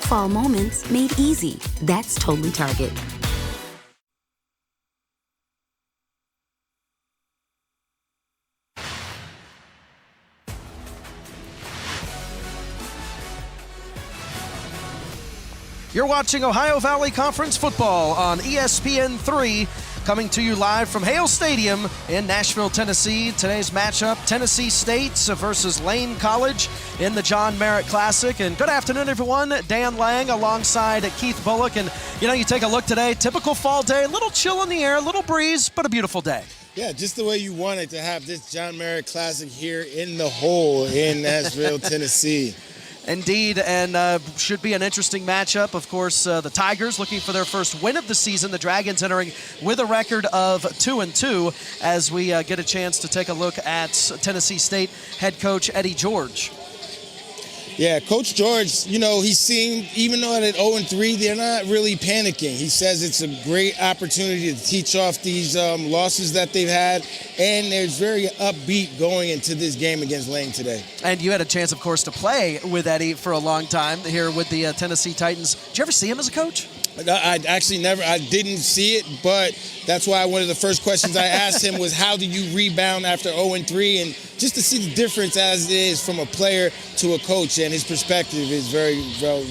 fall moments made easy. That's totally Target. You're watching Ohio Valley Conference football on ESPN3, coming to you live from Hale Stadium in Nashville, Tennessee. Today's matchup, Tennessee State versus Lane College in the John Merritt Classic. And good afternoon, everyone. Dan Lang alongside Keith Bullock. And, you take a look today, typical fall day, a little chill in the air, a little breeze, but a beautiful day. Yeah, just the way you wanted to have this John Merritt Classic here in the hole in Nashville, Tennessee. Indeed, and should be an interesting matchup. Of course, the Tigers looking for their first win of the season. The Dragons entering with a record of 2-2 as we get a chance to take a look at Tennessee State head coach Eddie George. Yeah, Coach George, he's seeing, even though at 0-3, they're not really panicking. He says it's a great opportunity to teach off these losses that they've had, and they're very upbeat going into this game against Lane today. And you had a chance, of course, to play with Eddie for a long time here with the Tennessee Titans. Did you ever see him as a coach? I actually I didn't see it, but that's why one of the first questions I asked him was, how do you rebound after 0-3? And just to see the difference as it is from a player to a coach, and his perspective is very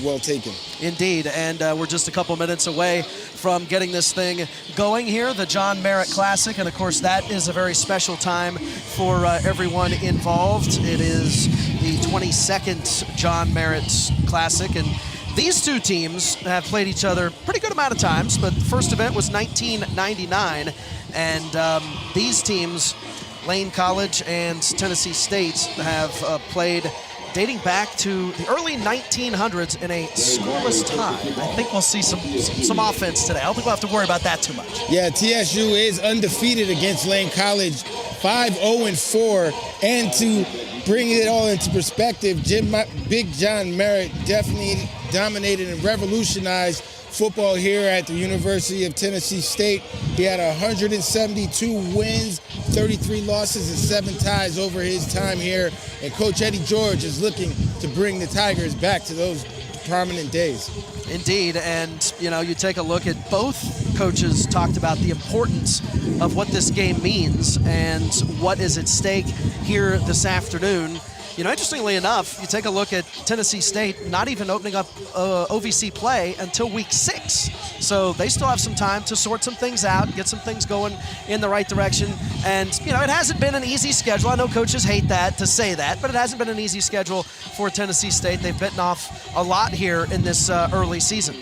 well taken. Indeed, and we're just a couple minutes away from getting this thing going here, the John Merritt Classic, and of course that is a very special time for everyone involved. It is the 22nd John Merritt Classic, and these two teams have played each other pretty good amount of times, but the first event was 1999, and these teams, Lane College and Tennessee State, have played dating back to the early 1900s in a scoreless tie. I think we'll see some offense today. I don't think we'll have to worry about that too much. Yeah, TSU is undefeated against Lane College, 5-0-4, and to bring it all into perspective, Big John Merritt definitely dominated and revolutionized football here at the University of Tennessee State. He had 172 wins, 33 losses, and 7 ties over his time here. And Coach Eddie George is looking to bring the Tigers back to those prominent days. Indeed, and you take a look at both coaches talked about the importance of what this game means and what is at stake here this afternoon. Interestingly enough, you take a look at Tennessee State not even opening up OVC play until week 6. So they still have some time to sort some things out, get some things going in the right direction. And, it hasn't been an easy schedule. I know coaches hate that, to say that, but it hasn't been an easy schedule for Tennessee State. They've bitten off a lot here in this early season.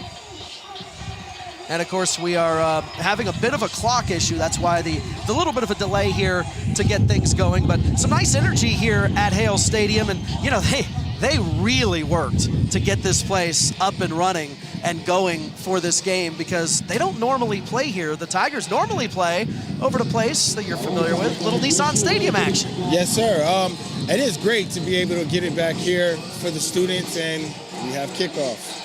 And, of course, we are having a bit of a clock issue. That's why the little bit of a delay here to get things going. But some nice energy here at Hale Stadium. And, they really worked to get this place up and running and going for this game because they don't normally play here. The Tigers normally play over the place that you're familiar with, Little Nissan Stadium action. Yes, sir. It is great to be able to get it back here for the students, and we have kickoff.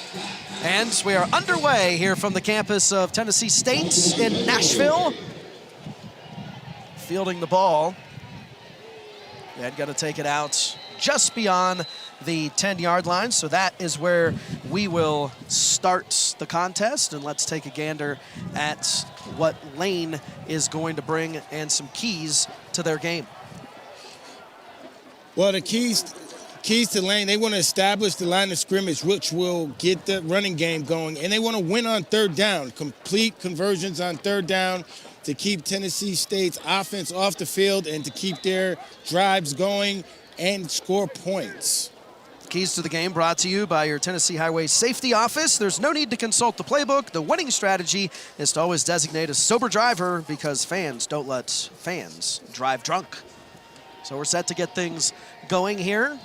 And we are underway here from the campus of Tennessee State in Nashville. Fielding the ball. And going to take it out just beyond the 10-yard line. So that is where we will start the contest. And let's take a gander at what Lane is going to bring and some keys to their game. Well, the keys to Lane, they want to establish the line of scrimmage, which will get the running game going, and they want to win on third down, complete conversions on third down to keep Tennessee State's offense off the field and to keep their drives going and score points. Keys to the game brought to you by your Tennessee Highway Safety Office. There's no need to consult the playbook. The winning strategy is to always designate a sober driver because fans don't let fans drive drunk. So we're set to get things going here.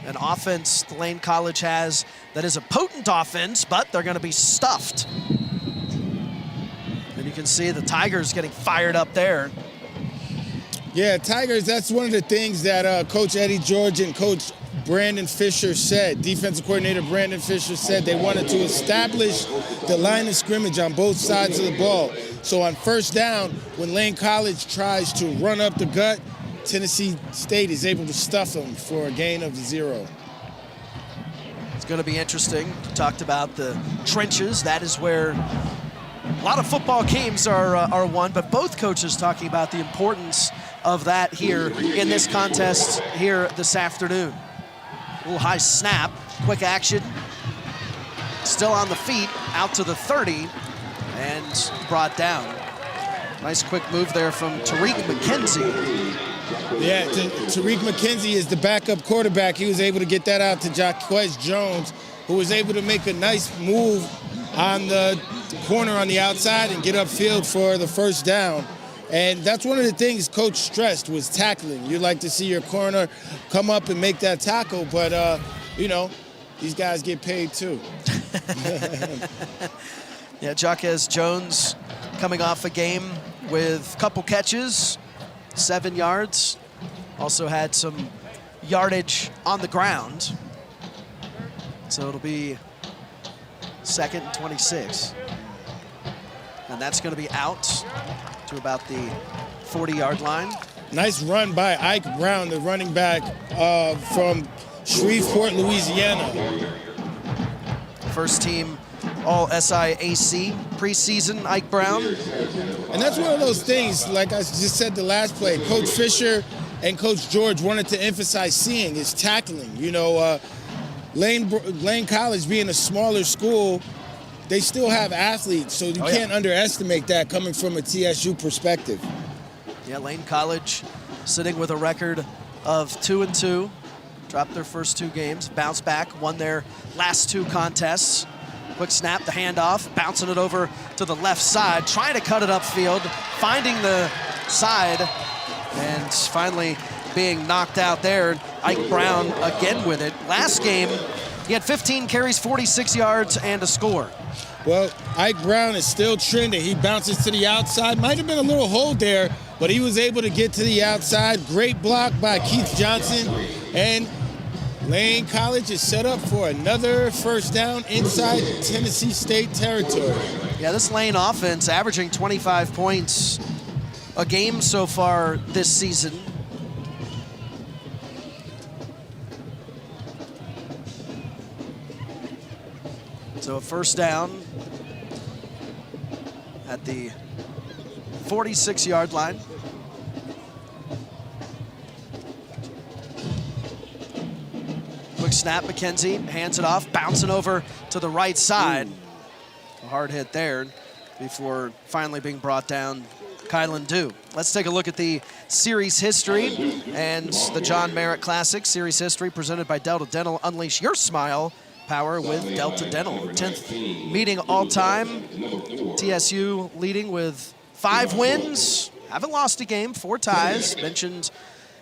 An offense the Lane College has that is a potent offense, but they're going to be stuffed. And you can see the Tigers getting fired up there. Yeah, Tigers, that's one of the things that Coach Eddie George and Coach Brandon Fisher said. Defensive coordinator Brandon Fisher said they wanted to establish the line of scrimmage on both sides of the ball. So on first down, when Lane College tries to run up the gut, Tennessee State is able to stuff them for a gain of 0. going to be interesting. Talked about the trenches. That is where a lot of football games are won, but both coaches talking about the importance of that here in this contest here this afternoon. A little high snap, quick action. Still on the feet, out to the 30, and brought down. Nice quick move there from Tariq McKenzie. Yeah, Tariq McKenzie is the backup quarterback. He was able to get that out to Jaquez Jones, who was able to make a nice move on the corner on the outside and get upfield for the first down. And that's one of the things Coach stressed was tackling. You'd like to see your corner come up and make that tackle, but, you know, these guys get paid too. Yeah, Jaquez Jones coming off a game with a couple catches, 7 yards. Also had some yardage on the ground. So it'll be 2nd and 26. And that's going to be out to about the 40-yard line. Nice run by Ike Brown, the running back from Shreveport, Louisiana. First team All-SIAC preseason, Ike Brown. And that's one of those things, like I just said the last play, Coach Fisher and Coach George wanted to emphasize seeing is tackling. You know, Lane College being a smaller school, they still have athletes, so you can't underestimate that coming from a TSU perspective. Yeah, Lane College sitting with a record of 2-2. Dropped their first 2 games, bounced back, won their last 2 contests. Quick snap, the handoff, bouncing it over to the left side, trying to cut it upfield, finding the side, and finally being knocked out there. Ike Brown again with it. Last game, he had 15 carries, 46 yards, and a score. Well, Ike Brown is still trending. He bounces to the outside. Might have been a little hold there, but he was able to get to the outside. Great block by Keith Johnson. And Lane College is set up for another first down inside Tennessee State territory. Yeah, this Lane offense averaging 25 points a game so far this season. So a first down at the 46-yard line. Quick snap, McKenzie hands it off, bouncing over to the right side. A hard hit there before finally being brought down. Kylan Dew. Let's take a look at the series history and the John Merritt Classic. Series history presented by Delta Dental. Unleash your smile power with Delta Dental. 10th meeting all time. TSU leading with 5 wins. Haven't lost a game, 4 ties. Mentioned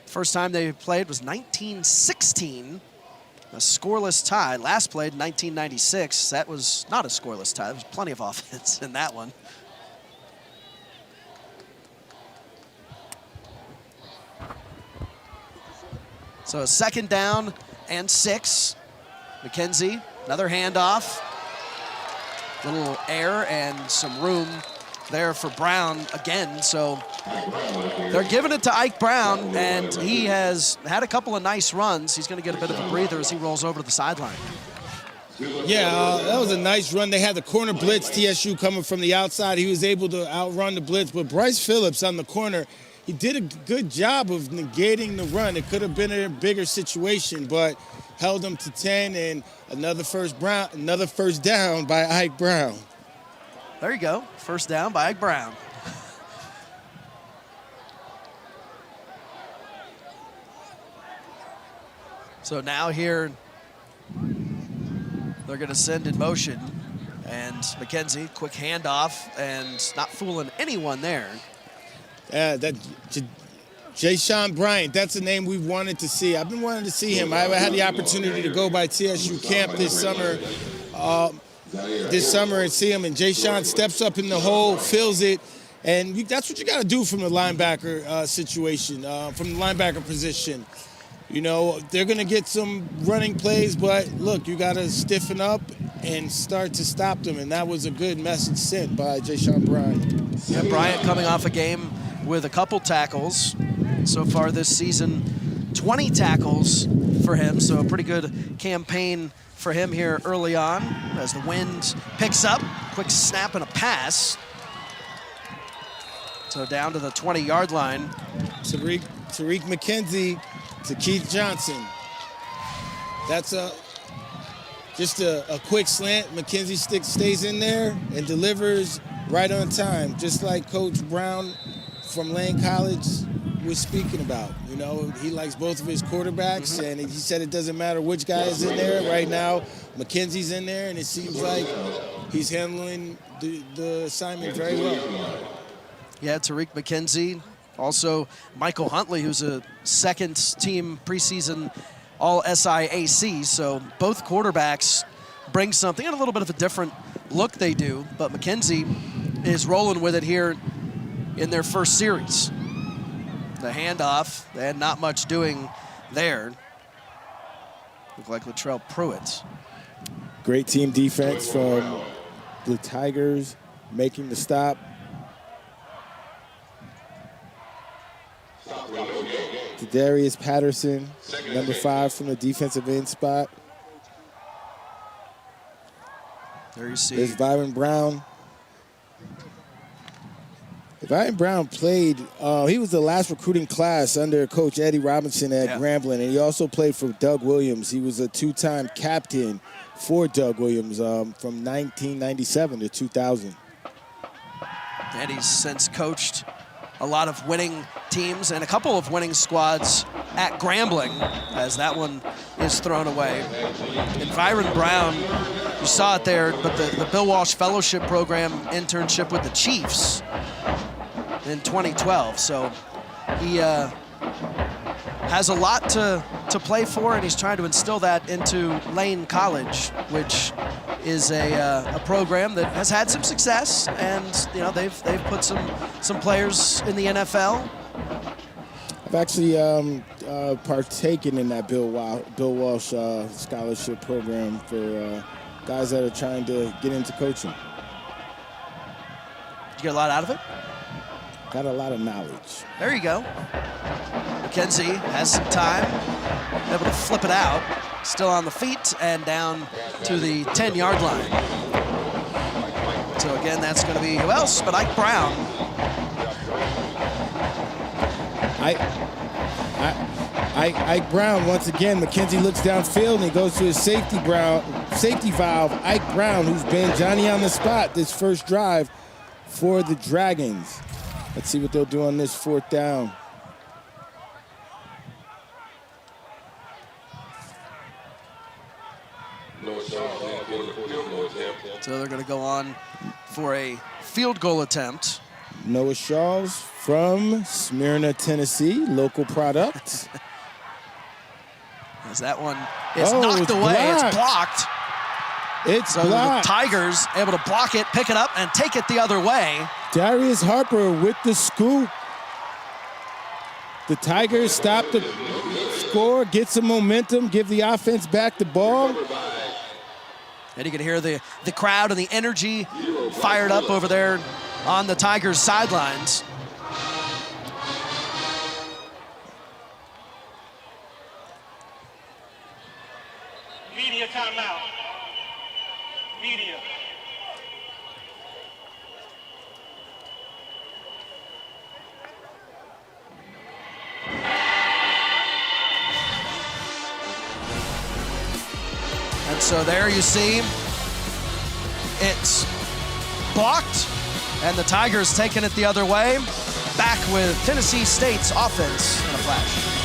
first time they played was 1916. A scoreless tie. Last played in 1996. That was not a scoreless tie. There was plenty of offense in that one. So a 2nd down and 6. McKenzie, another handoff. Little air and some room there for Brown again. So they're giving it to Ike Brown, and he has had a couple of nice runs. He's going to get a bit of a breather as he rolls over to the sideline. Yeah, that was a nice run. They had the corner blitz, TSU coming from the outside. He was able to outrun the blitz, but Bryce Phillips on the corner, he did a good job of negating the run. It could have been a bigger situation, but held him to 10, and another first down by Ike Brown. There you go, first down by Ike Brown. So now here, they're going to send in motion, and McKenzie, quick handoff, and not fooling anyone there. Yeah, Jay-Sean Bryant, that's a name we've wanted to see. I've been wanting to see him. I had the opportunity to go by TSU camp this summer and see him, and Jay-Sean steps up in the hole, fills it, and that's what you got to do from the linebacker situation, from the linebacker position. You know, they're going to get some running plays, but look, you got to stiffen up and start to stop them, and that was a good message sent by Jay-Sean Bryant. Yeah, Bryant coming off a game with a couple tackles. So far this season, 20 tackles for him, so a pretty good campaign for him here early on as the wind picks up. Quick snap and a pass. So down to the 20-yard line. Tariq McKenzie to Keith Johnson. That's just a quick slant. McKenzie stays in there and delivers right on time, just like Coach Brown from Lane College was speaking about. You know, he likes both of his quarterbacks, and he said it doesn't matter which guy is in there. Right now, McKenzie's in there, and it seems like he's handling the assignment very well. Yeah, Tariq McKenzie. Also, Michael Huntley, who's a second-team preseason All-SIAC. So both quarterbacks bring something, and a little bit of a different look they do. But McKenzie is rolling with it here in their first series. The handoff, they had not much doing there. Looked like Latrell Pruitt. Great team defense from the Tigers, making the stop. To Darius Patterson, number 5 from the defensive end spot. There you see. There's Byron Brown. Byron Brown played, he was the last recruiting class under Coach Eddie Robinson at Grambling, and he also played for Doug Williams. He was a 2-time captain for Doug Williams from 1997 to 2000. And he's since coached a lot of winning teams and a couple of winning squads at Grambling, as that one is thrown away. And Byron Brown, you saw it there, but the Bill Walsh Fellowship Program internship with the Chiefs in 2012. So he has a lot to play for, and he's trying to instill that into Lane College, which is a program that has had some success, and you know they've put some players in the NFL. I've actually partaken in that Bill Walsh scholarship program for guys that are trying to get into coaching. Did you get a lot out of it? Got a lot of knowledge. There you go. McKenzie has some time, able to flip it out, still on the feet and down to the 10-yard line. So again, that's going to be who else but Ike Brown. Ike Brown, once again, McKenzie looks downfield and he goes to his safety valve, Ike Brown, who's been Johnny on the spot this first drive for the Dragons. Let's see what they'll do on this 4th down. So they're going to go on for a field goal attempt. Noah Shaw's from Smyrna, Tennessee, local product. As that one is knocked away, blocked. It's blocked. It's blocked. The Tigers able to block it, pick it up, and take it the other way. Darius Harper with the scoop. The Tigers stop the score, get some momentum, give the offense back the ball. And you can hear the crowd and the energy fired up over there on the Tigers' sidelines. Media timeout. Media. And so there you see it's blocked, and the Tigers taking it the other way. Back with Tennessee State's offense in a flash.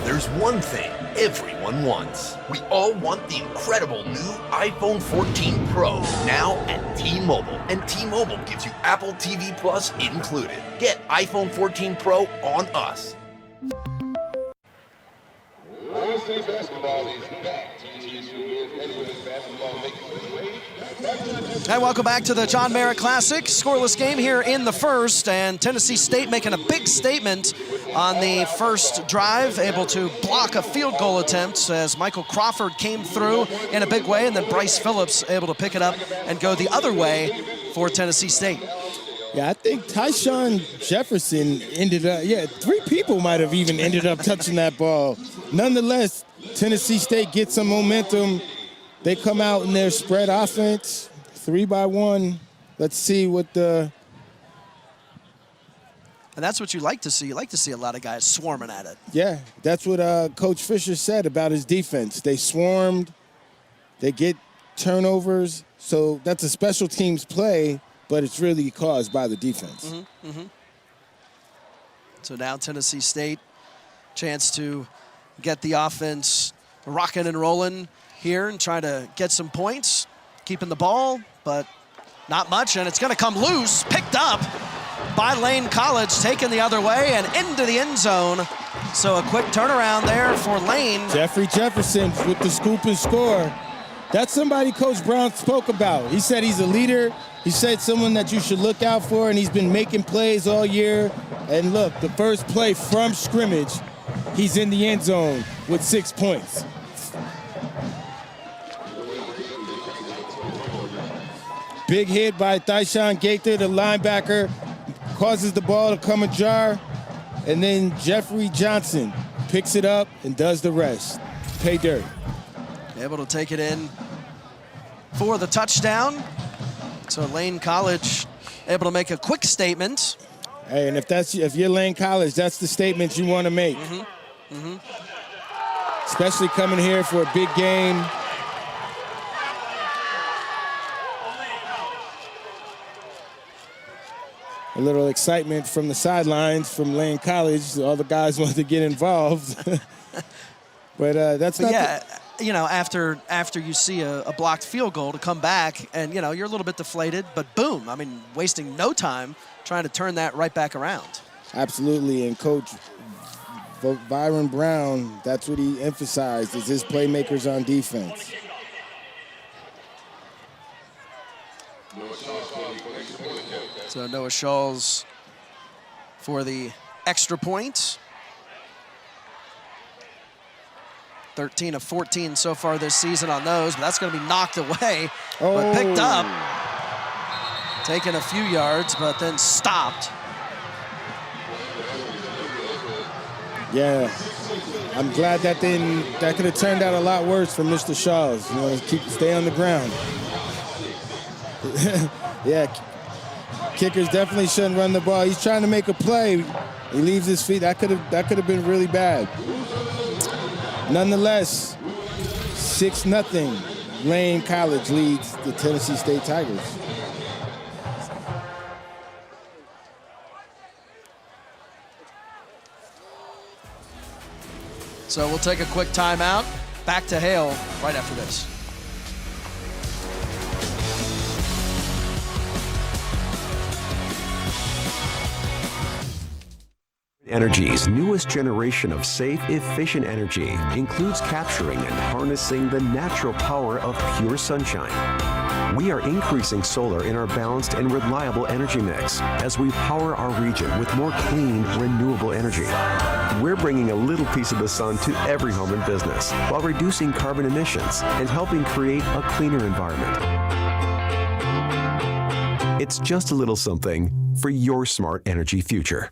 There's one thing everyone wants. We all want the incredible new iPhone 14 Pro now at T-Mobile. And T-Mobile gives you Apple TV Plus included. Get iPhone 14 Pro on us. And welcome back to the John Merritt Classic. Scoreless game here in the first, and Tennessee State making a big statement on the first drive, able to block a field goal attempt as Michael Crawford came through in a big way, and then Bryce Phillips able to pick it up and go the other way for Tennessee State. Yeah, I think Tyshawn Jefferson ended up, 3 people might have even ended up touching that ball. Nonetheless, Tennessee State gets some momentum. They come out in their spread offense, 3-by-1. Let's see what the... And that's what you like to see. You like to see a lot of guys swarming at it. Yeah, that's what Coach Fisher said about his defense. They swarmed, they get turnovers, so that's a special teams play, but it's really caused by the defense. So now Tennessee State, chance to get the offense rocking and rolling here and try to get some points, keeping the ball, but not much, and it's going to come loose, picked up by Lane College, taken the other way and into the end zone. So a quick turnaround there for Lane. Jeffrey Jefferson with the scoop and score. That's somebody Coach Brown spoke about. He said he's a leader. He said someone that you should look out for, and he's been making plays all year. And look, the first play from scrimmage, he's in the end zone with 6 points. Big hit by Tyshawn Gaither, the linebacker, causes the ball to come ajar, and then Jeffrey Johnson picks it up and does the rest. Pay dirt. Able to take it in for the touchdown. So Lane College able to make a quick statement. Hey, and if you're Lane College, that's the statement you want to make. Especially coming here for a big game. A little excitement from the sidelines from Lane College. All the guys want to get involved. But that's not... Yeah, you know, after you see a blocked field goal to come back and, you know, you're a little bit deflated, but boom, I mean, wasting no time trying to turn that right back around. Absolutely, and Coach Byron Brown, that's what he emphasized, is his playmakers on defense. So Noah Schulz for the extra point. 13 of 14 so far this season on those, but that's going to be knocked away, but picked up. Taken a few yards, but then stopped. Yeah, I'm glad that could have turned out a lot worse for Mr. Shaw's. You know, stay on the ground. Yeah, kickers definitely shouldn't run the ball. He's trying to make a play. He leaves his feet. That could have been really bad. Nonetheless, 6-0. Lane College leads the Tennessee State Tigers. So we'll take a quick timeout. Back to Hale right after this. Energy's newest generation of safe, efficient energy includes capturing and harnessing the natural power of pure sunshine. We are increasing solar in our balanced and reliable energy mix as we power our region with more clean, renewable energy. We're bringing a little piece of the sun to every home and business while reducing carbon emissions and helping create a cleaner environment. It's just a little something for your smart energy future.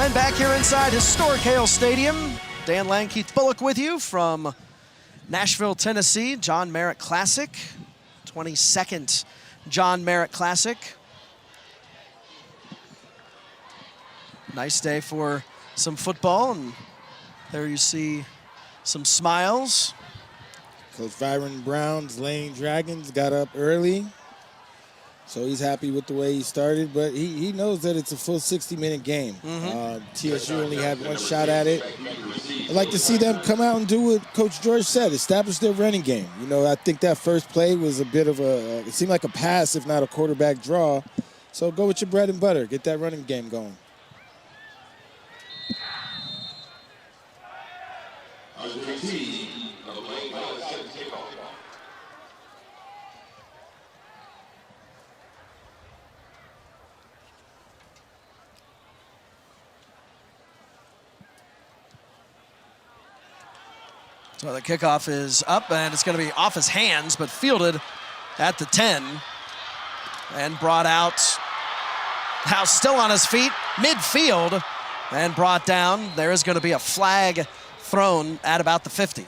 line back here inside historic Hale Stadium. Dan Lang, Keith Bullock with you from Nashville, Tennessee. John Merritt Classic, 22nd John Merritt Classic. Nice day for some football, and there you see some smiles. Coach Byron Brown's Lane Dragons got up early, so he's happy with the way he started, but he knows that it's a full 60-minute game. TSU only had one shot at it. I'd like to see them come out and do what Coach George said, establish their running game. You know, I think that first play was a bit of it seemed like a pass, if not a quarterback draw. So go with your bread and butter, get that running game going. So the kickoff is up, and it's going to be off his hands, but fielded at the 10 and brought out. House still on his feet, midfield, and brought down. There is going to be a flag thrown at about the 50.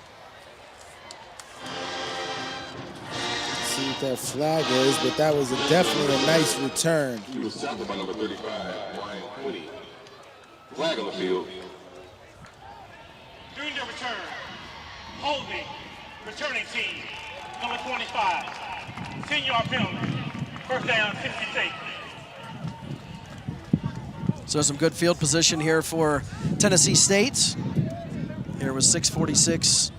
Let's see what that flag is, but that was definitely a nice return. He was tackled by number 35, Brian Quinny. Flag on the field. During the return, holding, returning team, number 25, 10-yard penalty, first down, 60 take. So some good field position here for Tennessee State. Here was 6:46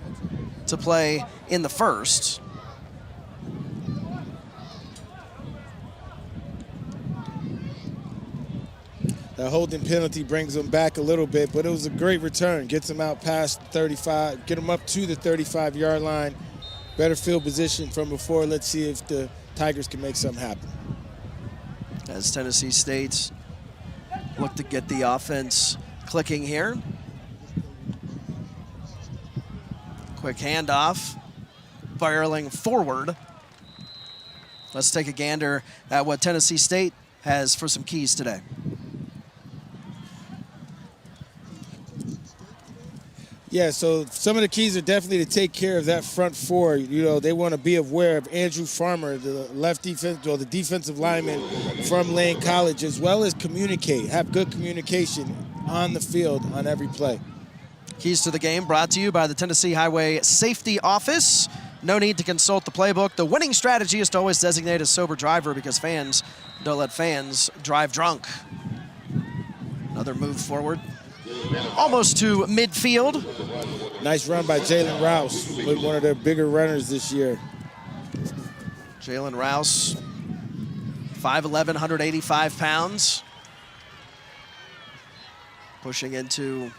to play in the first. The holding penalty brings them back a little bit, but it was a great return. Gets them out past 35, get them up to the 35-yard line. Better field position from before. Let's see if the Tigers can make something happen. As Tennessee State look to get the offense clicking here. Quick handoff, barreling forward. Let's take a gander at what Tennessee State has for some keys today. Yeah, so some of the keys are definitely to take care of that front four. You know, they want to be aware of Andrew Farmer, the left defense, or the defensive lineman from Lane College, as well as communicate, have good communication on the field on every play. Keys to the game brought to you by the Tennessee Highway Safety Office. No need to consult the playbook. The winning strategy is to always designate a sober driver because fans don't let fans drive drunk. Another move forward. Almost to midfield. Nice run by Jalen Rouse, with one of their bigger runners this year. Jalen Rouse, 5'11", 185 pounds. Pushing into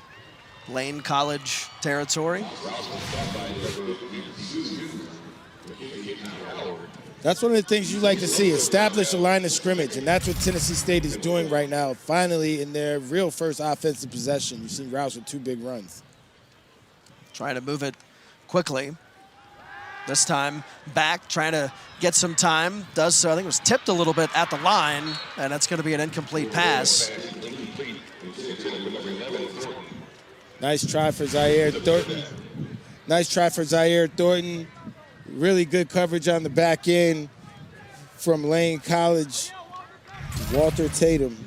Lane College territory. That's one of the things you like to see, establish a line of scrimmage, and that's what Tennessee State is doing right now, finally in their real first offensive possession. You've seen Rouse with two big runs. Trying to move it quickly. This time back, trying to get some time. Does so, I think it was tipped a little bit at the line, and that's going to be an incomplete pass. Nice try for Zaire Thornton. Nice try for Zaire Thornton. Really good coverage on the back end from Lane College. Walter Tatum.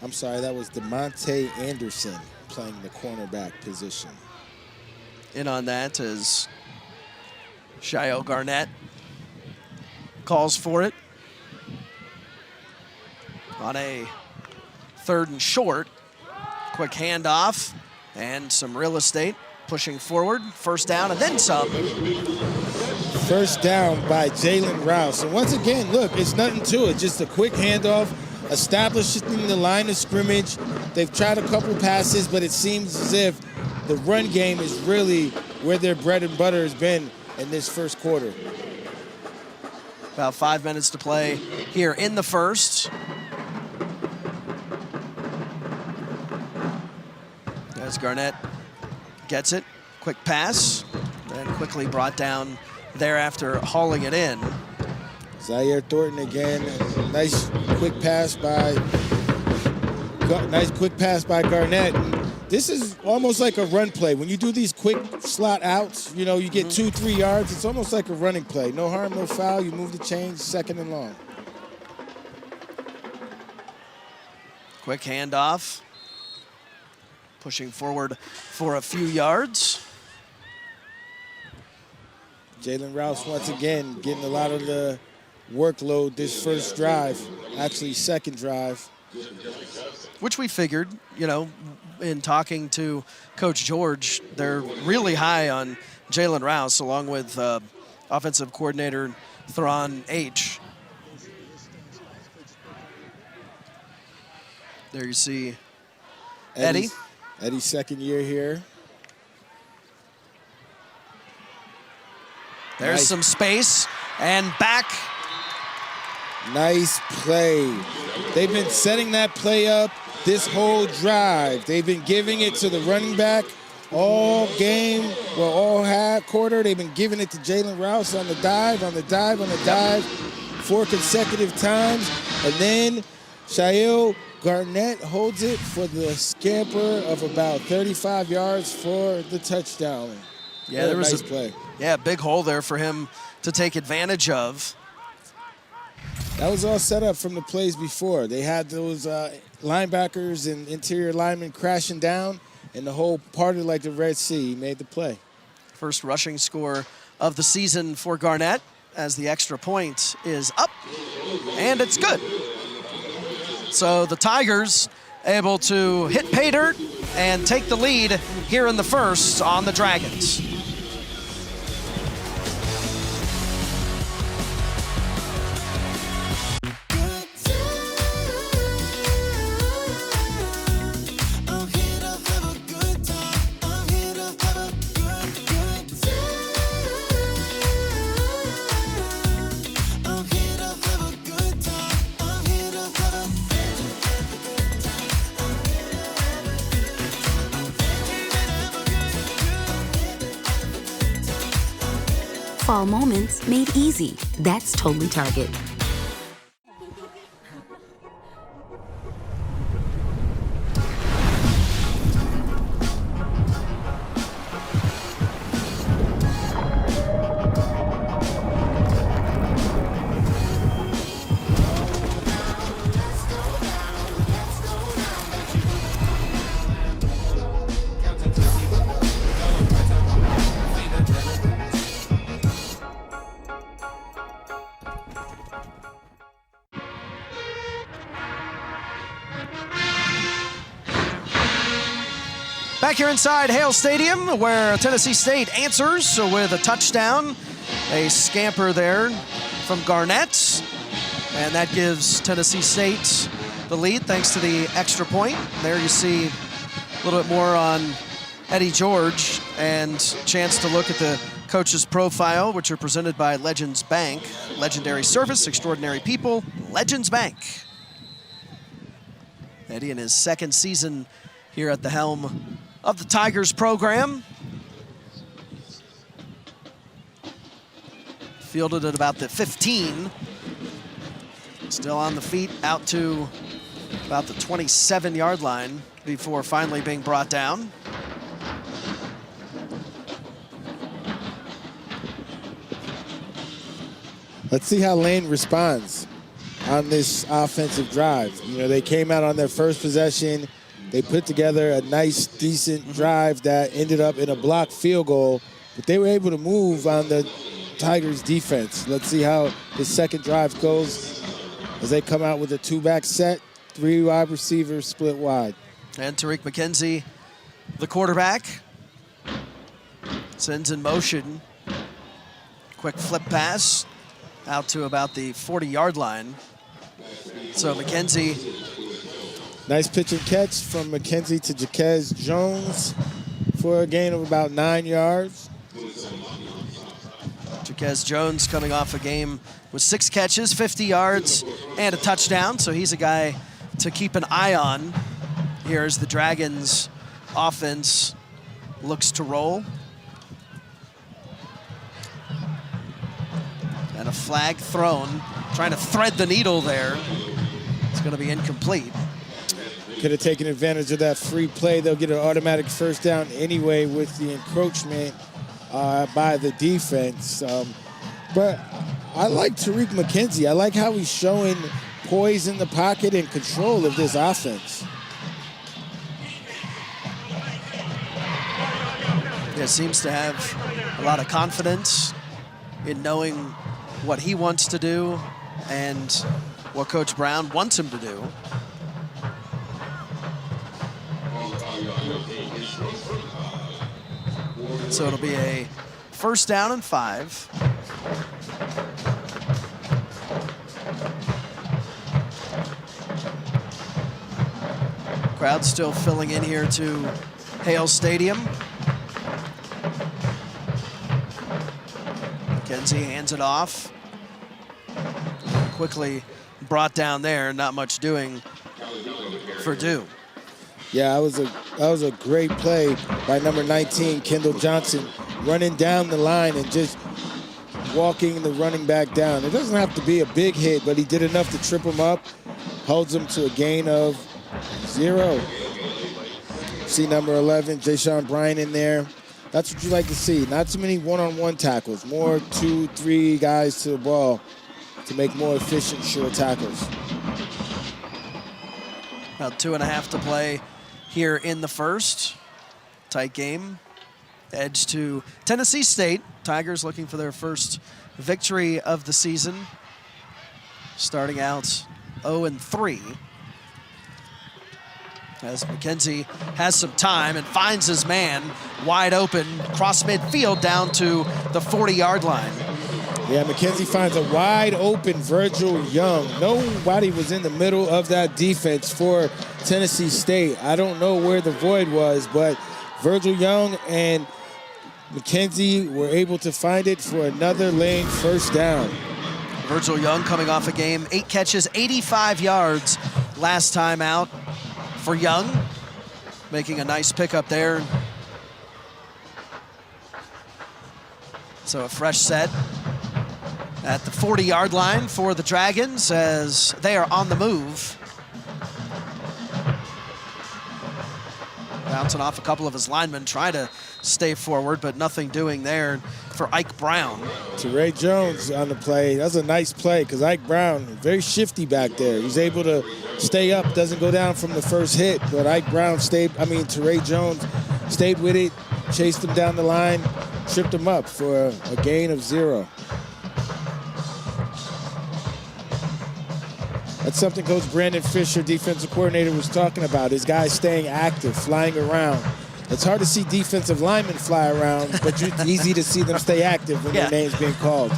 I'm sorry, that was DeMonte Anderson playing the cornerback position. In on that is Shael Garnett. Calls for it. On a 3rd and short, quick handoff and some real estate pushing forward. First down and then some. First down by Jalen Rouse. And once again, look, it's nothing to it. Just a quick handoff, establishing the line of scrimmage. They've tried a couple passes, but it seems as if the run game is really where their bread and butter has been in this first quarter. About 5 minutes to play here in the first. As Garnett gets it, Quick pass, and quickly brought down thereafter, hauling it in. Zaire Thornton again. Nice quick pass by Garnett. This is almost like a run play. When you do these quick slot outs, you know, you get 2-3 yards. It's almost like a running play. No harm, no foul. You move the chains, 2nd and long. Quick handoff. Pushing forward for a few yards. Jalen Rouse once again getting a lot of the workload this first drive, actually second drive. Which we figured, you know, in talking to Coach George, they're really high on Jalen Rouse along with offensive coordinator Theron H. There you see Eddie. Eddie's second year here. There's Nice. some space and back. Nice play. They've been setting that play up this whole drive. They've been giving it to the running back all game, well, all half quarter. They've been giving it to Jalen Rouse on the dive, 4 consecutive times. And then Shael Garnett holds it for the scamper of about 35 yards for the touchdown. Yeah, there was nice a play. Yeah, big hole there for him to take advantage of. That was all set up from the plays before. They had those linebackers and interior linemen crashing down, and the whole parted like the Red Sea. He made the play. First rushing score of the season for Garnett as the extra point is up, and it's good. So the Tigers able to hit pay dirt and take the lead here in the first on the Dragons. Fall moments made easy. That's totally Target. Back here inside Hale Stadium, where Tennessee State answers with a touchdown. A scamper there from Garnett. And that gives Tennessee State the lead thanks to the extra point. There you see a little bit more on Eddie George and chance to look at the coach's profile, which are presented by Legends Bank. Legendary service, extraordinary people, Legends Bank. Eddie in his second season here at the helm of the Tigers program. Fielded at about the 15. Still on the feet out to about the 27-yard line before finally being brought down. Let's see how Lane responds on this offensive drive. You know, they came out on their first possession. They put together a nice, decent drive that ended up in a blocked field goal, but they were able to move on the Tigers defense. Let's see how the second drive goes as they come out with a 2-back set, 3 wide receivers split wide. And Tariq McKenzie, the quarterback, sends in motion. Quick flip pass out to about the 40-yard line. So McKenzie. Nice pitch and catch from McKenzie to Jaquez Jones for a gain of about 9 yards. Jaquez Jones coming off a game with 6 catches, 50 yards, and a touchdown. So he's a guy to keep an eye on here as the Dragons offense looks to roll. flag thrown, trying to thread the needle there. It's going to be incomplete. Could have taken advantage of that free play. They'll get an automatic first down anyway with the encroachment by the defense. But I like Tariq McKenzie. I like how he's showing poise in the pocket and control of this offense. Yeah, seems to have a lot of confidence in knowing what he wants to do and what Coach Brown wants him to do. So it'll be a first down and 5. Crowd still filling in here to Hale Stadium. McKenzie hands it off. Quickly brought down there, not much doing for Dew. Yeah, that was a great play by number 19, Kendall Johnson, running down the line and just walking the running back down. It doesn't have to be a big hit, but he did enough to trip him up, holds him to a gain of 0. See number 11, Jaysean Bryant in there. That's what you like to see. Not too many one-on-one tackles, more 2, 3 guys to the ball to make more efficient, sure tackles. About 2.5 to play here in the first. Tight game. Edge to Tennessee State. Tigers looking for their first victory of the season. Starting out 0-3. As McKenzie has some time and finds his man wide open, cross midfield down to the 40-yard line. Yeah, McKenzie finds a wide open Virgil Young. Nobody was in the middle of that defense for Tennessee State. I don't know where the void was, but Virgil Young and McKenzie were able to find it for another lane first down. Virgil Young coming off a game, 8 catches, 85 yards last time out for Young, making a nice pickup there. So a fresh set at the 40-yard line for the Dragons as they are on the move. Bouncing off a couple of his linemen, trying to stay forward, but nothing doing there for Ike Brown. Teray Jones on the play. That's a nice play because Ike Brown, very shifty back there. He's able to stay up, doesn't go down from the first hit, but Teray Jones stayed with it, chased him down the line, tripped him up for a gain of 0. That's something Coach Brandon Fisher, defensive coordinator, was talking about. His guys staying active, flying around. It's hard to see defensive linemen fly around, but it's easy to see them stay active when their name's being called.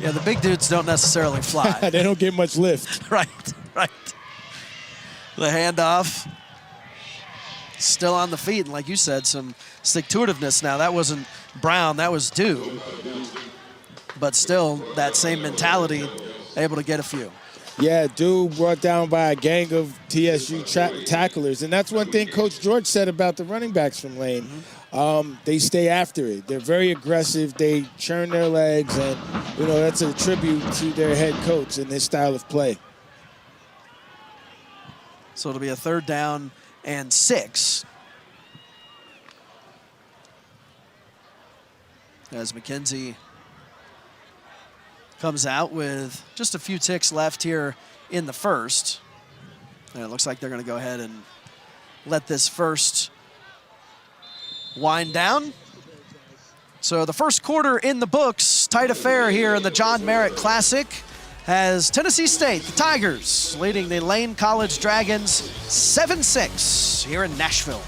Yeah, the big dudes don't necessarily fly. They don't get much lift. Right. The handoff. Still on the feet, and like you said, some stick-to-itiveness now. That wasn't Brown, that was Dew. But still, that same mentality, able to get a few. Yeah, Dew brought down by a gang of TSU tacklers. And that's one thing Coach George said about the running backs from Lane. They stay after it. They're very aggressive. They churn their legs. And, that's a tribute to their head coach and his style of play. So it'll be a 3rd down and 6. As McKenzie comes out with just a few ticks left here in the first. And it looks like they're going to go ahead and let this first wind down. So the first quarter in the books, tight affair here in the John Merritt Classic, has Tennessee State, the Tigers, leading the Lane College Dragons 7-6 here in Nashville.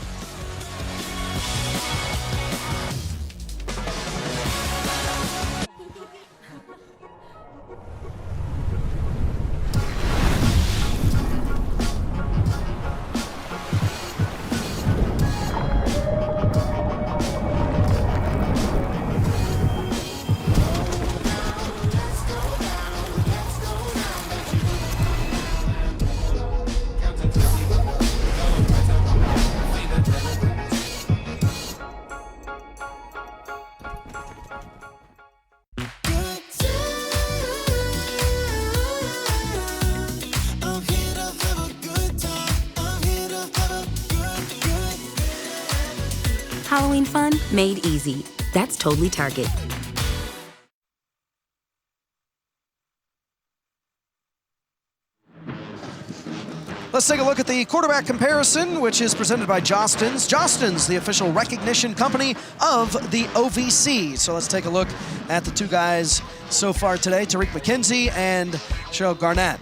Halloween fun made easy. That's totally Target. Let's take a look at the quarterback comparison, which is presented by Jostens. Jostens, the official recognition company of the OVC. So let's take a look at the two guys so far today, Tariq McKenzie and Cheryl Garnett.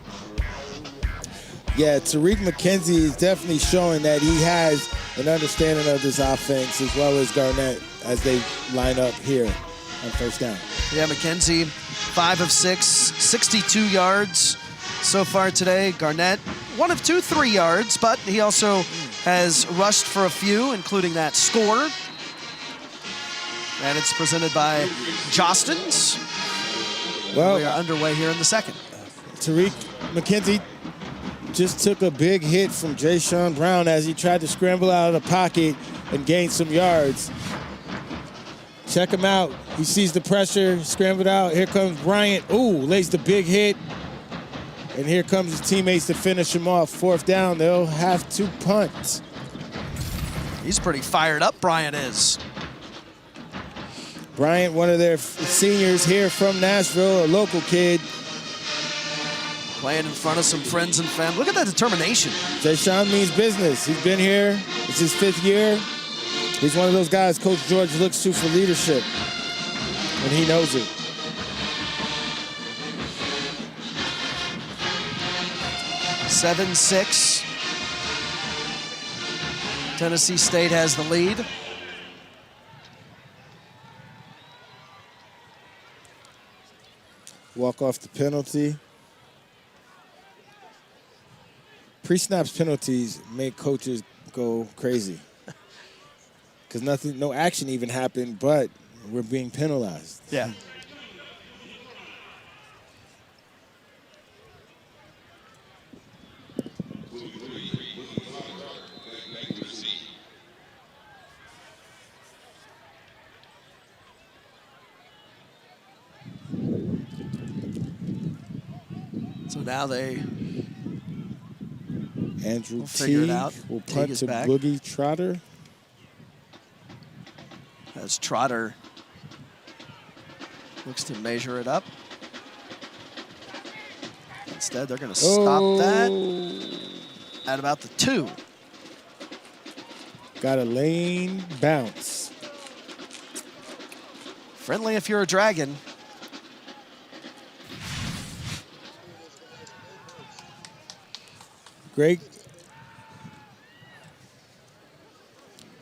Yeah, Tariq McKenzie is definitely showing that he has an understanding of this offense, as well as Garnett as they line up here on first down. Yeah, McKenzie, 5 of 6, 62 yards so far today. Garnett, 1 of 2, 3 yards, but he also has rushed for a few, including that score. And it's presented by Jostens. Well, we are underway here in the second. Tariq McKenzie just took a big hit from Jayshon Brown as he tried to scramble out of the pocket and gain some yards. Check him out. He sees the pressure, scrambled out. Here comes Bryant. Ooh, lays the big hit. And here comes his teammates to finish him off. Fourth down, they'll have to punt. He's pretty fired up, Bryant is. Bryant, one of their seniors here from Nashville, a local kid. Playing in front of some friends and family. Look at that determination. Jayshon means business. He's been here. It's his 5th year. He's one of those guys Coach George looks to for leadership, and he knows it. Seven, 6. Tennessee State has the lead. Walk off the penalty. Pre-snaps penalties make coaches go crazy. Because no action even happened, but we're being penalized. Yeah. So now they Andrew figure it Teague out. will Teague punt is to back. Boogie Trotter. As Trotter looks to measure it up. Instead, they're going to stop that at about the 2. Got a lane bounce. Friendly if you're a Dragon.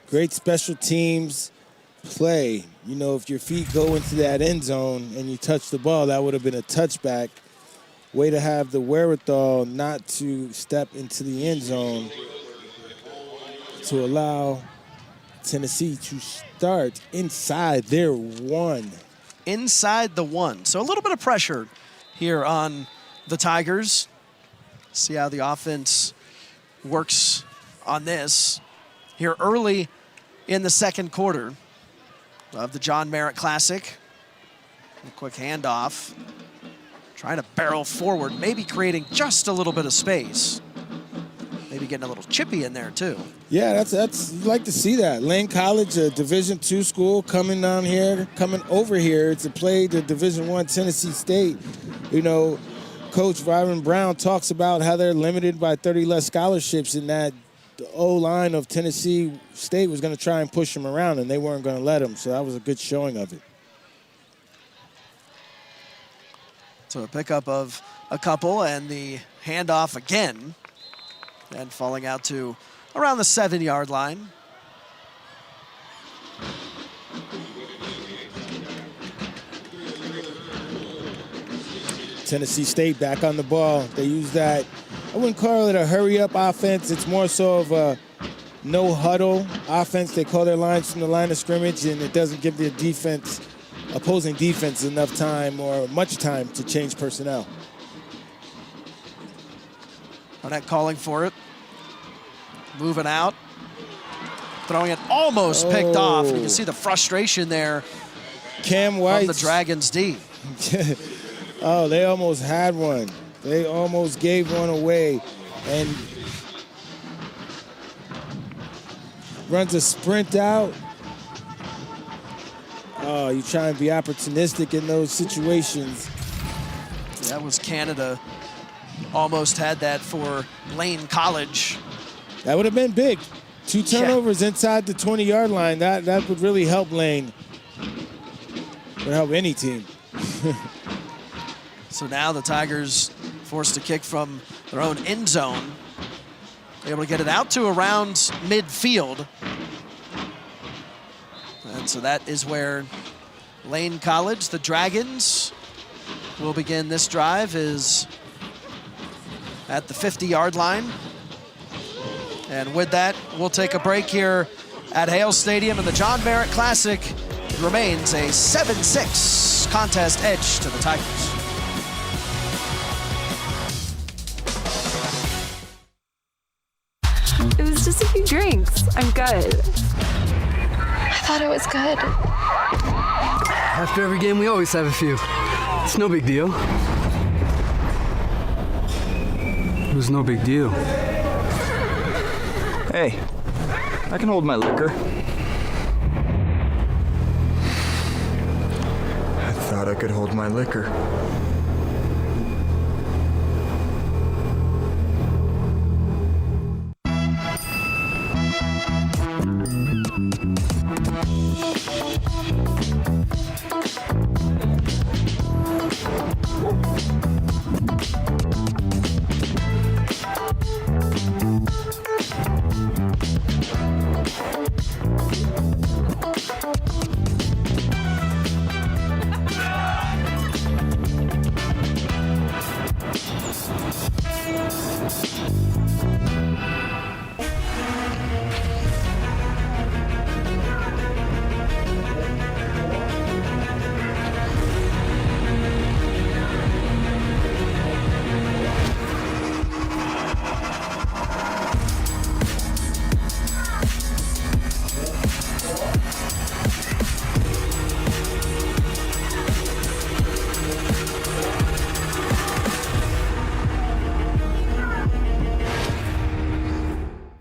Great special teams play. You know, if your feet go into that end zone and you touch the ball, that would have been a touchback. Way to have the wherewithal not to step into the end zone to allow Tennessee to start inside their 1. Inside the 1. So a little bit of pressure here on the Tigers. See how the offense works on this here early in the second quarter of the John Merritt Classic. A quick handoff. Trying to barrel forward, maybe creating just a little bit of space. Maybe getting a little chippy in there too. Yeah, that's you'd like to see that. Lane College, a Division II school, coming over here to play the Division I Tennessee State. You know, Coach Byron Brown talks about how they're limited by 30 less scholarships, and that the O-line of Tennessee State was going to try and push them around, and they weren't going to let them. So that was a good showing of it. So a pickup of a couple and the handoff again. And falling out to around the 7-yard line. Tennessee State back on the ball. They use that, I wouldn't call it a hurry-up offense. It's more so of a no-huddle offense. They call their lines from the line of scrimmage, and it doesn't give the opposing defense enough time or much time to change personnel. Arnett calling for it. Moving out. Throwing it almost picked off. You can see the frustration there Cam White from the Dragons D. Oh, they almost had one. They almost gave one away. And runs a sprint out. Oh, you try and be opportunistic in those situations. That was Canada. Almost had that for Lane College. That would have been big. 2 turnovers inside the 20-yard line. That would really help Lane. Would help any team. So now the Tigers forced to kick from their own end zone. Able to get it out to around midfield. And so that is where Lane College, the Dragons, will begin this drive, is at the 50-yard line. And with that, we'll take a break here at Hale Stadium, and the John Merritt Classic remains a 7-6 contest edge to the Tigers. It was just a few drinks. I'm good. I thought it was good. After every game, we always have a few. It's no big deal. It was no big deal. Hey, I can hold my liquor. I thought I could hold my liquor.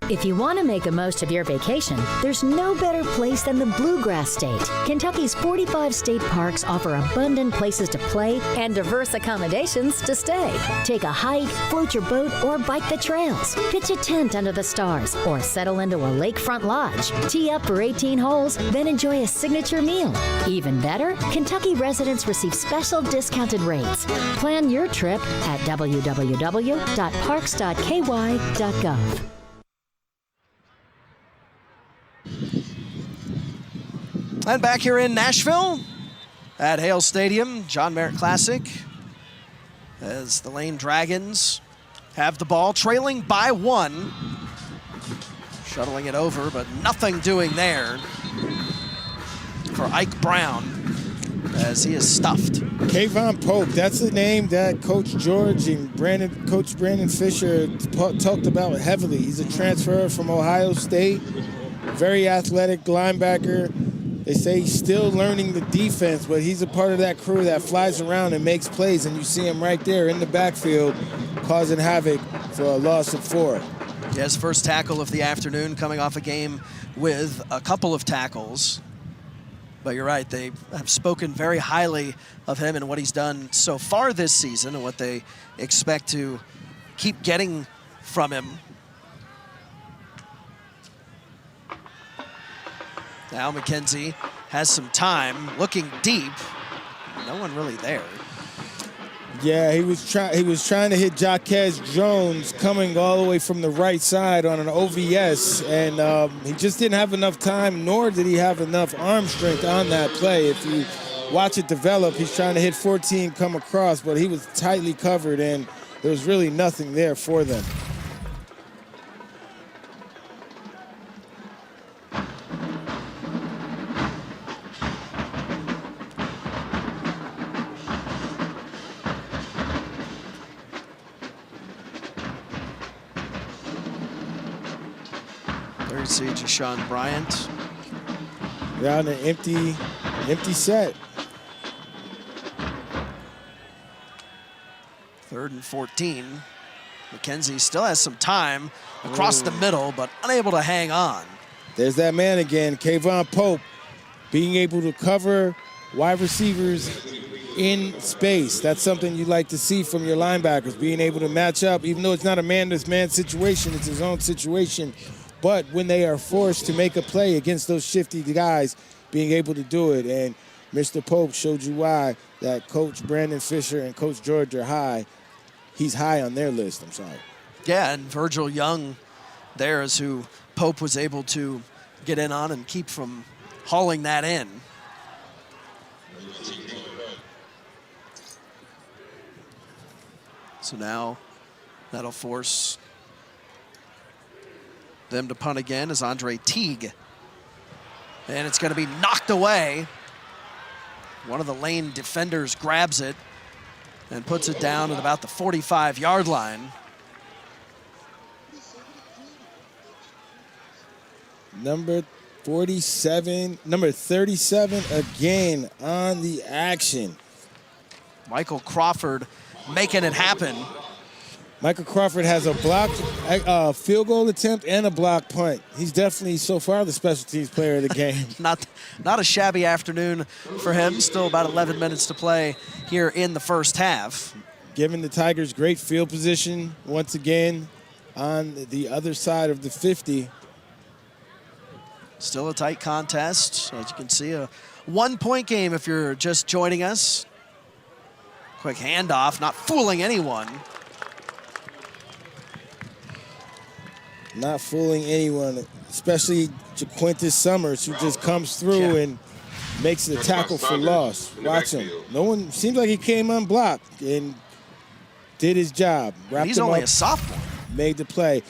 If you want to make the most of your vacation, there's no better place than the Bluegrass State. Kentucky's 45 state parks offer abundant places to play and diverse accommodations to stay. Take a hike, float your boat, or bike the trails. Pitch a tent under the stars, or settle into a lakefront lodge. Tee up for 18 holes, then enjoy a signature meal. Even better, Kentucky residents receive special discounted rates. Plan your trip at www.parks.ky.gov. And back here in Nashville at Hale Stadium, John Merritt Classic, as the Lane Dragons have the ball, trailing by 1. Shuttling it over, but nothing doing there for Ike Brown as he is stuffed. Kayvon Pope, that's the name that Coach George and Coach Brandon Fisher talked about heavily. He's a transfer from Ohio State, very athletic linebacker. They say he's still learning the defense, but he's a part of that crew that flies around and makes plays, and you see him right there in the backfield causing havoc for a loss of 4. He has first tackle of the afternoon, coming off a game with a couple of tackles. But you're right, they have spoken very highly of him and what he's done so far this season and what they expect to keep getting from him. Now McKenzie has some time, looking deep. No one really there. Yeah, he was trying to hit Jaquez Jones coming all the way from the right side on an OVS, and he just didn't have enough time, nor did he have enough arm strength on that play. If you watch it develop, he's trying to hit 14 come across, but he was tightly covered, and there was really nothing there for them. See Jashawn Bryant. Yeah, on an empty set. 3rd and 14. McKenzie still has some time across the middle, but unable to hang on. There's that man again, Kayvon Pope, being able to cover wide receivers in space. That's something you like to see from your linebackers, being able to match up, even though it's not a man-to-man situation, it's his own situation. But when they are forced to make a play against those shifty guys, being able to do it. And Mr. Pope showed you why that Coach Brandon Fisher and Coach George are high. He's high on their list, I'm sorry. Yeah, and Virgil Young there is who Pope was able to get in on and keep from hauling that in. So now that'll force them to punt again as Andre Teague. And it's going to be knocked away. One of the lane defenders grabs it and puts it down at about the 45-yard line. Number 37 again on the action. Michael Crawford making it happen. Michael Crawford has a blocked field goal attempt and a blocked punt. He's definitely, so far, the special teams player of the game. Not a shabby afternoon for him. Still about 11 minutes to play here in the first half. Giving the Tigers great field position once again on the other side of the 50. Still a tight contest. As you can see, a one-point game if you're just joining us. Quick handoff, not fooling anyone. Not fooling anyone, especially Jaquintus Summers, who just comes through and makes the tackle for loss. Watch him. No one, seems like he came unblocked and did his job. He's only a sophomore. Made the play.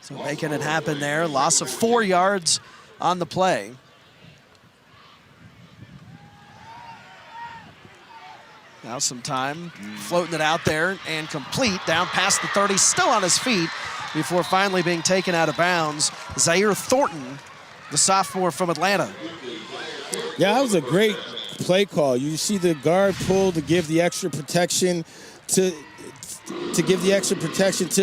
So making it happen there. Loss of 4 yards on the play. Now some time, floating it out there and complete, down past the 30, still on his feet before finally being taken out of bounds. Zaire Thornton, the sophomore from Atlanta. Yeah, that was a great play call. You see the guard pull to give the extra protection to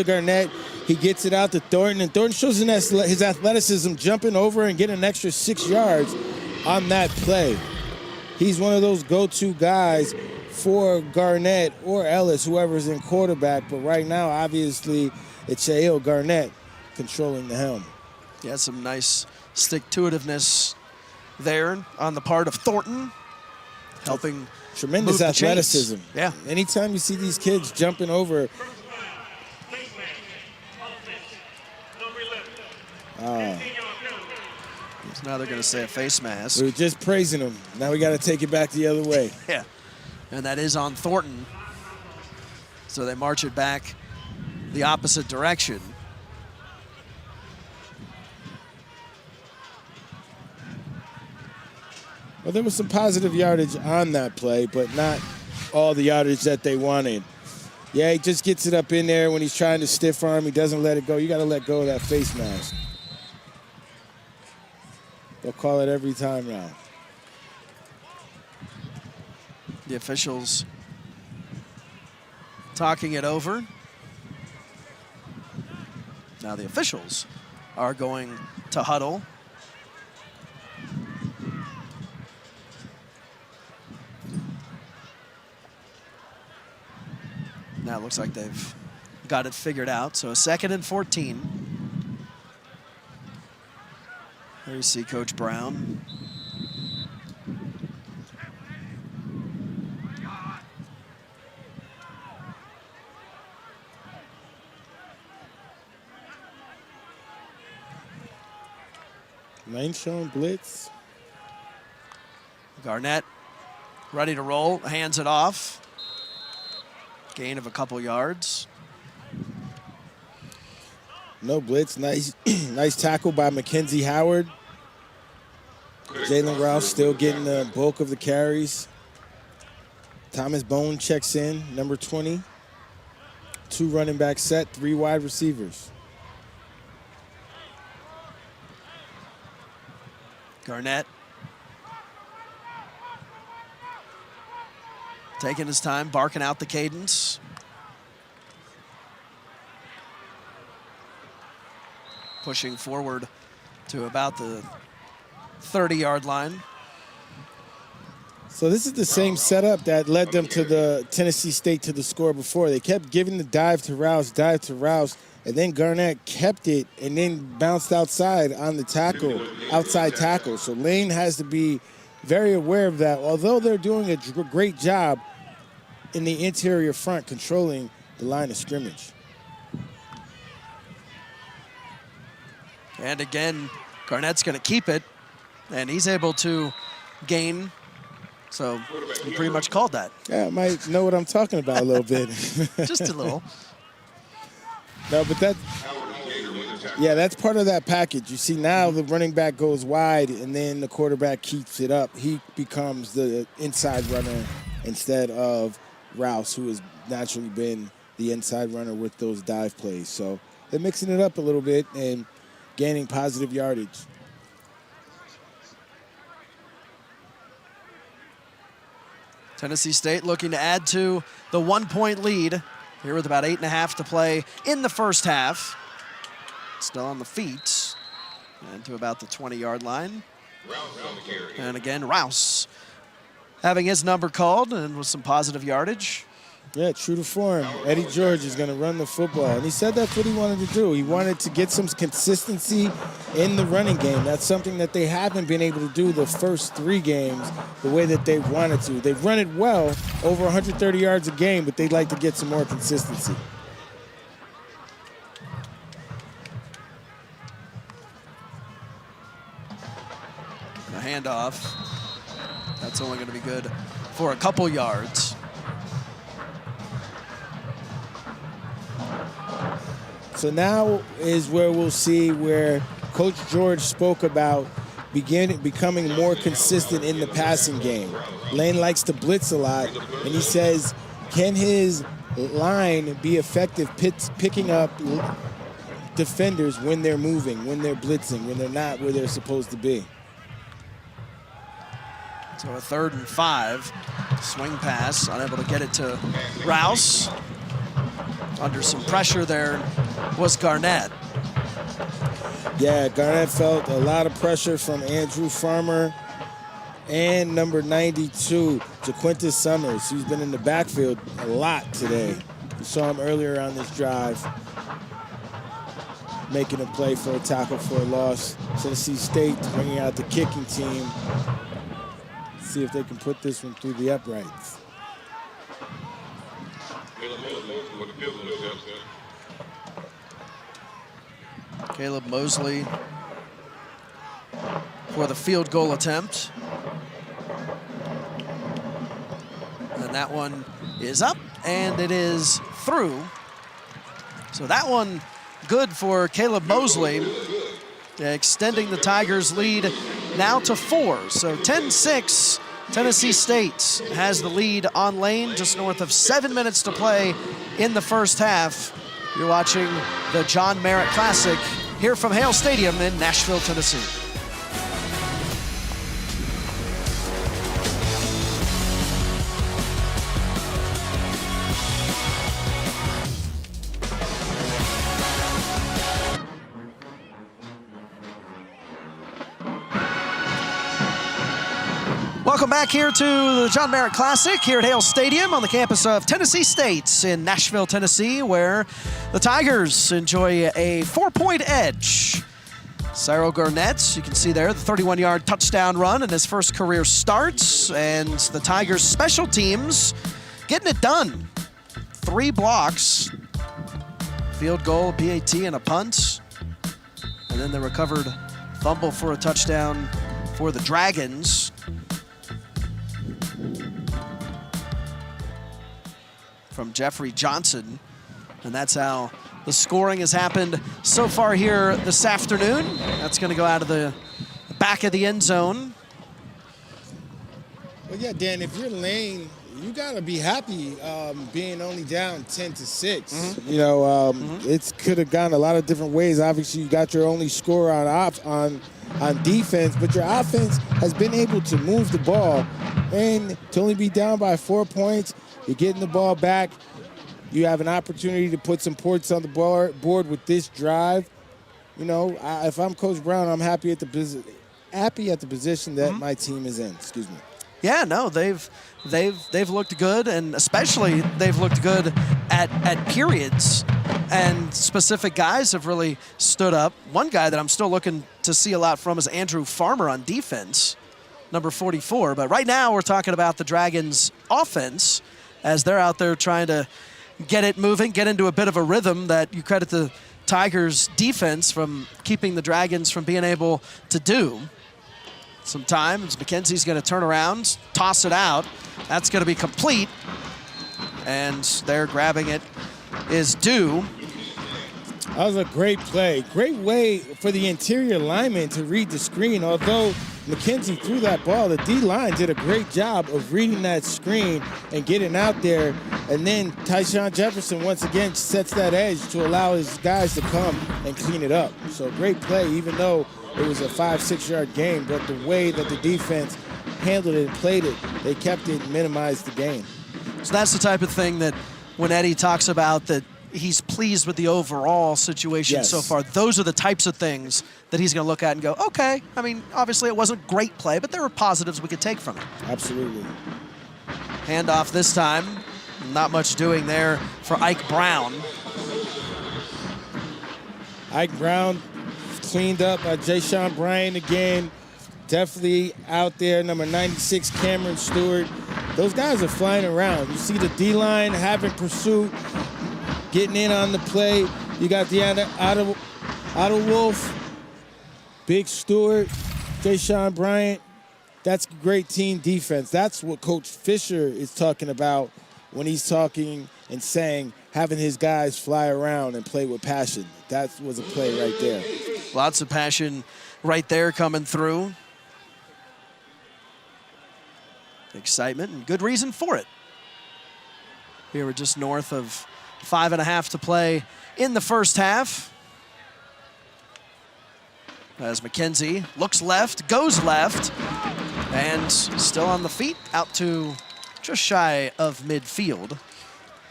Garnett. He gets it out to Thornton, and Thornton shows his athleticism, jumping over and getting an extra 6 yards on that play. He's one of those go-to guys for Garnett or Ellis, whoever's in quarterback. But right now, obviously, it's Shail Garnett controlling the helm. Yeah, some nice stick-to-itiveness there on the part of Thornton, helping tremendous move athleticism. Yeah. Anytime you see these kids jumping over. So now they're going to say a face mask. We were just praising him. Now we got to take it back the other way. Yeah. And that is on Thornton. So they march it back the opposite direction. Well, there was some positive yardage on that play, but not all the yardage that they wanted. Yeah, he just gets it up in there when he's trying to stiff arm. He doesn't let it go. You got to let go of that face mask. They'll call it every time now. The officials talking it over. Now the officials are going to huddle. Now it looks like they've got it figured out. So a 2nd and 14. There you see Coach Brown. Lane shown blitz. Garnett ready to roll, hands it off. Gain of a couple yards. No blitz. Nice, nice tackle by Mackenzie Howard. Jalen Rouse still getting the bulk of the carries. Thomas Bone checks in, number 20. 2 running back set, 3 wide receivers. Garnett taking his time, barking out the cadence. Pushing forward to about the 30-yard line. So this is the same setup that led them to the Tennessee State to the score before. They kept giving the dive to Rouse, and then Garnett kept it and then bounced outside on the tackle, outside tackle. So Lane has to be very aware of that. Although they're doing a great job in the interior front controlling the line of scrimmage. And again, Garnett's going to keep it, and he's able to gain. So he pretty much called that. Yeah, I might know what I'm talking about a little bit. Just a little. No, but that's part of that package. You see now the running back goes wide, and then the quarterback keeps it up. He becomes the inside runner instead of Rouse, who has naturally been the inside runner with those dive plays. So they're mixing it up a little bit and gaining positive yardage. Tennessee State looking to add to the 1-point lead here with about 8.5 to play in the first half. Still on the feet and to about the 20-yard line. And again, Rouse having his number called and with some positive yardage. Yeah, true to form. Eddie George is going to run the football. And he said that's what he wanted to do. He wanted to get some consistency in the running game. That's something that they haven't been able to do the first 3 games the way that they wanted to. They've run it well, over 130 yards a game, but they'd like to get some more consistency. A handoff. That's only going to be good for a couple yards. So now is where we'll see where Coach George spoke about becoming more consistent in the passing game. Lane likes to blitz a lot, and he says, can his line be effective picking up defenders when they're moving, when they're blitzing, when they're not where they're supposed to be? So a 3rd and 5, swing pass, unable to get it to Rouse. Under some pressure there was Garnett. Yeah, Garnett felt a lot of pressure from Andrew Farmer and number 92, JaQuintus Summers. He's been in the backfield a lot today. You saw him earlier on this drive, making a play for a tackle for a loss. Tennessee State bringing out the kicking team. See if they can put this one through the uprights. Caleb Mosley for the field goal attempt. And that one is up, and it is through. So that one good for Caleb Mosley, extending the Tigers' lead now to 4. So 10-6, Tennessee State has the lead on Lane, just north of 7 minutes to play in the first half. You're watching the John Merritt Classic here from Hale Stadium in Nashville, Tennessee. Welcome back here to the John Merritt Classic here at Hale Stadium on the campus of Tennessee State in Nashville, Tennessee, where the Tigers enjoy a 4-point edge. Cyril Garnett, you can see there, the 31-yard touchdown run in his first career start, and the Tigers' special teams getting it done. 3 blocks, field goal, PAT, and a punt, and then the recovered fumble for a touchdown for the Dragons. From Jeffrey Johnson, and that's how the scoring has happened so far here this afternoon. That's going to go out of the back of the end zone. Well, yeah, Dan, if you're Lane, you got to be happy being only down 10-6. Mm-hmm. You know, it could have gone a lot of different ways. Obviously, you got your only score on defense, but your offense has been able to move the ball, and to only be down by 4 points, you're getting the ball back. You have an opportunity to put some points on the board with this drive. if I'm Coach Brown, I'm happy at the position that my team is in. Excuse me. Yeah, no, they've looked good, and especially they've looked good at periods. And specific guys have really stood up. One guy that I'm still looking to see a lot from is Andrew Farmer on defense, number 44. But right now we're talking about the Dragons' offense as they're out there trying to get it moving, get into a bit of a rhythm that you credit the Tigers' defense from keeping the Dragons from being able to do. Some time as McKenzie's going to turn around, toss it out. That's going to be complete. And they're grabbing it is Dew. That was a great play. Great way for the interior lineman to read the screen. Although McKenzie threw that ball, the D-line did a great job of reading that screen and getting out there. And then Tyshawn Jefferson once again sets that edge to allow his guys to come and clean it up. So great play, even though it was a 5-6 yard game, but the way that the defense handled it and played it, they kept it and minimized the game. So that's the type of thing that when Eddie talks about that he's pleased with the overall situation so far, those are the types of things that he's going to look at and go, okay, I mean, obviously it wasn't great play, but there were positives we could take from it. Absolutely. Handoff this time. Not much doing there for Ike Brown. Ike Brown cleaned up by Jay-Sean Bryant again. Definitely out there, number 96, Cameron Stewart. Those guys are flying around. You see the D-line having pursuit, getting in on the play. You got the Otto Wolf, Big Stewart, Jay-Sean Bryant. That's great team defense. That's what Coach Fisher is talking about when he's talking and saying having his guys fly around and play with passion. That was a play right there. Lots of passion right there coming through. Excitement and good reason for it. Here we're just north of 5.5 to play in the first half. As McKenzie looks left, goes left, and still on the feet out to just shy of midfield.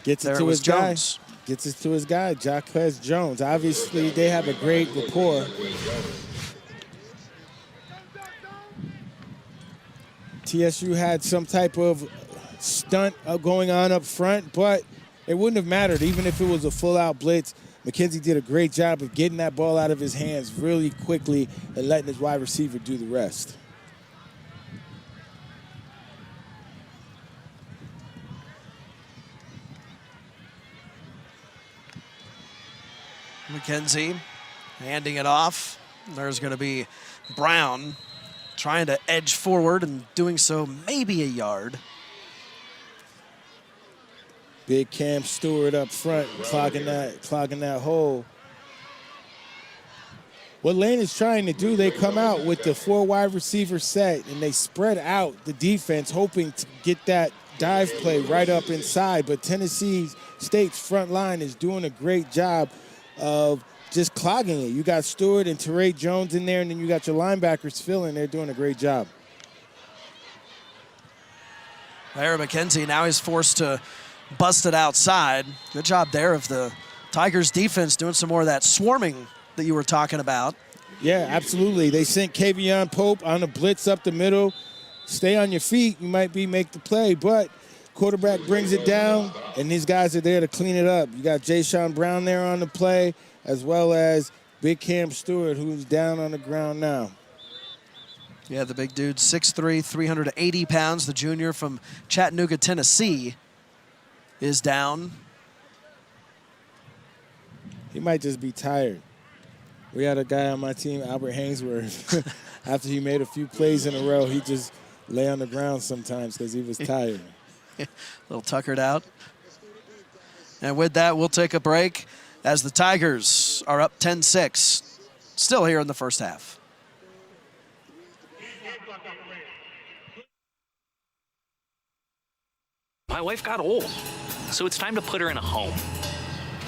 Gets it to his guy. Gets it to his guy, Jaquez Jones. Obviously, they have a great rapport. TSU had some type of stunt going on up front, but it wouldn't have mattered even if it was a full-out blitz. McKenzie did a great job of getting that ball out of his hands really quickly and letting his wide receiver do the rest. McKenzie handing it off. There's going to be Brown trying to edge forward and doing so maybe a yard. Big Cam Stewart up front, clogging that hole. What Lane is trying to do, they come out with the 4 wide receiver set and they spread out the defense, hoping to get that dive play right up inside. But Tennessee State's front line is doing a great job of just clogging it. You got Stewart and Teray Jones in there, and then you got your linebackers filling. They're doing a great job. There, McKenzie now is forced to bust it outside. Good job there of the Tigers defense doing some more of that swarming that you were talking about. Yeah, absolutely. They sent Kavion Pope on a blitz up the middle. Stay on your feet, you might make the play, but quarterback brings it down, and these guys are there to clean it up. You got Jay-Sean Brown there on the play, as well as Big Cam Stewart, who's down on the ground now. Yeah, the big dude, 6'3", 380 pounds, the junior from Chattanooga, Tennessee, is down. He might just be tired. We had a guy on my team, Albert Hainsworth. After he made a few plays in a row, he just lay on the ground sometimes because he was tired. A little tuckered out. And with that, we'll take a break as the Tigers are up 10-6, still here in the first half. My wife got old, so it's time to put her in a home.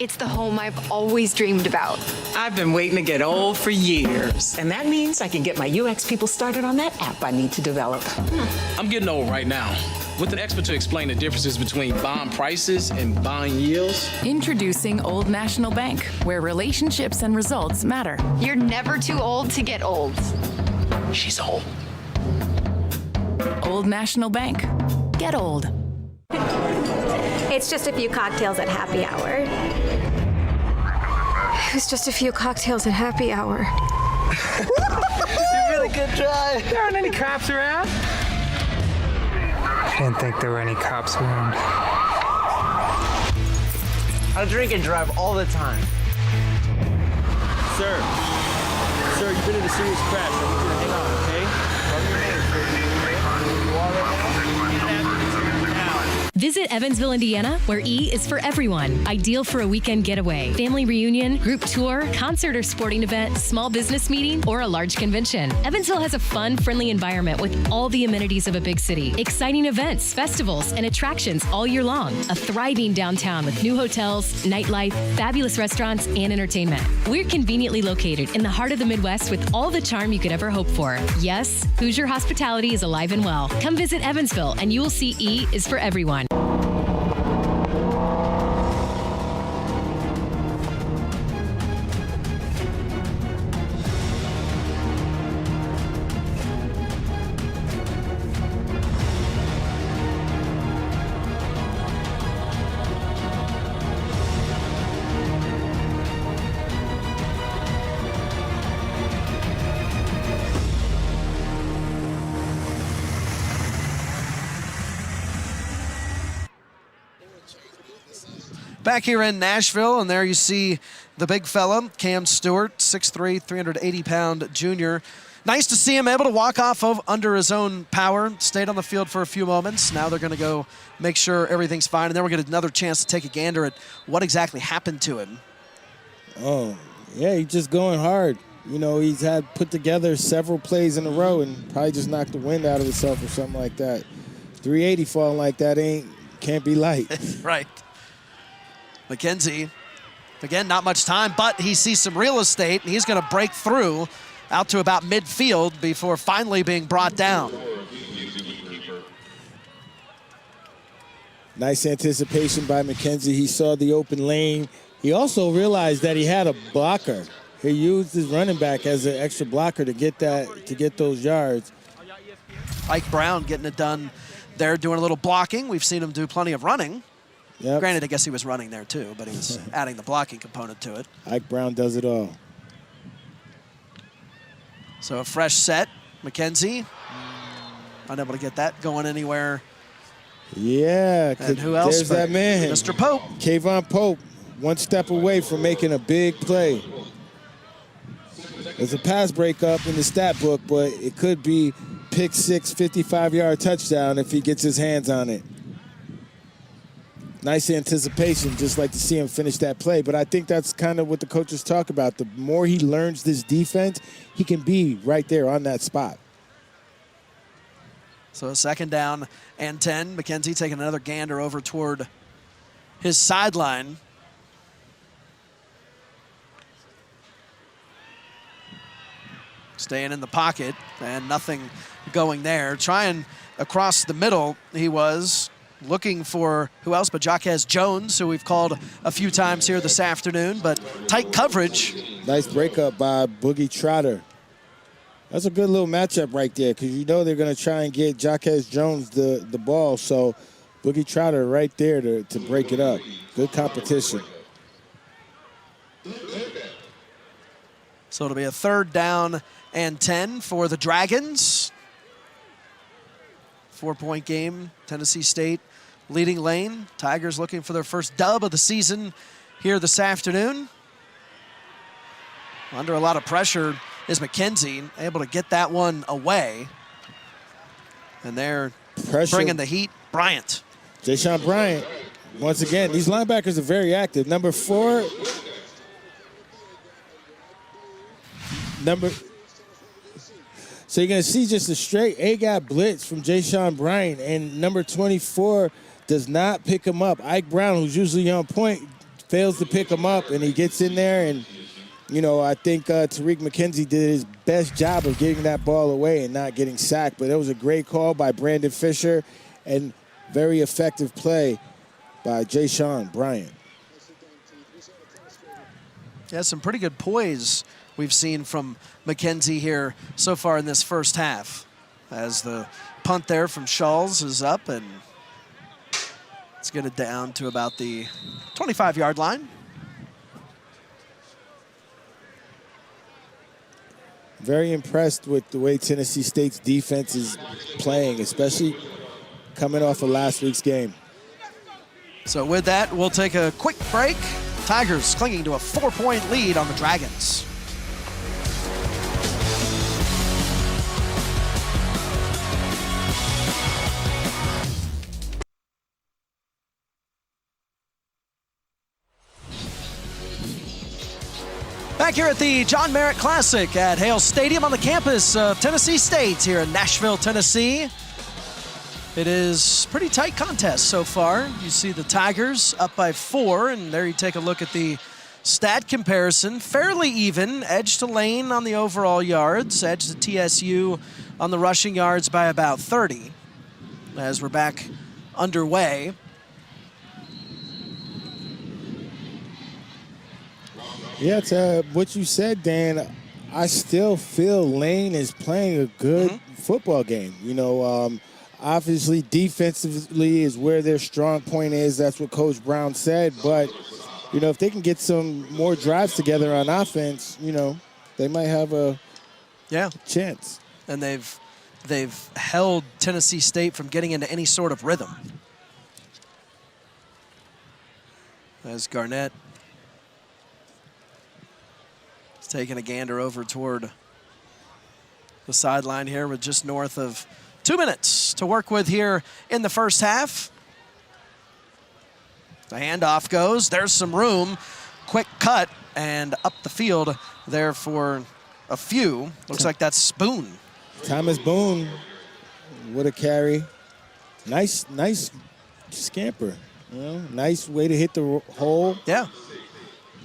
It's the home I've always dreamed about. I've been waiting to get old for years. And that means I can get my UX people started on that app I need to develop. I'm getting old right now. with an expert to explain the differences between bond prices and bond yields. Introducing Old National Bank, where relationships and results matter. You're never too old to get old. She's old. Old National Bank. Get old. It's just a few cocktails at happy hour. It's just a few cocktails at happy hour. You really good try. There aren't any cops around. I didn't think there were any cops around. I drink and drive all the time. Sir, you've been in a serious crash. I need you to hang on, okay? Run your name, sir. You all right now? Visit Evansville, Indiana, where E is for everyone. Ideal for a weekend getaway, family reunion, group tour, concert or sporting event, small business meeting, or a large convention. Evansville has a fun, friendly environment with all the amenities of a big city. Exciting events, festivals, and attractions all year long. A thriving downtown with new hotels, nightlife, fabulous restaurants, and entertainment. We're conveniently located in the heart of the Midwest with all the charm you could ever hope for. Yes, Hoosier hospitality is alive and well. Come visit Evansville, and you will see E is for everyone. Back here in Nashville, and there you see the big fella, Cam Stewart, 6'3", 380-pound junior. Nice to see him able to walk off of under his own power. Stayed on the field for a few moments. Now they're going to go make sure everything's fine, and then we're going to get another chance to take a gander at what exactly happened to him. Oh, yeah, he's just going hard. You know, he's had put together several plays in a row and probably just knocked the wind out of himself or something like that. 380 falling like that can't be light. Right. McKenzie, again, not much time, but he sees some real estate, and he's going to break through out to about midfield before finally being brought down. Nice anticipation by McKenzie. He saw the open lane. He also realized that he had a blocker. He used his running back as an extra blocker to get those yards. Ike Brown getting it done there, doing a little blocking. We've seen him do plenty of running. Yep. Granted, I guess he was running there too, but he was adding the blocking component to it. Ike Brown does it all. So a fresh set. McKenzie, unable to get that going anywhere. Yeah. And who else? There's that man. Mr. Pope. Kayvon Pope, one step away from making a big play. There's a pass breakup in the stat book, but it could be pick six, 55-yard touchdown if he gets his hands on it. Nice anticipation, just like to see him finish that play. But I think that's kind of what the coaches talk about. The more he learns this defense, he can be right there on that spot. So a 2nd down and 10. McKenzie taking another gander over toward his sideline. Staying in the pocket and nothing going there. Trying across the middle, he was looking for who else but Jaquez Jones, who we've called a few times here this afternoon, but tight coverage. Nice breakup by Boogie Trotter. That's a good little matchup right there, because you know they're going to try and get Jaquez Jones the ball, so Boogie Trotter right there to break it up. Good competition. So it'll be a 3rd down and 10 for the Dragons. 4-point game, Tennessee State leading lane. Tigers looking for their first dub of the season here this afternoon. Under a lot of pressure is McKenzie, able to get that one away. And they're bringing the heat. Bryant. Jayshon Bryant, once again, these linebackers are very active. Number 4. So you're going to see just a straight A-gap blitz from Jayshon Bryant, and number 24 does not pick him up. Ike Brown, who's usually on point, fails to pick him up, and he gets in there, and, you know, I think Tariq McKenzie did his best job of getting that ball away and not getting sacked, but it was a great call by Brandon Fisher, and very effective play by Jaysean Bryant. Yeah, some pretty good poise we've seen from McKenzie here so far in this first half. As the punt there from Schultz is up, and let's get it down to about the 25-yard line. Very impressed with the way Tennessee State's defense is playing, especially coming off of last week's game. So with that, we'll take a quick break. Tigers clinging to a 4-point lead on the Dragons. Back here at the John Merritt Classic at Hale Stadium on the campus of Tennessee State here in Nashville, Tennessee. It is pretty tight contest so far. You see the Tigers up by 4, and there you take a look at the stat comparison. Fairly even, edge to Lane on the overall yards, edge to TSU on the rushing yards by about 30 as we're back underway. Yeah, to what you said, Dan, I still feel Lane is playing a good football game. You know, obviously defensively is where their strong point is. That's what Coach Brown said. But, you know, if they can get some more drives together on offense, you know, they might have a chance. And they've held Tennessee State from getting into any sort of rhythm. As Garnett taking a gander over toward the sideline here with just north of 2 minutes to work with here in the first half. The handoff goes. There's some room. Quick cut and up the field there for a few. Looks like that's Boone. Thomas Boone, what a carry. Nice scamper. You know, nice way to hit the hole. Yeah.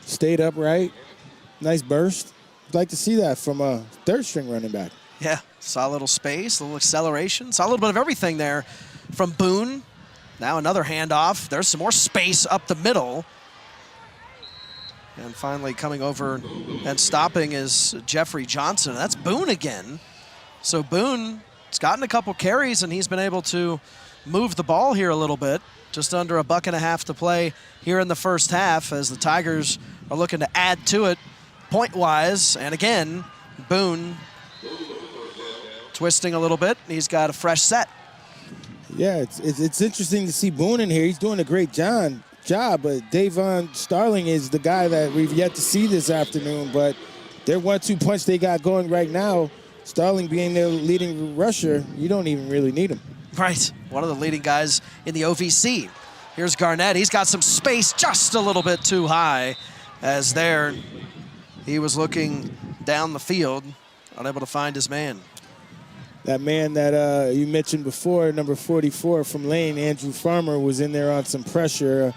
Stayed upright. Nice burst. I'd like to see that from a third-string running back. Yeah, saw a little space, a little acceleration. Saw a little bit of everything there from Boone. Now another handoff. There's some more space up the middle. And finally coming over and stopping is Jeffrey Johnson. That's Boone again. So Boone has gotten a couple carries, and he's been able to move the ball here a little bit. Just under a buck and a half to play here in the first half as the Tigers are looking to add to it point-wise. And again, Boone twisting a little bit. He's got a fresh set. Yeah, it's interesting to see Boone in here. He's doing a great job, but Davon Starling is the guy that we've yet to see this afternoon. But their 1-2 punch they got going right now, Starling being their leading rusher, you don't even really need him. Right, one of the leading guys in the OVC. Here's Garnett. He's got some space just a little bit too high as there he was looking down the field, unable to find his man. That man that you mentioned before, number 44 from Lane, Andrew Farmer, was in there on some pressure.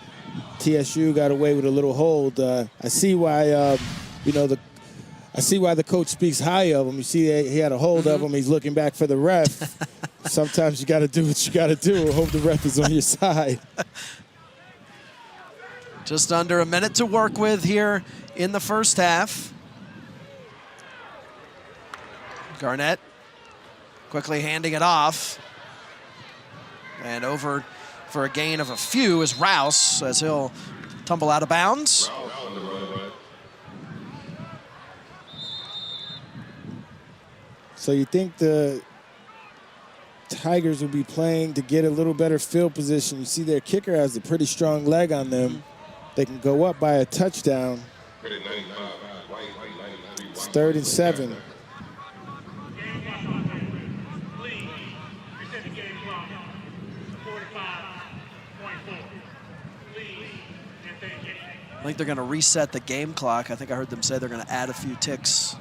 TSU got away with a little hold. I see why, I see why the coach speaks high of him. You see, he had a hold of him. He's looking back for the ref. Sometimes you got to do what you got to do. Hope the ref is on your side. Just under a minute to work with here in the first half. Garnett quickly handing it off. And over for a gain of a few is Rouse as he'll tumble out of bounds. So you think the Tigers will be playing to get a little better field position. You see their kicker has a pretty strong leg on them. They can go up by a touchdown. It's 3rd and 7. I think they're going to reset the game clock. I think I heard them say they're going to add a few ticks.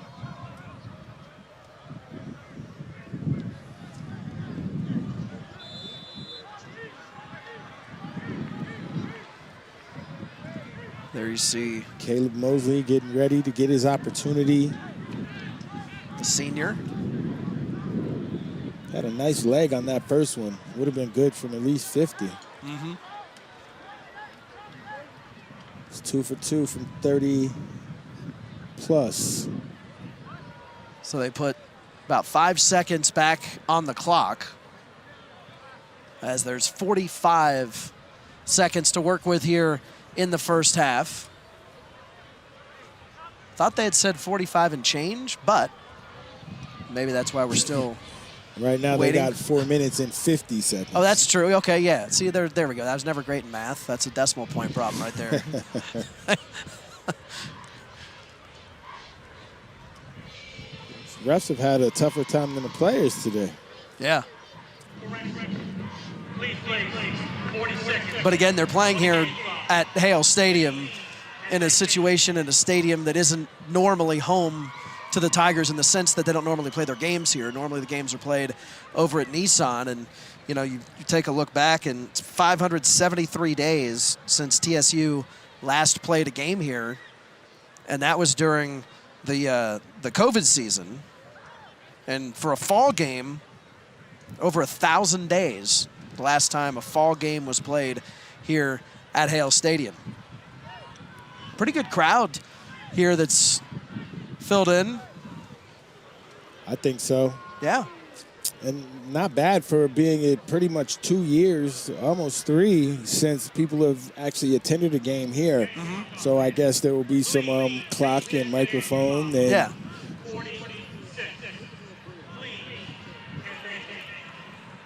There you see Caleb Mosley getting ready to get his opportunity. The senior. Had a nice leg on that first one. Would have been good from at least 50. Mm-hmm. It's 2 for 2 from 30 plus. So they put about 5 seconds back on the clock as there's 45 seconds to work with here in the first half. Thought they had said 45 and change, but maybe that's why we're still right now waiting. They got 4 minutes and 50 seconds. Oh, that's true. Okay, yeah. See, there we go. That was never great in math. That's a decimal point problem right there. Refs have had a tougher time than the players today. Yeah. But again, they're playing here at Hale Stadium in a situation in a stadium that isn't normally home to the Tigers in the sense that they don't normally play their games here. Normally the games are played over at Nissan, and you take a look back, and it's 573 days since TSU last played a game here, and that was during the COVID season. And for a fall game, over 1,000 days the last time a fall game was played here at Hale Stadium. Pretty good crowd here that's filled in. I think so. Yeah. And not bad for being it pretty much 2 years, almost 3, since people have actually attended a game here. Mm-hmm. So I guess there will be some clock and microphone. And yeah.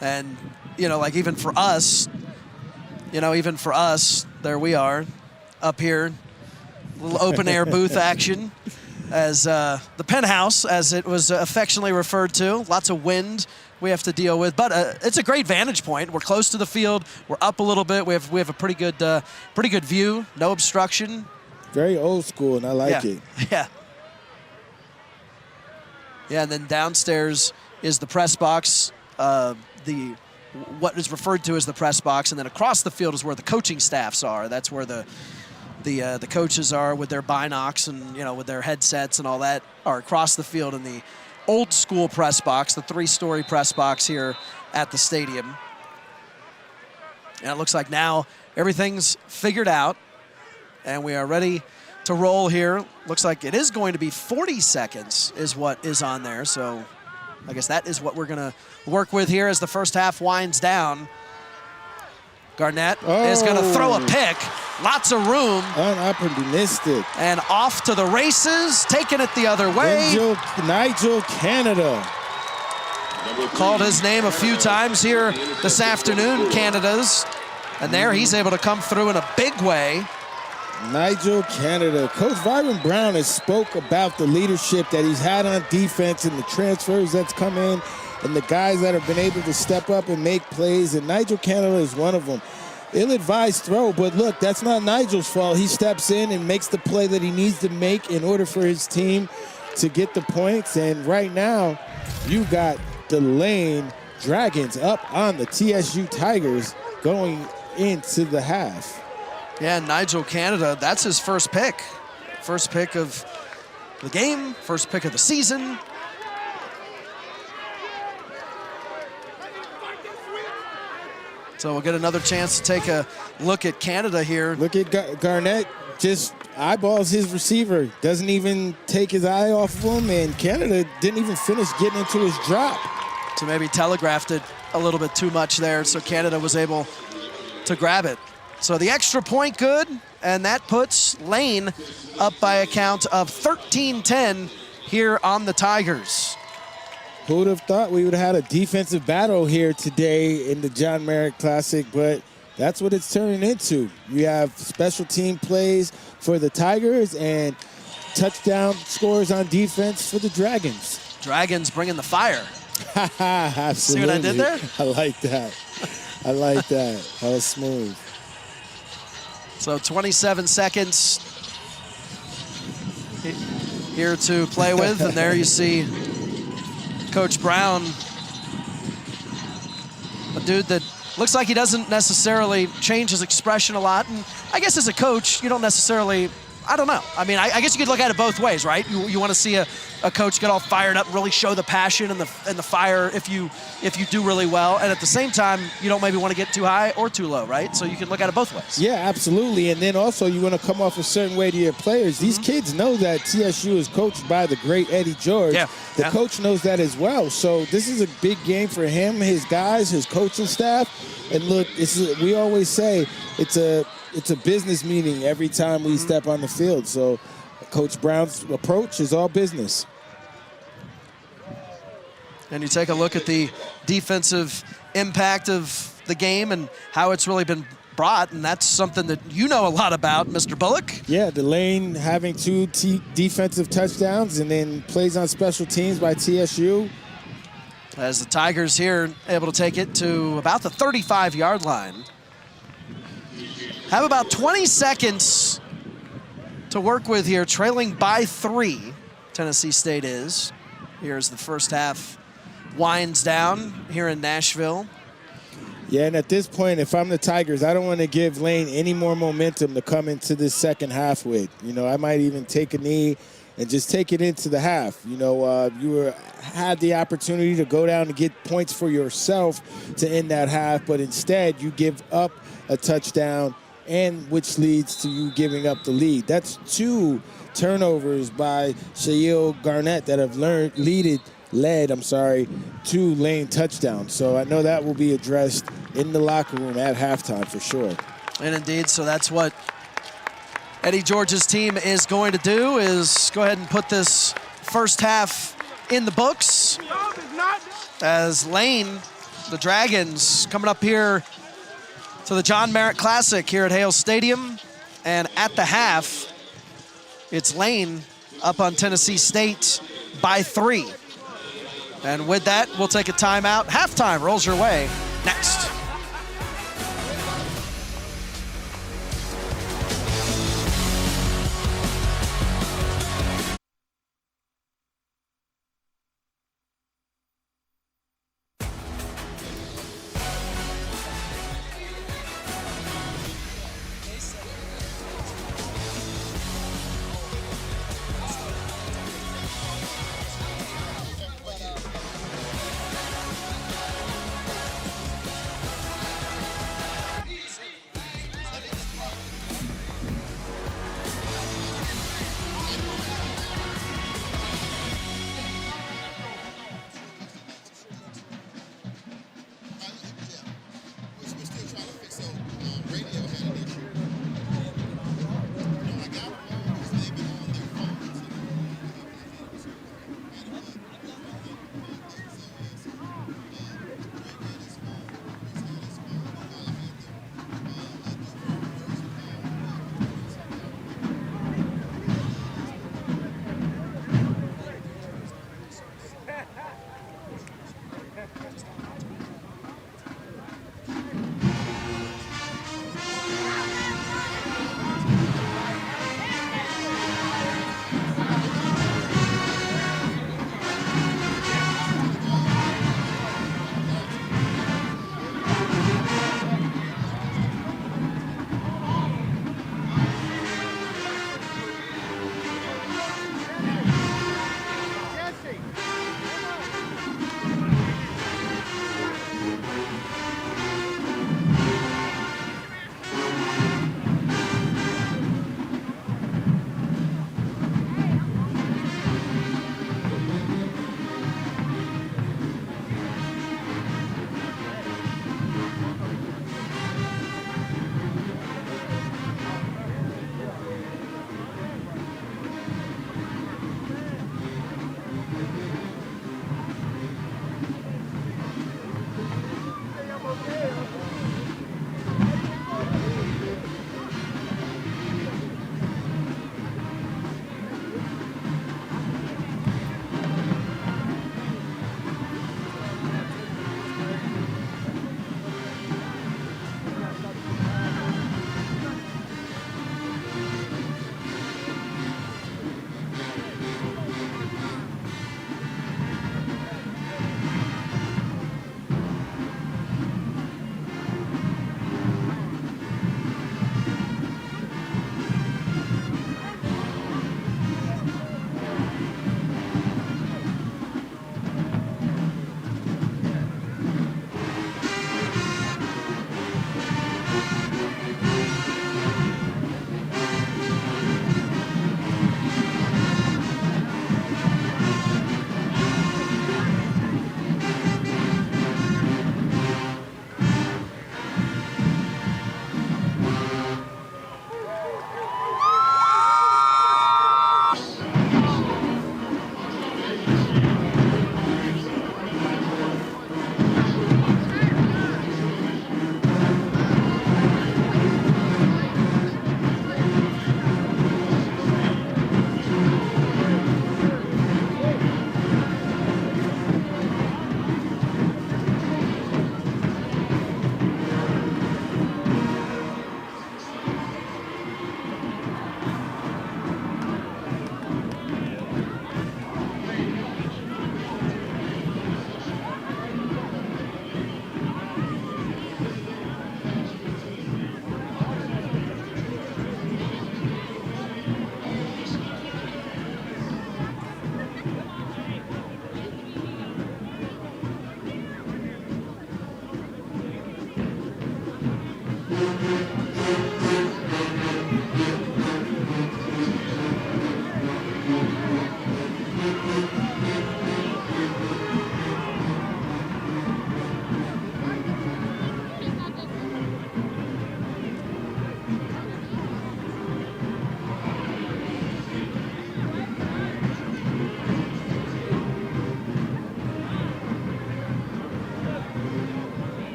And, like even for us, there we are up here, little open air booth action as the penthouse, as it was affectionately referred to. Lots of wind we have to deal with, but it's a great vantage point. We're close to the field. We're up a little bit. We have a pretty good view. No obstruction. Very old school, and I like it. Yeah. Yeah, and then downstairs is the press box. What is referred to as the press box, and then across the field is where the coaching staffs are. That's where the coaches are with their binocs and with their headsets and all that are across the field in the old school press box, the 3-story press box here at the stadium. And it looks like now everything's figured out, and we are ready to roll here. Looks like it is going to be 40 seconds is what is on there, so I guess that is what we're going to work with here as the first half winds down. Garnett is going to throw a pick. Lots of room. Unopportunistic. And off to the races, taking it the other way. Nigel Canada. Called his name a few times here this afternoon, Canada's. And there he's able to come through in a big way. Nigel Canada. Coach Byron Brown has spoke about the leadership that he's had on defense and the transfers that's come in and the guys that have been able to step up and make plays, and Nigel Canada is one of them. Ill-advised throw, but look, that's not Nigel's fault. He steps in and makes the play that he needs to make in order for his team to get the points, and right now you got the Lane Dragons up on the TSU Tigers going into the half. Yeah, Nigel Canada, that's his first pick. First pick of the game, first pick of the season. So we'll get another chance to take a look at Canada here. Look at Garnett, just eyeballs his receiver. Doesn't even take his eye off of him, and Canada didn't even finish getting into his drop. So maybe telegraphed it a little bit too much there, so Canada was able to grab it. So the extra point good, and that puts Lane up by a count of 13-10 here on the Tigers. Who would have thought we would have had a defensive battle here today in the John Merritt Classic, but that's what it's turning into. You have special team plays for the Tigers and touchdown scores on defense for the Dragons. Dragons bringing the fire. Absolutely. See what I did there? I like that. I like that. That was smooth. So 27 seconds here to play with, and there you see Coach Brown, a dude that looks like he doesn't necessarily change his expression a lot. And I guess as a coach, you don't necessarily I don't know. I mean, I guess you could look at it both ways, right? You want to see a coach get all fired up, really show the passion and the fire if you do really well, and at the same time, you don't maybe want to get too high or too low, right? So you can look at it both ways. Yeah, absolutely. And then also you want to come off a certain way to your players. These kids know that TSU is coached by the great Eddie George. Yeah. The coach knows that as well. So this is a big game for him, his guys, his coaching staff. And look, we always say it's a business meeting every time we step on the field. So Coach Brown's approach is all business. And you take a look at the defensive impact of the game and how it's really been brought, and that's something that you know a lot about, Mr. Bullock. Yeah, Delane having 2 defensive touchdowns and then plays on special teams by TSU. As the Tigers here able to take it to about the 35-yard line. Have about 20 seconds to work with here, trailing by 3, Tennessee State is. Here's the first half winds down here in Nashville. Yeah, and at this point, if I'm the Tigers, I don't want to give Lane any more momentum to come into this second half with. You know, I might even take a knee and just take it into the half. You know, you had the opportunity to go down and get points for yourself to end that half, but instead you give up a touchdown, and which leads to you giving up the lead. That's 2 turnovers by Shail Garnett that have led to Lane touchdowns. So I know that will be addressed in the locker room at halftime for sure. And indeed, so that's what Eddie George's team is going to do, is go ahead and put this first half in the books. As Lane, the Dragons, coming up here to the John Merritt Classic here at Hale Stadium. And at the half, it's Lane up on Tennessee State by 3. And with that, we'll take a timeout. Halftime rolls your way next.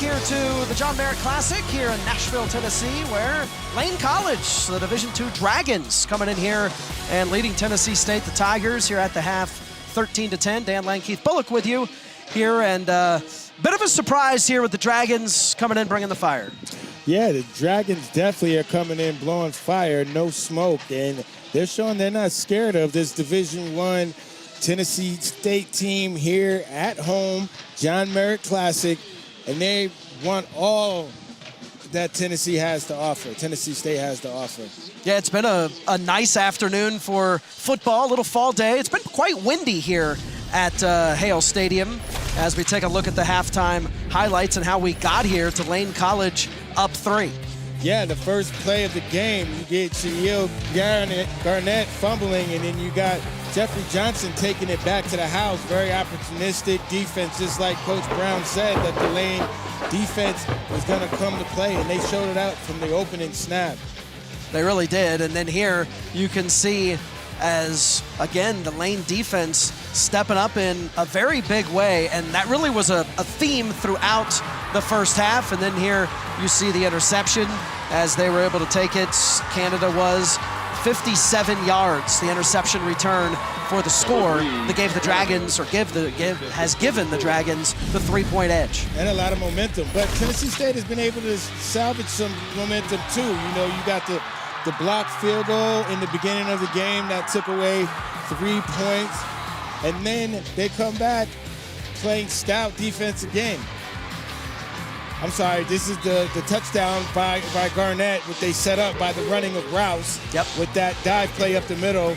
here to the John Merritt Classic here in Nashville, Tennessee, where Lane College, the Division II Dragons, coming in here and leading Tennessee State, the Tigers, here at the half, 13-10. Dan Lang, Keith Bullock with you here, and bit of a surprise here with the Dragons coming in, bringing the fire. Yeah, the Dragons definitely are coming in, blowing fire, no smoke, and they're showing they're not scared of this Division I Tennessee State team here at home, John Merritt Classic, and they want all that Tennessee has to offer, Tennessee State has to offer. Yeah, it's been a nice afternoon for football, a little fall day. It's been quite windy here at Hale Stadium as we take a look at the halftime highlights and how we got here to Lane College up 3. Yeah, the first play of the game, you get Shaquille Garnett fumbling, and then you got Jeffrey Johnson taking it back to the house. Very opportunistic defense, just like Coach Brown said, that the Lane defense was going to come to play, and they showed it out from the opening snap. They really did, and then here you can see as, again, the Lane defense stepping up in a very big way, and that really was a theme throughout the first half. And then here you see the interception as they were able to take it. Canada was 57 yards, the interception return for the score that gave the Dragons, or has given the Dragons the 3-point edge. And a lot of momentum, but Tennessee State has been able to salvage some momentum too. You know, you got the blocked field goal in the beginning of the game that took away 3 points, and then they come back playing stout defense again. I'm sorry, this is the touchdown by Garnett, what they set up by the running of Rouse with that dive play up the middle,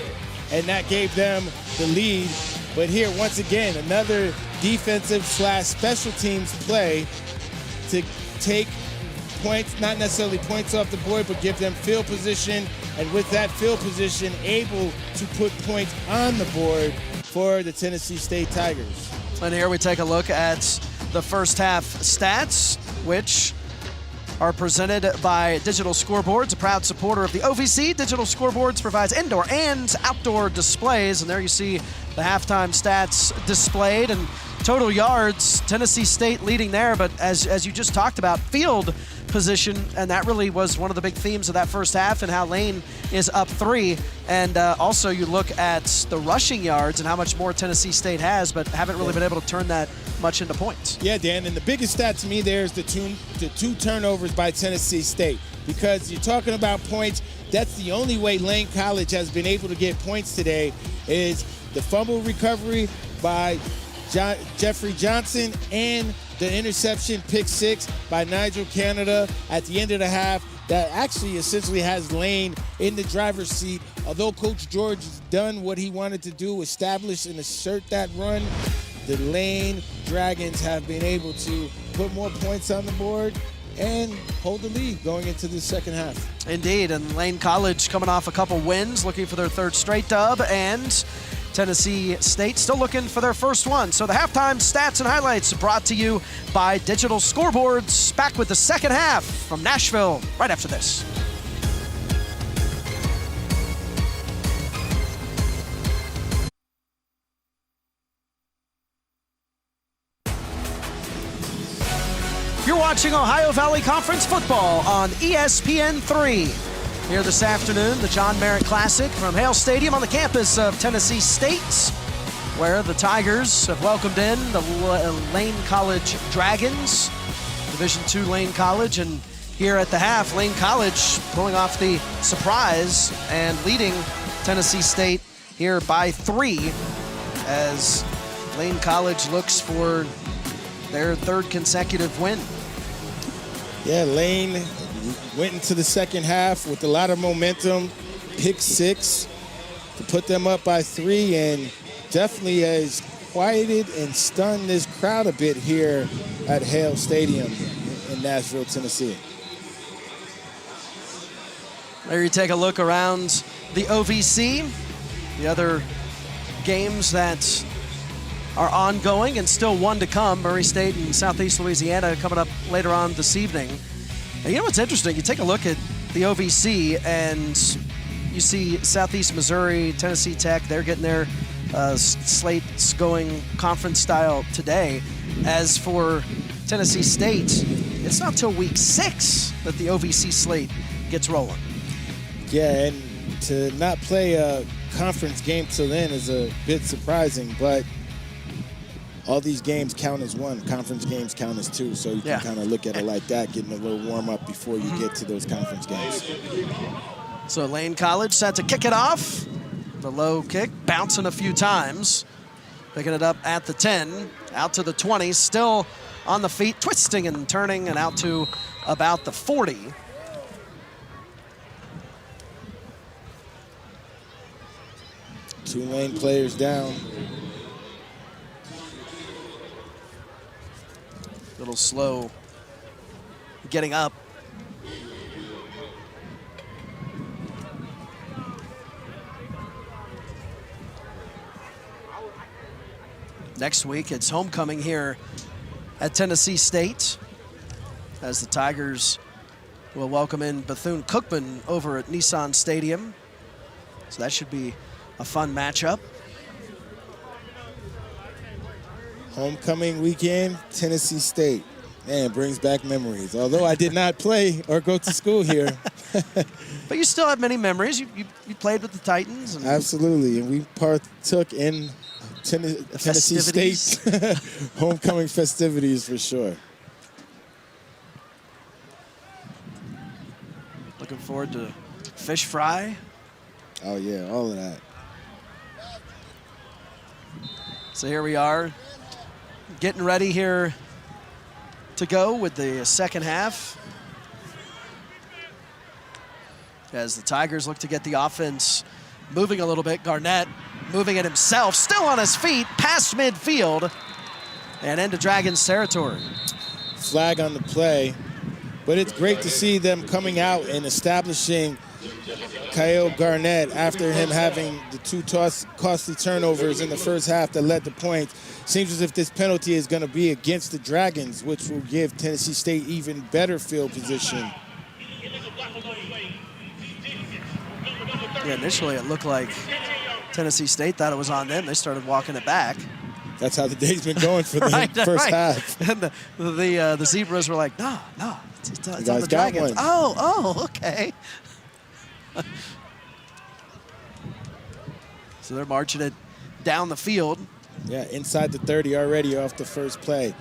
and that gave them the lead. But here, once again, another defensive/special teams play to take points, not necessarily points off the board, but give them field position, and with that field position, able to put points on the board for the Tennessee State Tigers. And here we take a look at the first half stats, which are presented by Digital Scoreboards, a proud supporter of the OVC. Digital Scoreboards provides indoor and outdoor displays, and there you see the halftime stats displayed, and total yards, Tennessee State leading there, but as you just talked about, field position, and that really was one of the big themes of that first half, and how Lane is up 3. And also you look at the rushing yards and how much more Tennessee State has, but haven't really been able to turn that much into points. Yeah, Dan, and the biggest stat to me there is the two turnovers by Tennessee State, because you're talking about points. That's the only way Lane College has been able to get points today, is the fumble recovery by Jeffrey Johnson and the interception pick 6 by Nigel Canada at the end of the half that actually essentially has Lane in the driver's seat. Although Coach George has done what he wanted to do, establish and assert that run, the Lane Dragons have been able to put more points on the board and hold the lead going into the second half. Indeed, and Lane College coming off a couple wins, looking for their 3rd straight dub, and Tennessee State still looking for their first one. So the halftime stats and highlights brought to you by Digital Scoreboards. Back with the second half from Nashville right after this. You're watching Ohio Valley Conference football on ESPN3. Here this afternoon, the John Merritt Classic from Hale Stadium on the campus of Tennessee State, where the Tigers have welcomed in the Lane College Dragons, Division II Lane College. And here at the half, Lane College pulling off the surprise and leading Tennessee State here by 3, as Lane College looks for their 3rd consecutive win. Yeah, Lane went into the second half with a lot of momentum, pick 6 to put them up by 3, and definitely has quieted and stunned this crowd a bit here at Hale Stadium in Nashville, Tennessee. There you take a look around the OVC, the other games that are ongoing and still one to come. Murray State and Southeast Louisiana coming up later on this evening. And you know what's interesting? You take a look at the OVC and you see Southeast Missouri, Tennessee Tech, they're getting their slates going conference style today. As for Tennessee State, it's not till week 6 that the OVC slate gets rolling. Yeah, and to not play a conference game till then is a bit surprising, but all these games count as one. Conference games count as two, so you can kind of look at it like that, getting a little warm up before you get to those conference games. So Lane College set to kick it off. The low kick, bouncing a few times. Picking it up at the 10, out to the 20, still on the feet, twisting and turning, and out to about the 40. Two Lane players down. A little slow getting up. Next week, it's homecoming here at Tennessee State as the Tigers will welcome in Bethune-Cookman over at Nissan Stadium. So that should be a fun matchup. Homecoming weekend, Tennessee State. Man, brings back memories. Although I did not play or go to school here. But you still have many memories. You played with the Titans. And absolutely, and we partook in Tennessee State homecoming festivities for sure. Looking forward to fish fry. Oh yeah, all of that. So here we are, getting ready here to go with the second half. As the Tigers look to get the offense moving a little bit. Garnett moving it himself, still on his feet, past midfield, and into Dragons territory. Flag on the play, but it's great to see them coming out and establishing Kyle Garnett after him having the two costly turnovers in the first half that led to points. Seems as if this penalty is going to be against the Dragons, which will give Tennessee State even better field position. Yeah, initially it looked like Tennessee State thought it was on them. They started walking it back. That's how the day's been going for the first half. And the Zebras were like, no, it's on the Dragons. Oh, okay. So they're marching it down the field. Yeah, inside the 30 already off the first play.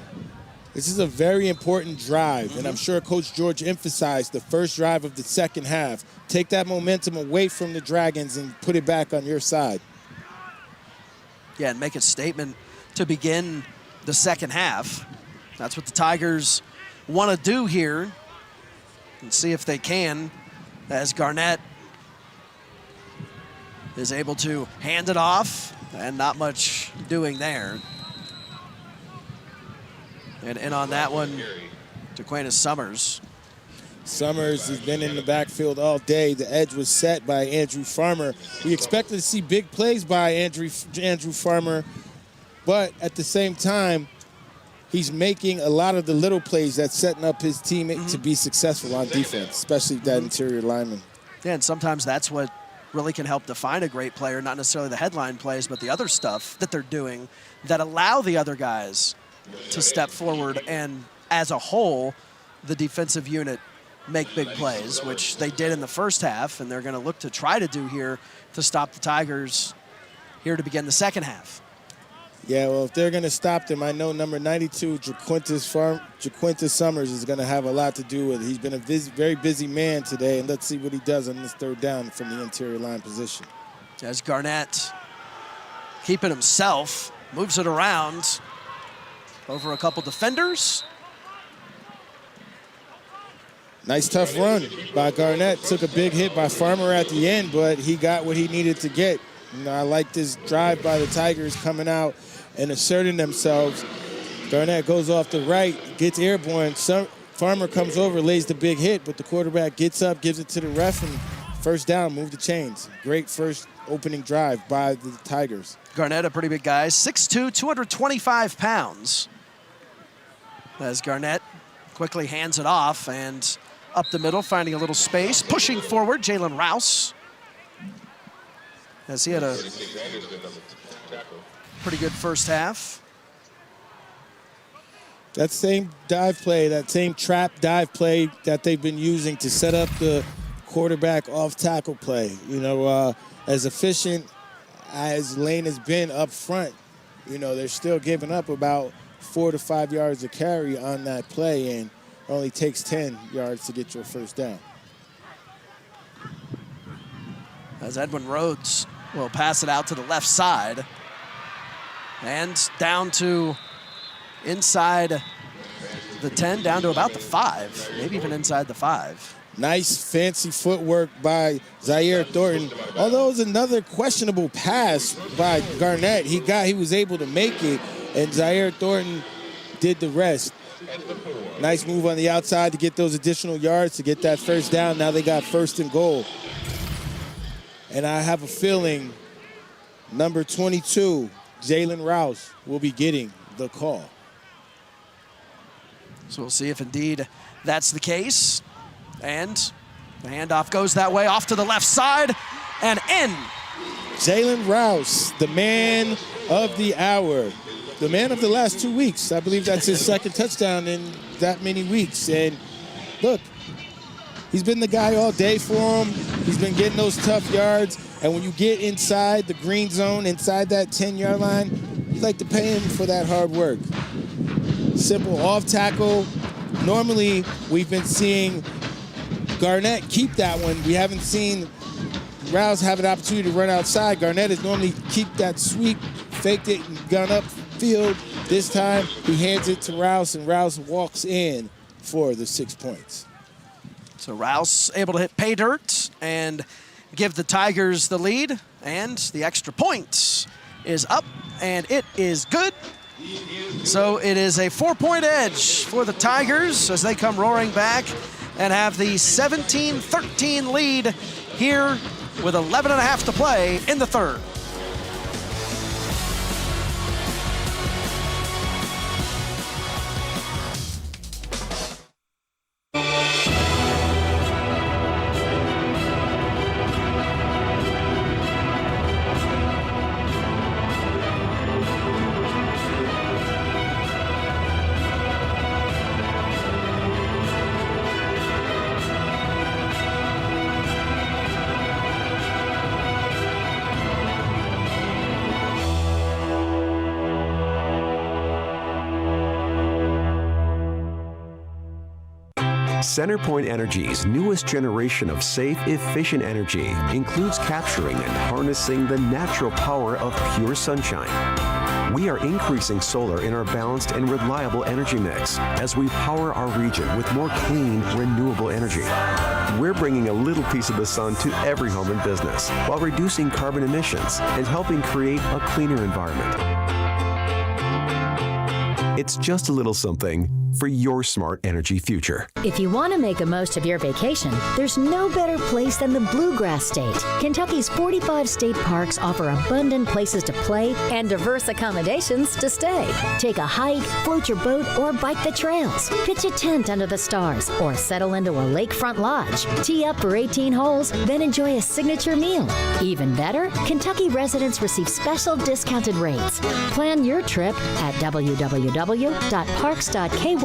This is a very important drive, and I'm sure Coach George emphasized the first drive of the second half. Take that momentum away from the Dragons and put it back on your side. Yeah, and make a statement to begin the second half. That's what the Tigers want to do here, and see if they can, as Garnett is able to hand it off, and not much doing there. And in on that one, Jaquanis Summers. Summers has been in the backfield all day. The edge was set by Andrew Farmer. We expected to see big plays by Andrew Farmer, but at the same time, he's making a lot of the little plays that's setting up his teammate to be successful on defense, especially that interior lineman. Yeah, and sometimes that's what really can help define a great player, not necessarily the headline plays, but the other stuff that they're doing that allow the other guys to step forward, and as a whole, the defensive unit make big plays, which they did in the first half, and they're going to look to try to do here to stop the Tigers here to begin the second half. Yeah, well, if they're going to stop them, I know number 92, Jaquanis Summers, is going to have a lot to do with it. He's been a very busy man today, and let's see what he does on this third down from the interior line position. As Garnett, keeping himself, moves it around over a couple defenders. Nice tough run by Garnett. Took a big hit by Farmer at the end, but he got what he needed to get. You know, I like this drive by the Tigers coming out and asserting themselves. Garnett goes off the right, gets airborne. Farmer comes over, lays the big hit, but the quarterback gets up, gives it to the ref, and first down, move the chains. Great first opening drive by the Tigers. Garnett, a pretty big guy, 6'2", 225 pounds. As Garnett quickly hands it off and up the middle, finding a little space, pushing forward, Jalen Rouse. As he had a pretty good first half. That same dive play, that same trap dive play that they've been using to set up the quarterback off tackle play. You know, as efficient as Lane has been up front, you know, they're still giving up about 4 to 5 yards of carry on that play, and it only takes 10 yards to get your first down. As Edwin Rhodes will pass it out to the left side and down to inside the 10, down to about the 5, maybe even inside the 5. Nice fancy footwork by Zaire Thornton. Although it was another questionable pass by Garnett, he was able to make it, and Zaire Thornton did the rest. Nice move on the outside to get those additional yards to get that first down. Now they got 1st and goal. And I have a feeling number 22, Jalen Rouse, will be getting the call. So we'll see if indeed that's the case. And the handoff goes that way, off to the left side and in. Jalen Rouse, the man of the hour, the man of the last 2 weeks. I believe that's his second touchdown in that many weeks. And look, he's been the guy all day for him. He's been getting those tough yards. And when you get inside the green zone, inside that 10-yard line, you like to pay him for that hard work. Simple off tackle. Normally, we've been seeing Garnett keep that one. We haven't seen Rouse have an opportunity to run outside. Garnett has normally keep that sweep, faked it, and gone up field. This time, he hands it to Rouse, and Rouse walks in for the 6 points. So Rouse able to hit pay dirt and give the Tigers the lead, and the extra point is up, and it is good. So it is a 4-point edge for the Tigers as they come roaring back and have the 17-13 lead here with 11.5 to play in the third. CenterPoint Energy's newest generation of safe, efficient energy includes capturing and harnessing the natural power of pure sunshine. We are increasing solar in our balanced and reliable energy mix as we power our region with more clean, renewable energy. We're bringing a little piece of the sun to every home and business while reducing carbon emissions and helping create a cleaner environment. It's just a little something for your smart energy future. If you want to make the most of your vacation, there's no better place than the Bluegrass State. Kentucky's 45 state parks offer abundant places to play and diverse accommodations to stay. Take a hike, float your boat, or bike the trails. Pitch a tent under the stars or settle into a lakefront lodge. Tee up for 18 holes, then enjoy a signature meal. Even better, Kentucky residents receive special discounted rates. Plan your trip at www.parks.ky.gov.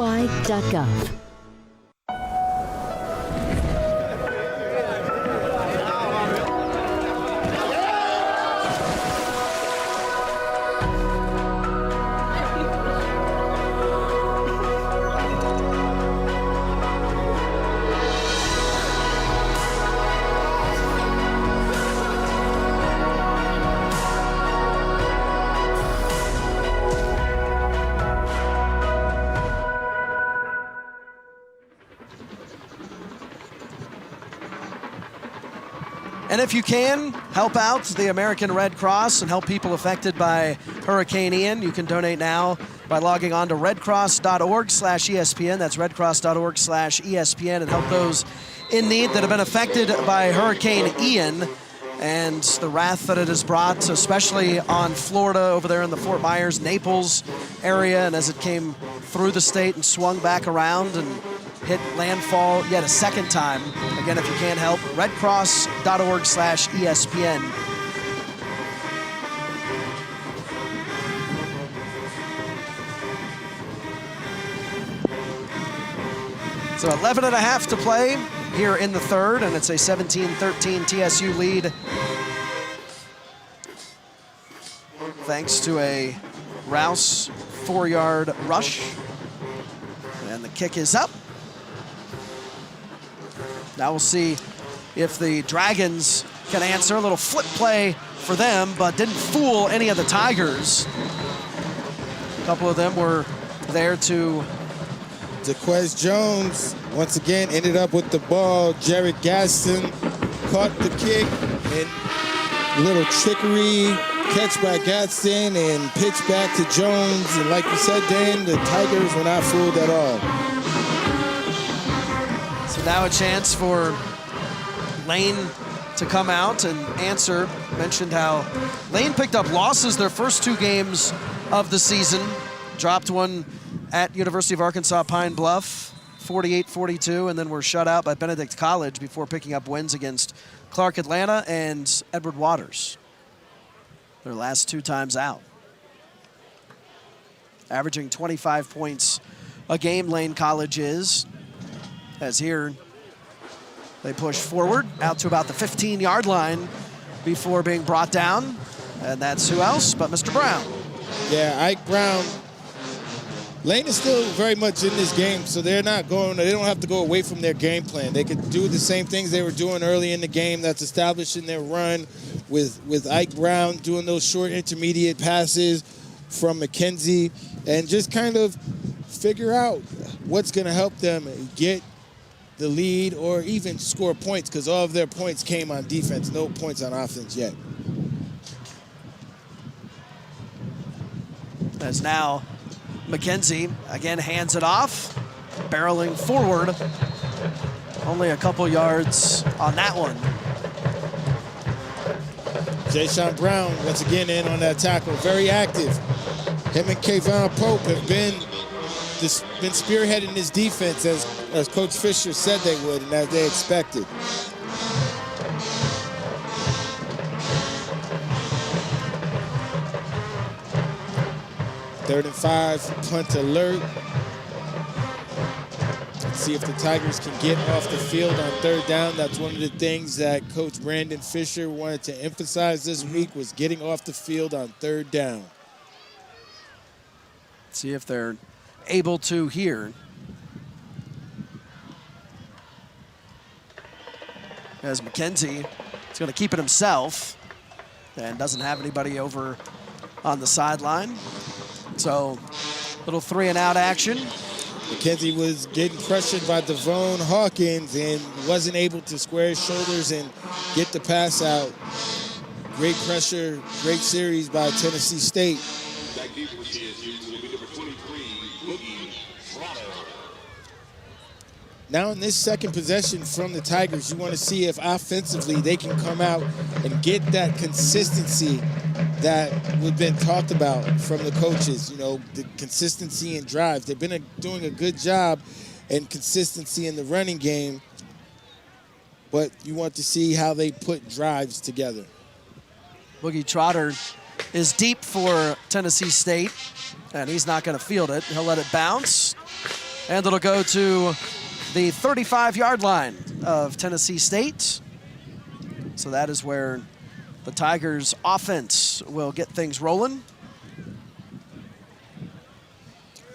And if you can, help out the American Red Cross and help people affected by Hurricane Ian. You can donate now by logging on to redcross.org/ESPN. That's redcross.org/ESPN, and help those in need that have been affected by Hurricane Ian and the wrath that it has brought, especially on Florida over there in the Fort Myers, Naples area, and as it came through the state and swung back around and hit landfall yet a second time. Again, if you can't help, redcross.org/ESPN. So 11 and a half to play here in the third, and it's a 17-13 TSU lead. Thanks to a Rouse 4-yard rush. And the kick is up. Now we'll see if the Dragons can answer. A little flip play for them, but didn't fool any of the Tigers. A couple of them were there to... Jaquez Jones, once again, ended up with the ball. Jared Gaston caught the kick, and a little trickery catch by Gaston and pitch back to Jones. And like you said, Dan, the Tigers were not fooled at all. So now a chance for Lane to come out and answer. Mentioned how Lane picked up losses their first 2 games of the season. Dropped one at University of Arkansas Pine Bluff, 48-42, and then were shut out by Benedict College before picking up wins against Clark Atlanta and Edward Waters. Their last 2 times out. Averaging 25 points a game, Lane College is. As here, they push forward out to about the 15-yard line before being brought down. And that's who else but Mr. Brown. Yeah, Ike Brown. Lane is still very much in this game, so they don't have to go away from their game plan. They could do the same things they were doing early in the game. That's establishing their run with Ike Brown doing those short intermediate passes from McKenzie, and just kind of figure out what's going to help them get the lead or even score points, because all of their points came on defense, no points on offense yet. As now McKenzie again hands it off, barreling forward. Only a couple yards on that one. Jaysean Brown once again in on that tackle, very active. Him and Kayvon Pope have been spearheading this defense as Coach Fisher said they would and as they expected. Third and 5, punt alert. Let's see if the Tigers can get off the field on third down. That's one of the things that Coach Brandon Fisher wanted to emphasize this week, was getting off the field on third down. See if they're able to here. As McKenzie is going to keep it himself and doesn't have anybody over on the sideline. So, little 3-and-out action. McKenzie was getting pressured by Devon Hawkins and wasn't able to square his shoulders and get the pass out. Great pressure, great series by Tennessee State. Now in this second possession from the Tigers, you want to see if offensively they can come out and get that consistency that we've been talked about from the coaches. You know, the consistency in drives. They've been doing a good job in consistency in the running game, but you want to see how they put drives together. Boogie Trotter is deep for Tennessee State, and he's not going to field it. He'll let it bounce, and it'll go to the 35-yard line of Tennessee State. So that is where the Tigers' offense will get things rolling.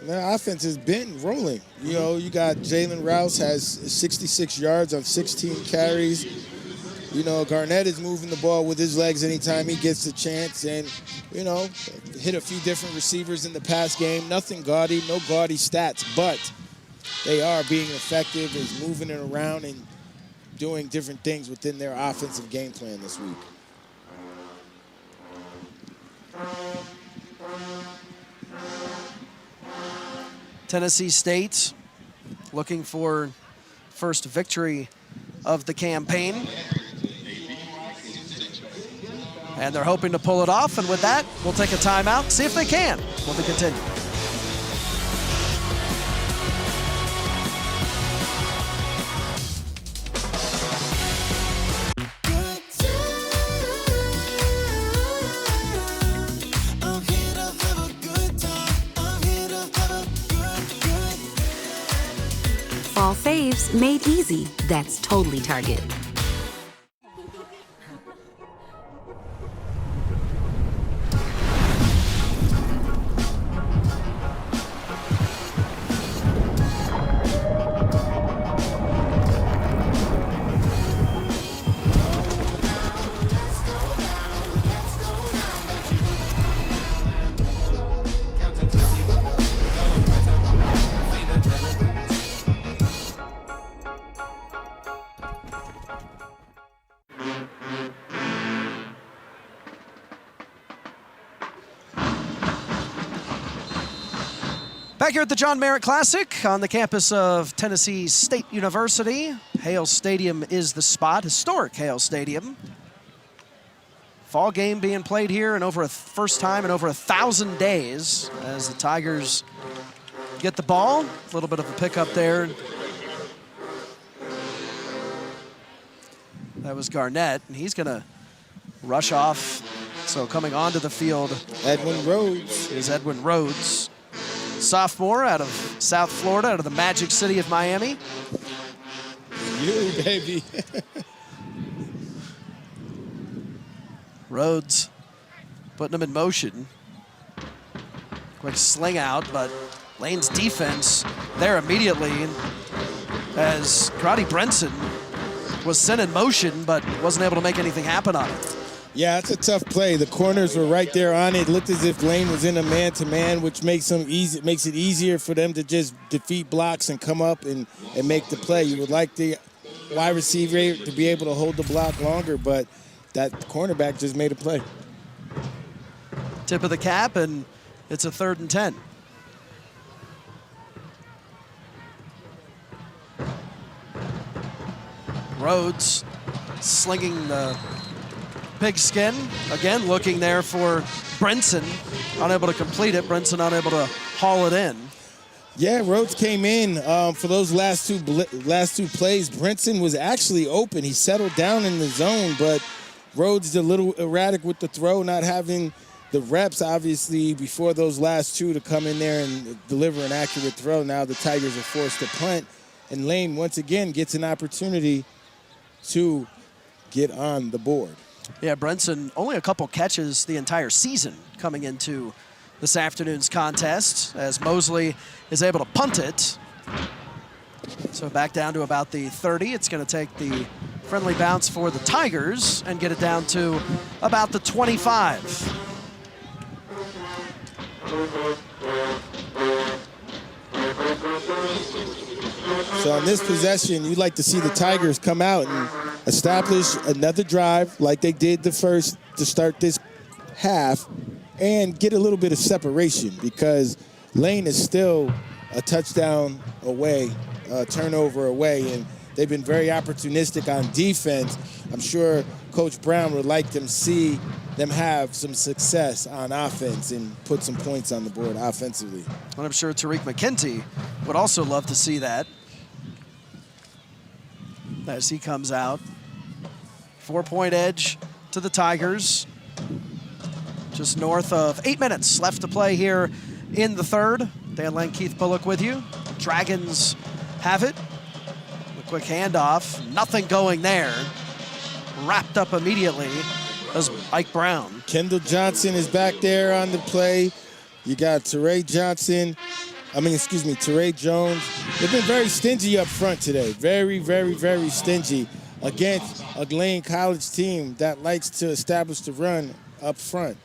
The offense has been rolling. You know, you got Jalen Rouse has 66 yards on 16 carries. You know, Garnett is moving the ball with his legs anytime he gets the chance, and, you know, hit a few different receivers in the pass game. Nothing gaudy, no gaudy stats, but they are being effective, is moving it around and doing different things within their offensive game plan this week. Tennessee State looking for first victory of the campaign. And they're hoping to pull it off. And with that, we'll take a timeout, see if they can. We'll be continuing. Fall fade saves made easy. That's totally Target. Back here at the John Merritt Classic on the campus of Tennessee State University. Hale Stadium is the spot, historic Hale Stadium. Fall game being played here in first time in over 1,000 days as the Tigers get the ball. A little bit of a pickup there. That was Garnett, and he's gonna rush off. So coming onto the field, Edwin Rhodes is Edwin Rhodes. Sophomore out of South Florida, out of the Magic City of Miami. You, baby. Rhodes putting him in motion. Quick sling out, but Lane's defense there immediately as Crotty Brenson was sent in motion, but wasn't able to make anything happen on it. Yeah, it's a tough play. The corners were right there on it. It looked as if Lane was in a man-to-man, which makes it easier for them to just defeat blocks and come up and make the play. You would like the wide receiver to be able to hold the block longer, but that cornerback just made a play. Tip of the cap, and it's a 3rd and 10. Rhodes slinging the pigskin. Again, looking there for Brenson. Unable to complete it. Brenson unable to haul it in. Yeah, Rhodes came in for those last two plays. Brenson was actually open. He settled down in the zone, but Rhodes is a little erratic with the throw, not having the reps, obviously, before those last two to come in there and deliver an accurate throw. Now the Tigers are forced to punt, and Lane once again gets an opportunity to get on the board. Yeah, Brenson, only a couple catches the entire season coming into this afternoon's contest as Mosley is able to punt it. So back down to about the 30. It's going to take the friendly bounce for the Tigers and get it down to about the 25. So on this possession, you'd like to see the Tigers come out and establish another drive like they did the first to start this half and get a little bit of separation because Lane is still a touchdown away, a turnover away, and they've been very opportunistic on defense. I'm sure Coach Brown would like them see them have some success on offense and put some points on the board offensively. And I'm sure Tariq McKenty would also love to see that as he comes out. 4-point edge to the Tigers. Just north of 8 minutes left to play here in the third. Dan Lang, Keith Bullock with you. Dragons have it. A quick handoff. Nothing going there. Wrapped up immediately as Ike Brown. Kendall Johnson is back there on the play. You got Teray Jones. They've been very stingy up front today. Very, very, very stingy against a Lane College team that likes to establish the run up front.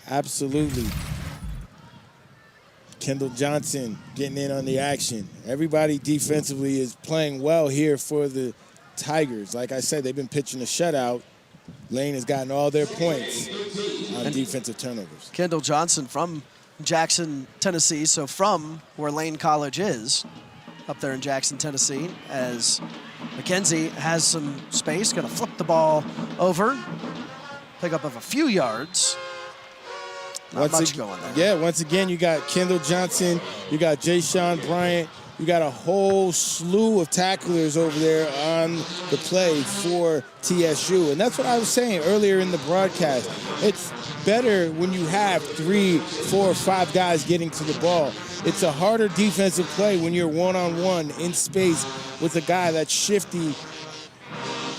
Absolutely. Kendall Johnson getting in on the action. Everybody defensively is playing well here for the Tigers. Like I said, they've been pitching a shutout. Lane has gotten all their points on defensive turnovers. Kendall Johnson from Jackson, Tennessee, so from where Lane College is, up there in Jackson, Tennessee, as McKenzie has some space, gonna flip the ball over, pick up of a few yards. Not much going there. Yeah, once again, you got Kendall Johnson, you got Jay Sean Bryant, you got a whole slew of tacklers over there on the play for TSU. And that's what I was saying earlier in the broadcast. It's better when you have 3, 4, 5 guys getting to the ball. It's a harder defensive play when you're one-on-one in space with a guy that's shifty.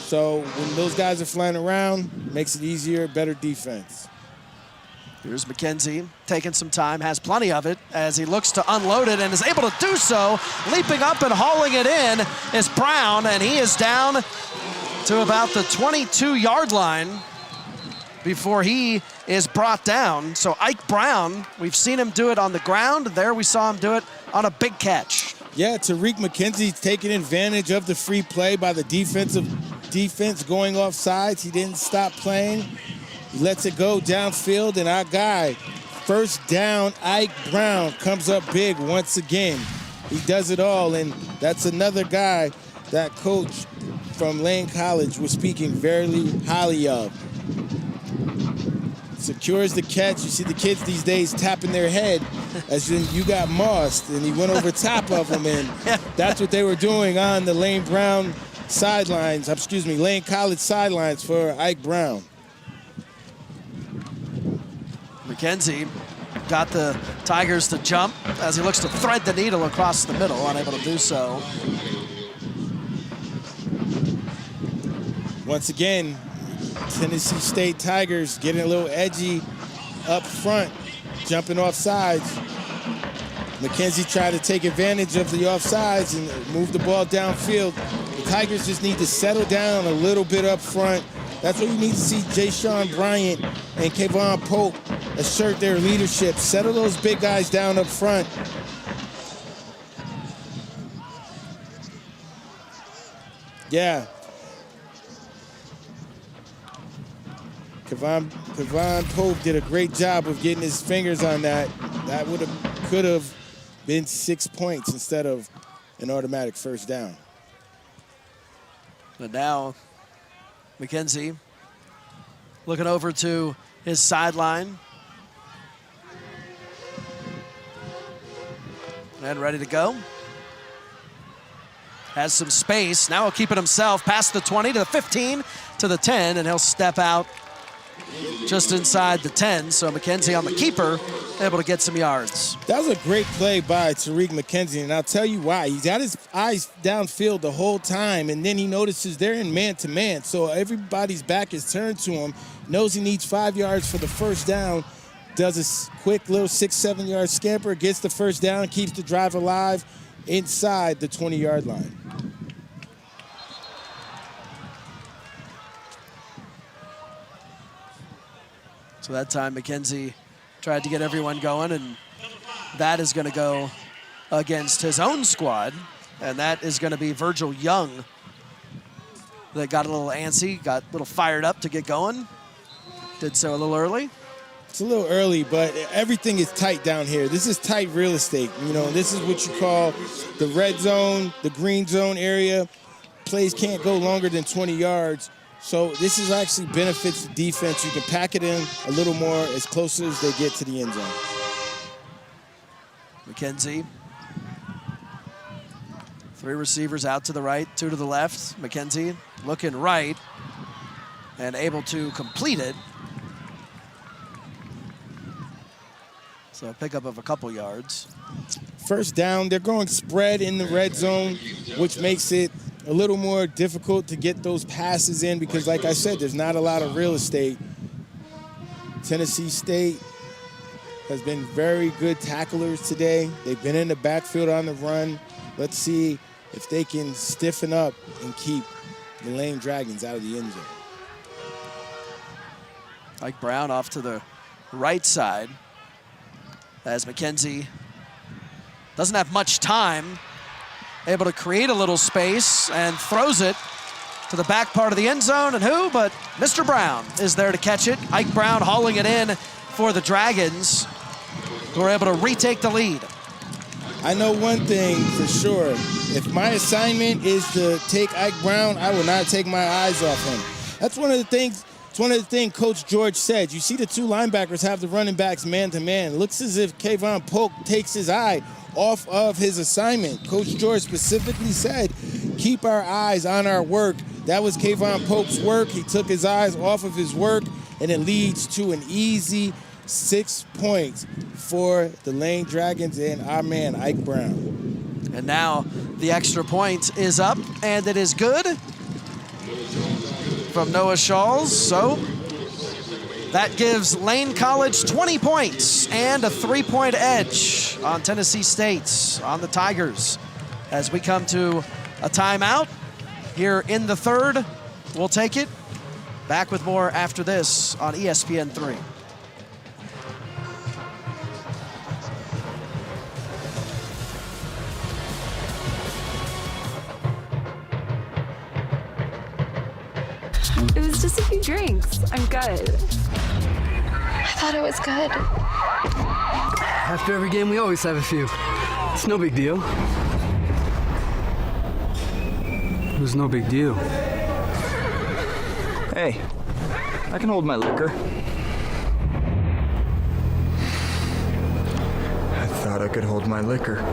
So when those guys are flying around, it makes it easier, better defense. Here's McKenzie taking some time, has plenty of it as he looks to unload it and is able to do so. Leaping up and hauling it in is Brown, and he is down to about the 22-yard line before he is brought down. So Ike Brown, we've seen him do it on the ground. There we saw him do it on a big catch. Yeah, Tariq McKenzie taking advantage of the free play by the defense going off sides. He didn't stop playing. He lets it go downfield, and our guy, first down, Ike Brown, comes up big once again. He does it all, and that's another guy that coach from Lane College was speaking very highly of. Secures the catch. You see the kids these days tapping their head as in you got mossed, and he went over top of them, and that's what they were doing on the Lane College sidelines for Ike Brown. McKenzie got the Tigers to jump as he looks to thread the needle across the middle, unable to do so. Once again, Tennessee State Tigers getting a little edgy up front, jumping off sides. McKenzie tried to take advantage of the offsides and move the ball downfield. The Tigers just need to settle down a little bit up front. That's what you need to see Jay Sean Bryant and Kayvon Pope assert their leadership. Settle those big guys down up front. Yeah. Kayvon Pope did a great job of getting his fingers on that. That could have been 6 points instead of an automatic first down. But now McKenzie looking over to his sideline. And ready to go. Has some space. Now he'll keep it himself past the 20 to the 15 to the 10, and he'll step out just inside the 10. So McKenzie on the keeper, able to get some yards. That was a great play by Tariq McKenzie, and I'll tell you why. He's got his eyes downfield the whole time, and then he notices they're in man-to-man, so everybody's back is turned to him, knows he needs 5 yards for the first down, does a quick little 6-7 yard scamper, gets the first down, keeps the drive alive inside the 20-yard line. So that time McKenzie tried to get everyone going, and that is going to go against his own squad, and that is going to be Virgil Young that got a little antsy, got a little fired up to get going. Did so a little early. It's a little early, but everything is tight down here. This is tight real estate. You know, this is what you call the red zone, the green zone area. Plays can't go longer than 20 yards. So this is actually benefits the defense. You can pack it in a little more as close as they get to the end zone. McKenzie. 3 receivers out to the right, 2 to the left. McKenzie looking right and able to complete it. So a pickup of a couple yards. First down, they're going spread in the red zone, which makes it a little more difficult to get those passes in because, like I said, there's not a lot of real estate. Tennessee State has been very good tacklers today. They've been in the backfield on the run. Let's see if they can stiffen up and keep the Lane Dragons out of the end zone. Ike Brown off to the right side as McKenzie doesn't have much time, able to create a little space and throws it to the back part of the end zone, and who but Mr. Brown is there to catch it. Ike Brown hauling it in for the Dragons, who are able to retake the lead. I know one thing for sure. If my assignment is to take Ike Brown, I will not take my eyes off him. That's one of the things. It's one of the things Coach George said. You see the 2 linebackers have the running backs man-to-man. Looks as if Kayvon Polk takes his eye off of his assignment. Coach George specifically said, keep our eyes on our work. That was Kayvon Pope's work. He took his eyes off of his work, and it leads to an easy 6 points for the Lane Dragons and our man, Ike Brown. And now the extra point is up, and it is good from Noah Shawls. So that gives Lane College 20 points and a 3-point edge on Tennessee State, on the Tigers. As we come to a timeout here in the third, we'll take it. Back with more after this on ESPN3. It was just a few drinks. I'm good. I thought it was good. After every game, we always have a few. It's no big deal. It was no big deal. Hey, I can hold my liquor. I thought I could hold my liquor.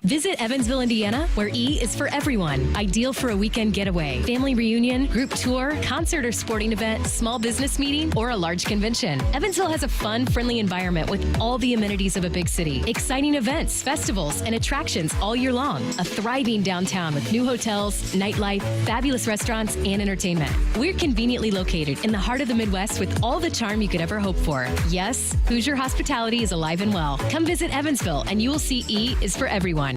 Visit Evansville, Indiana, where E is for everyone. Ideal for a weekend getaway, family reunion, group tour, concert or sporting event, small business meeting, or a large convention. Evansville has a fun, friendly environment with all the amenities of a big city. Exciting events, festivals, and attractions all year long. A thriving downtown with new hotels, nightlife, fabulous restaurants, and entertainment. We're conveniently located in the heart of the Midwest with all the charm you could ever hope for. Yes, Hoosier hospitality is alive and well. Come visit Evansville and you will see E is for everyone.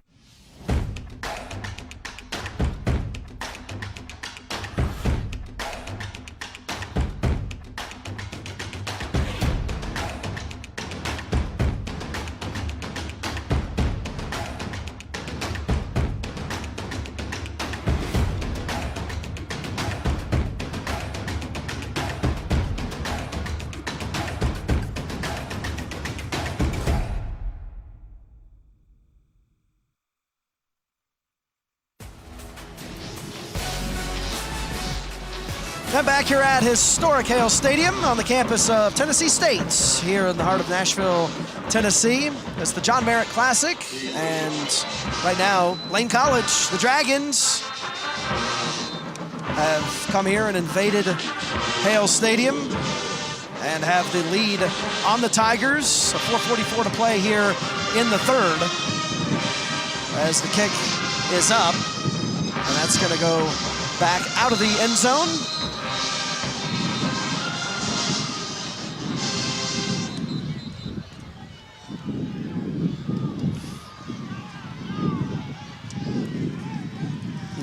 And back here at historic Hale Stadium on the campus of Tennessee State, here in the heart of Nashville, Tennessee. It's the John Merritt Classic, and right now, Lane College, the Dragons, have come here and invaded Hale Stadium and have the lead on the Tigers. A 4:44 to play here in the third as the kick is up, and that's going to go back out of the end zone.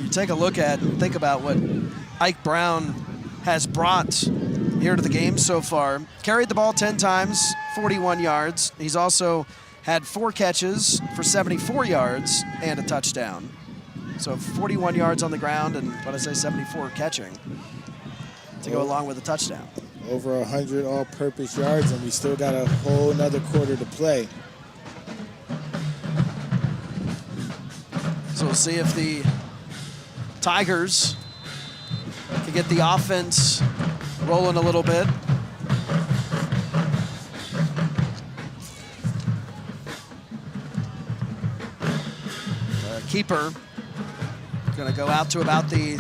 Take a look at and think about what Ike Brown has brought here to the game so far. Carried the ball 10 times, 41 yards. He's also had 4 catches for 74 yards and a touchdown. So 41 yards on the ground and, what I say, 74 catching to go along with a touchdown. Over 100 all-purpose yards, and we still got a whole nother quarter to play. So we'll see if the Tigers can get the offense rolling a little bit. Keeper going to go out to about the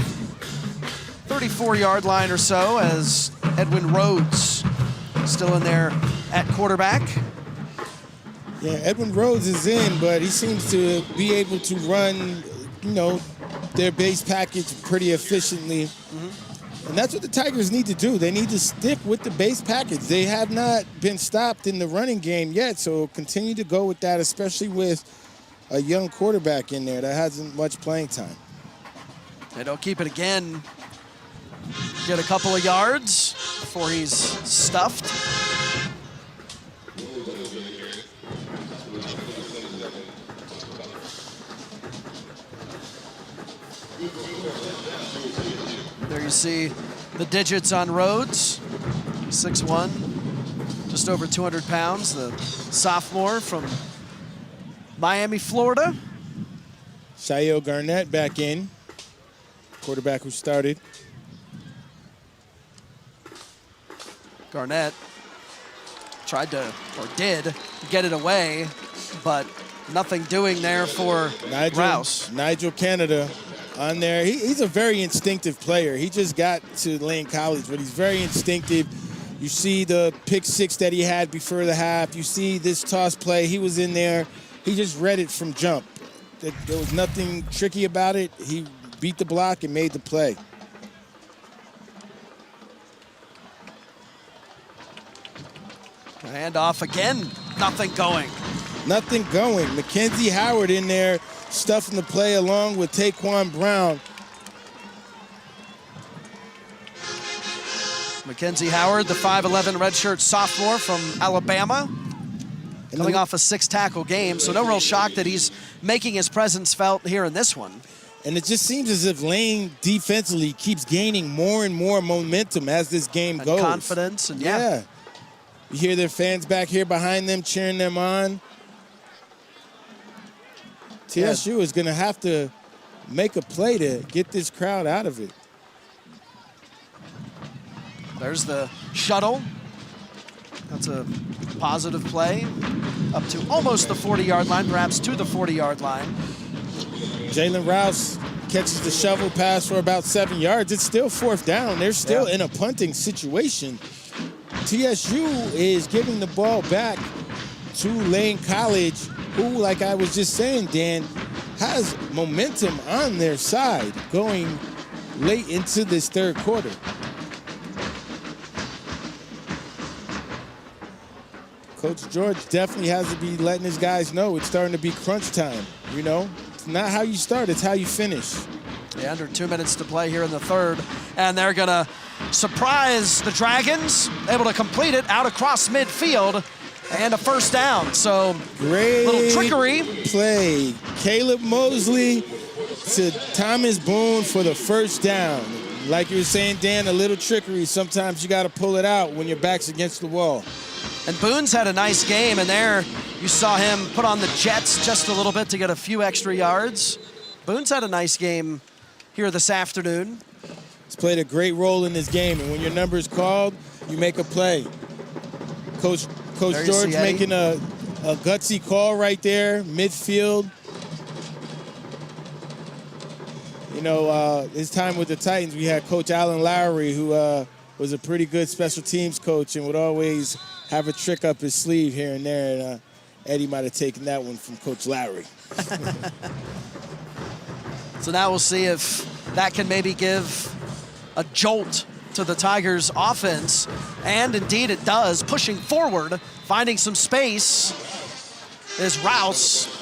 34-yard line or so as Edwin Rhodes still in there at quarterback. Yeah, Edwin Rhodes is in, but he seems to be able to run, you know, their base package pretty efficiently. Mm-hmm. And that's what the Tigers need to do. They need to stick with the base package. They have not been stopped in the running game yet, so continue to go with that, especially with a young quarterback in there that hasn't much playing time. They don't keep it again. get a couple of yards before he's stuffed. There you see the digits on Rhodes. 6'1", just over 200 pounds, the sophomore from Miami, Florida. Shael Garnett back in, quarterback who started. Garnett tried to, or did, get it away, but nothing doing there for Rouse. Nigel Canada on there. He's a very instinctive player. He just got to Lane College, but he's very instinctive. You see the pick six that he had before the half. You see this toss play. He was in there. He just read it from jump. There was nothing tricky about it. He beat the block and made the play. Handoff again, nothing going. Nothing going. Mackenzie Howard in there stuffing the play along with Taquan Brown. Mackenzie Howard, the 5'11" redshirt sophomore from Alabama, coming off a 6-tackle game, so no real shock that he's making his presence felt here in this one. And it just seems as if Lane defensively keeps gaining more and more momentum as this game goes. Confidence, and yeah. You hear their fans back here behind them cheering them on. TSU is going to have to make a play to get this crowd out of it. There's the shuttle. That's a positive play. Up to almost the 40-yard line, perhaps to the 40-yard line. Jalen Rouse catches the shovel pass for about 7 yards. It's still 4th down. They're still in a punting situation. TSU is giving the ball back to Lane College, who, like I was just saying, Dan, has momentum on their side going late into this third quarter. Coach George definitely has to be letting his guys know it's starting to be crunch time, you know? It's not how you start, it's how you finish. Yeah, under 2 minutes to play here in the third, and they're gonna surprise the Dragons, able to complete it out across midfield, and a first down. So great little trickery play. Caleb Mosley to Thomas Boone for the first down. Like you were saying, Dan, a little trickery. Sometimes you got to pull it out when your back's against the wall. And Boone's had a nice game, and there you saw him put on the jets just a little bit to get a few extra yards. Boone's had a nice game here this afternoon. He's played a great role in this game, and when your number is called, you make a play. Coach George making a gutsy call right there, midfield. You know, his time with the Titans, we had Coach Alan Lowry, who was a pretty good special teams coach and would always have a trick up his sleeve here and there. And Eddie might have taken that one from Coach Lowry. So now we'll see if that can maybe give a jolt to the Tigers offense. And indeed it does, pushing forward, finding some space is Rouse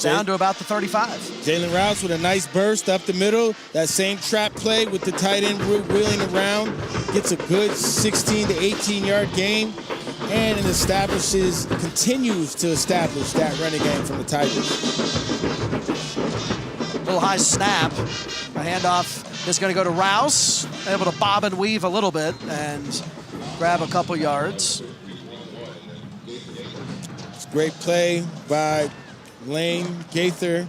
down to about the 35. Jalen Rouse with a nice burst up the middle. That same trap play with the tight end wheeling around. Gets a good 16 to 18-yard gain. And it continues to establish that running game from the Tigers. Little high snap. The handoff is going to go to Rouse. Able to bob and weave a little bit and grab a couple yards. It's a great play by Lane Gaither,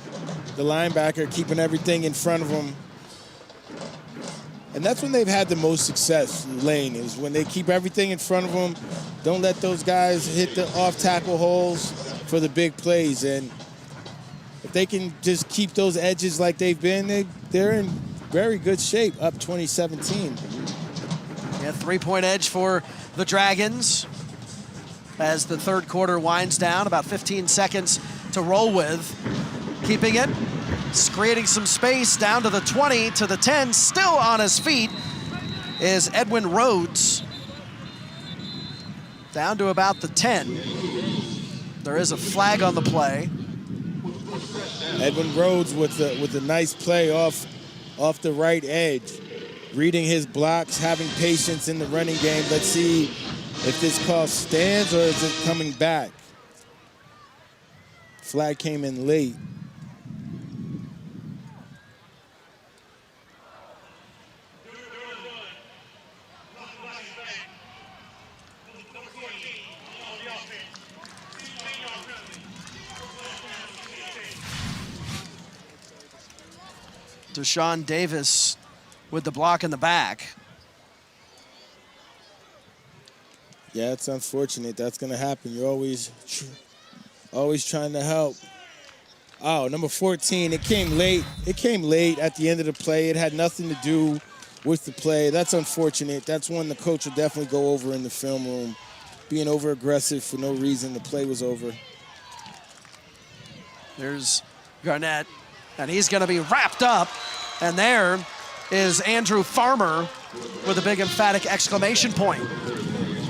the linebacker, keeping everything in front of him. And that's when they've had the most success, Lane, is when they keep everything in front of them. Don't let those guys hit the off-tackle holes for the big plays. And if they can just keep those edges like they've been, they're in very good shape, up 2017. Yeah, 3-point edge for the Dragons as the third quarter winds down. About 15 seconds to roll with. Keeping it, creating some space down to the 20, to the 10. Still on his feet is Edwin Rhodes. Down to about the 10. There is a flag on the play. Edwin Rhodes with a nice play off the right edge. reading his blocks, having patience in the running game. Let's see if this call stands or is it coming back. Flag came in late. Deshaun Davis with the block in the back. Yeah, it's unfortunate. That's going to happen. You're always trying to help. Oh, number 14, it came late. It came late at the end of the play. It had nothing to do with the play. That's unfortunate. That's one the coach will definitely go over in the film room. Being over-aggressive for no reason. The play was over. There's Garnett, and he's going to be wrapped up. And there is Andrew Farmer with a big emphatic exclamation point.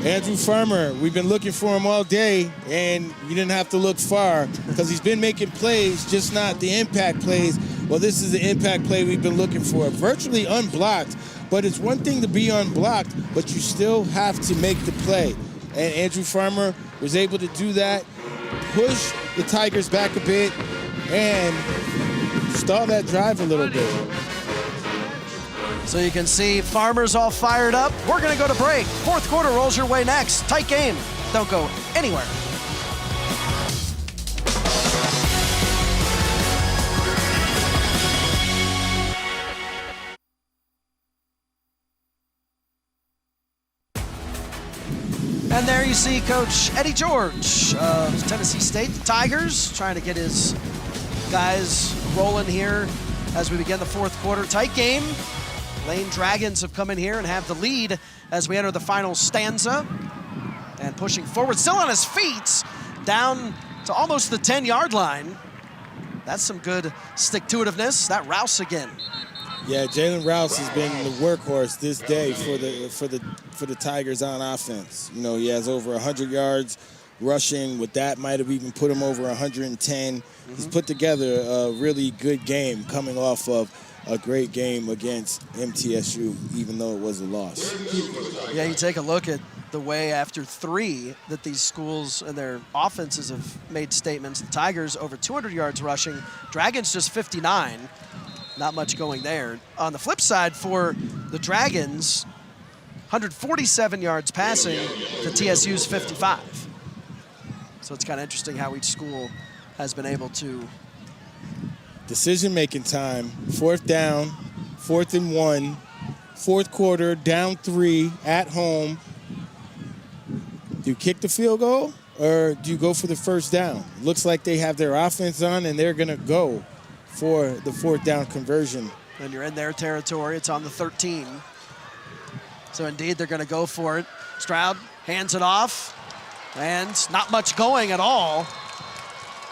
Andrew Farmer, we've been looking for him all day, and you didn't have to look far because he's been making plays, just not the impact plays. Well, this is the impact play we've been looking for. Virtually unblocked, but it's one thing to be unblocked, but you still have to make the play. And Andrew Farmer was able to do that, push the Tigers back a bit, and stall that drive a little bit. So you can see Farmer's all fired up. We're going to go to break. Fourth quarter rolls your way next. Tight game. Don't go anywhere. And there you see Coach Eddie George of Tennessee State, the Tigers, trying to get his guys rolling here as we begin the fourth quarter. Tight game. Lane Dragons have come in here and have the lead as we enter the final stanza. And pushing forward, still on his feet, down to almost the 10-yard line. That's some good stick-to-itiveness. That Rouse again. Yeah, Jalen Rouse has been the workhorse this day for the Tigers on offense. You know, he has over 100 yards rushing. With that, might have even put him over 110. He's put together a really good game coming off of a great game against MTSU, even though it was a loss. Yeah, you take a look at the way after three that these schools and their offenses have made statements. The Tigers over 200 yards rushing, Dragons just 59. Not much going there. On the flip side for the Dragons, 147 yards passing to TSU's 55. So it's kind of interesting how each school has been able to. Decision-making time, fourth down, 4th and 1, fourth quarter, down 3 at home. Do you kick the field goal or do you go for the first down? Looks like they have their offense on and they're gonna go for the 4th down conversion. And you're in their territory, it's on the 13. So indeed, they're gonna go for it. Stroud hands it off, and not much going at all.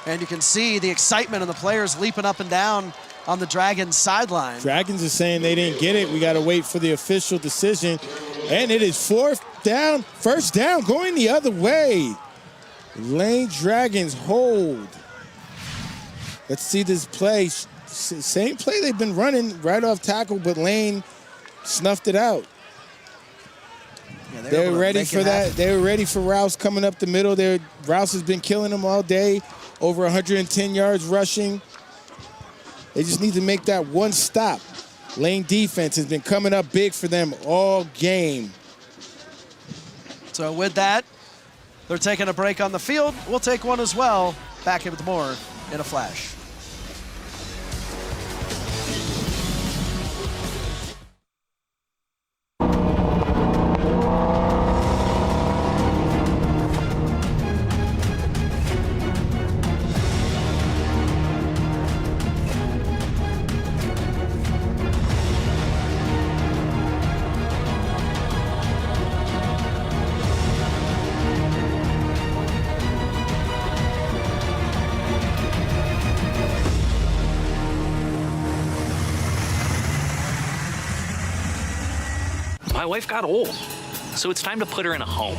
And you can see the excitement of the players leaping up and down on the Dragons sideline. Dragons are saying they didn't get it. We gotta wait for the official decision. And it is 4th down, first down, going the other way. Lane Dragons hold. Let's see this play. Same play they've been running right off tackle, but Lane snuffed it out. Yeah, they were ready for that. They were ready for Rouse coming up the middle. Rouse has been killing them all day, over 110 yards rushing. They just need to make that one stop. Lane defense has been coming up big for them all game. So with that, they're taking a break on the field. We'll take one as well. Back in with more in a flash. My wife got old, so it's time to put her in a home.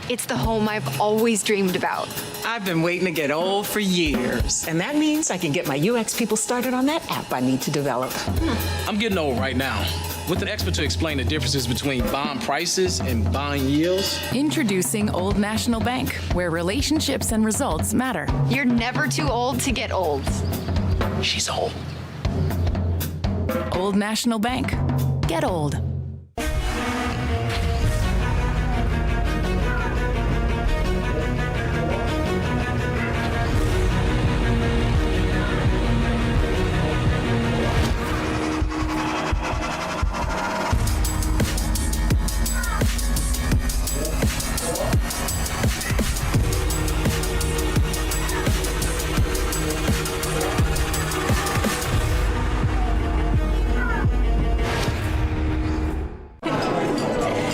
It's the home I've always dreamed about. I've been waiting to get old for years. And that means I can get my UX people started on that app I need to develop. I'm getting old right now. With an expert to explain the differences between bond prices and bond yields. Introducing Old National Bank, where relationships and results matter. You're never too old to get old. She's old. Old National Bank. Get old.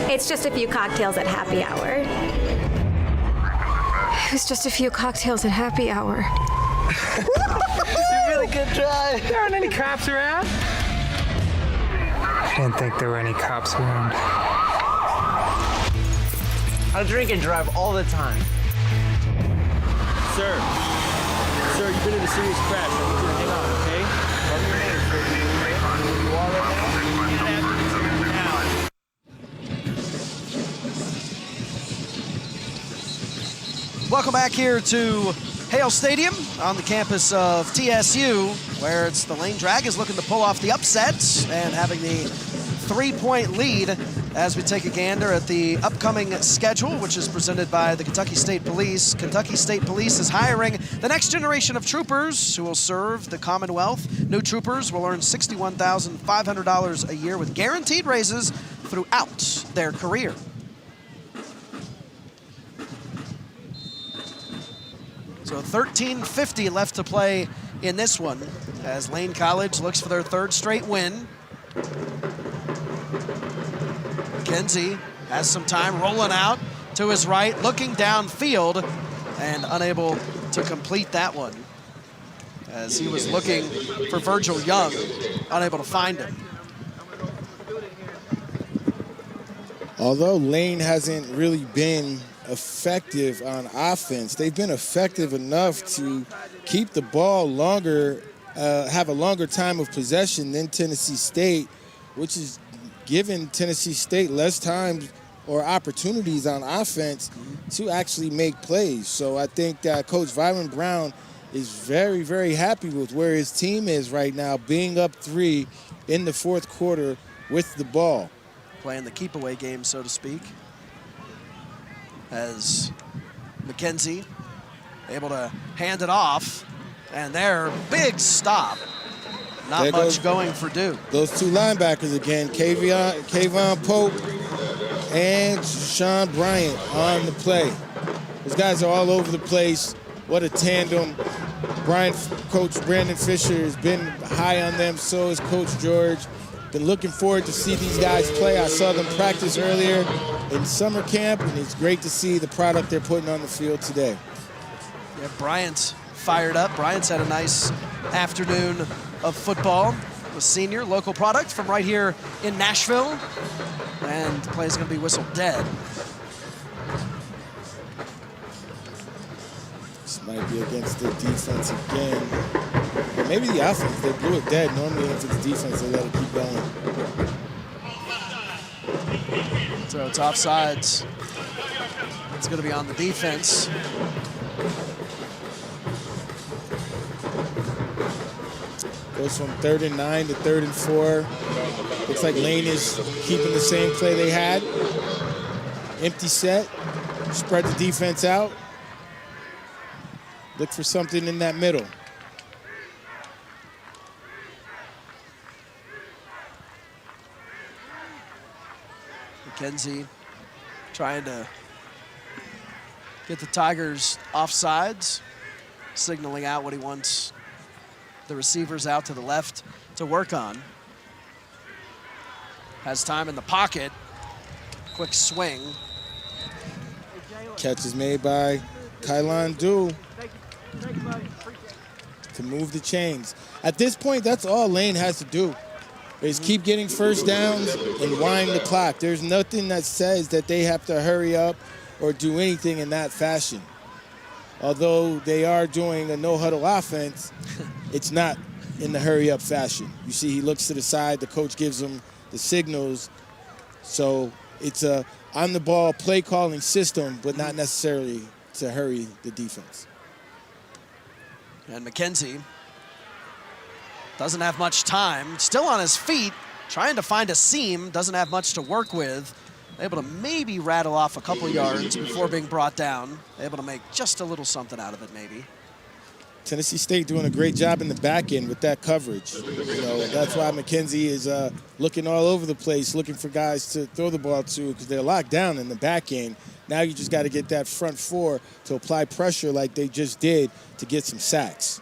It's just a few cocktails at happy hour. It was just a few cocktails at happy hour. Really good try. There aren't any cops around. I didn't think there were any cops around. I drink and drive all the time. Sir, you've been in a serious crash. I need you to hang on, okay? Tell me your name, sir. Where you are right now? Welcome back here to Hale Stadium on the campus of TSU, where it's the Lane Dragons looking to pull off the upset and having the 3-point lead as we take a gander at the upcoming schedule, which is presented by the Kentucky State Police. Kentucky State Police is hiring the next generation of troopers who will serve the Commonwealth. New troopers will earn $61,500 a year with guaranteed raises throughout their career. So 13:50 left to play in this one as Lane College looks for their third straight win. McKenzie has some time rolling out to his right, looking downfield and unable to complete that one as he was looking for Virgil Young, unable to find him. Although Lane hasn't really been effective on offense, they've been effective enough to keep the ball longer, have a longer time of possession than Tennessee State, which has given Tennessee State less time or opportunities on offense to actually make plays. So I think that Coach Vyron Brown is very, very happy with where his team is right now, being up 3 in the fourth quarter with the ball. Playing the keep-away game, so to speak, as McKenzie able to hand it off, and there, big stop. Not there much going for Duke. Those two linebackers again, Kayvon Pope and Sean Bryant on the play. Those guys are all over the place. What a tandem. Coach Brandon Fisher has been high on them, so is Coach George. Been looking forward to see these guys play. I saw them practice earlier in summer camp, and it's great to see the product they're putting on the field today. Yeah, Bryant's fired up. Bryant's had a nice afternoon of football. A senior, local product from right here in Nashville, and the play's gonna be whistled dead. This might be against the defense again. Or maybe the offense, they blew it dead. Normally if it's defense, they let it keep going. So it's offsides. It's gonna be on the defense. Goes from 3rd and 9 to 3rd and 4. Looks like Lane is keeping the same play they had. Empty set, spread the defense out. Look for something in that middle. McKenzie trying to get the Tigers offsides, signaling out what he wants the receivers out to the left to work on. Has time in the pocket. Quick swing. Catch is made by Kylon Dew to move the chains. At this point, that's all Lane has to do, is keep getting first downs and wind the clock. There's nothing that says that they have to hurry up or do anything in that fashion. Although they are doing a no-huddle offense, it's not in the hurry-up fashion. You see he looks to the side, the coach gives him the signals. So it's a on-the-ball play-calling system, but not necessarily to hurry the defense. And McKenzie doesn't have much time, still on his feet, trying to find a seam, doesn't have much to work with. Able to maybe rattle off a couple yards before being brought down. Able to make just a little something out of it, maybe. Tennessee State doing a great job in the back end with that coverage. You know, that's why McKenzie is looking all over the place, looking for guys to throw the ball to because they're locked down in the back end. Now you just got to get that front four to apply pressure like they just did to get some sacks.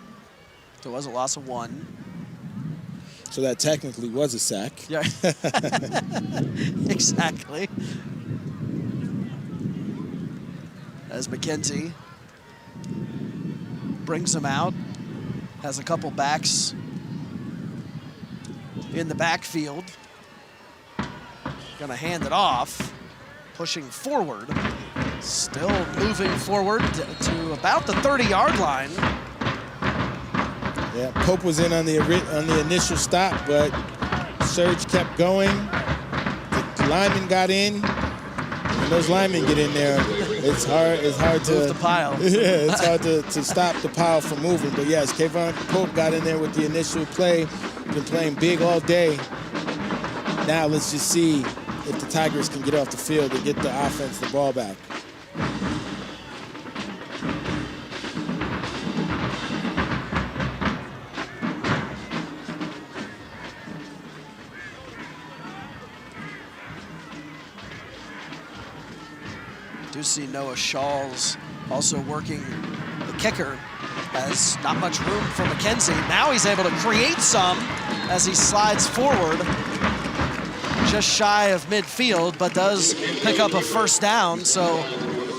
There was a loss of 1. So that technically was a sack. Yeah, exactly. As McKenzie brings him out, has a couple backs in the backfield. Gonna hand it off, pushing forward. Still moving forward to about the 30-yard line. Yeah, Pope was in on the initial stop, but Surge kept going. The linemen got in. When those linemen get in there, it's hard to move the pile. Yeah, it's hard to stop the pile from moving. But yes, Kayvon Pope got in there with the initial play. Been playing big all day. Now let's just see if the Tigers can get off the field and get the offense the ball back. Do see Noah Shawls also working the kicker. Has not much room for McKenzie. Now he's able to create some as he slides forward. Just shy of midfield, but does pick up a first down. So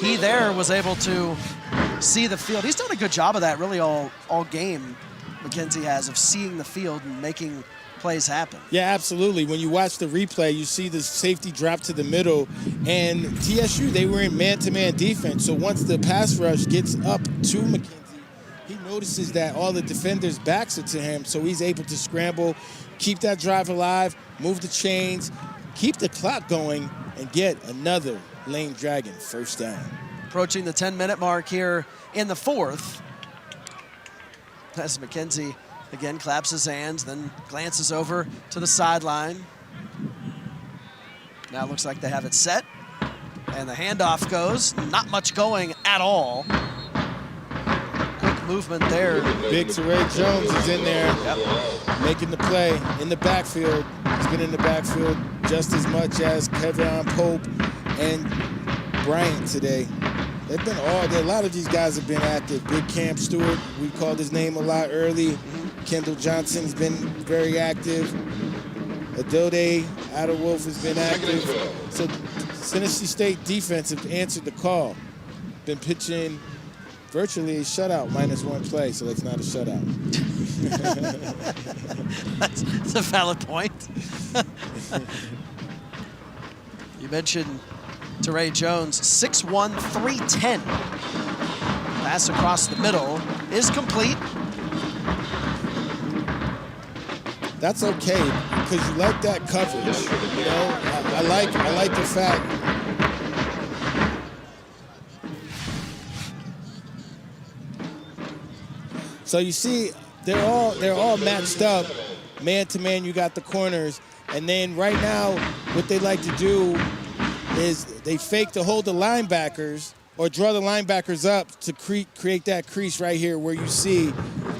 he there was able to see the field. He's done a good job of that really all game, McKenzie has, of seeing the field and making plays happen. Yeah, absolutely. When you watch the replay, you see the safety drop to the middle, and TSU, they were in man-to-man defense. So once the pass rush gets up to McKenzie, he notices that all the defenders' backs are to him, so he's able to scramble, keep that drive alive, move the chains, keep the clock going, and get another Lane Dragon first down. Approaching the 10-minute mark here in the fourth. As McKenzie again claps his hands, then glances over to the sideline. Now it looks like they have it set. And the handoff goes. Not much going at all. Quick movement there. Big Teray Jones is in there, making the play in the backfield. He's been in the backfield just as much as Kayvon Pope and Bryant today. They've been a lot of these guys have been active. Big Cam Stewart, we called his name a lot early. Kendall Johnson's been very active. Adode Adderwolf has been active. So Tennessee State defense have answered the call. Been pitching virtually a shutout, -1 play, so that's not a shutout. That's a valid point. You mentioned Teray Jones, 6'1", 310. Pass across the middle is complete. That's okay, because you like that coverage. You know, I like the fact. So you see, they're all matched up, man to man. You got the corners, and then right now, what they like to do is they fake to hold the linebackers or draw the linebackers up to create that crease right here where you see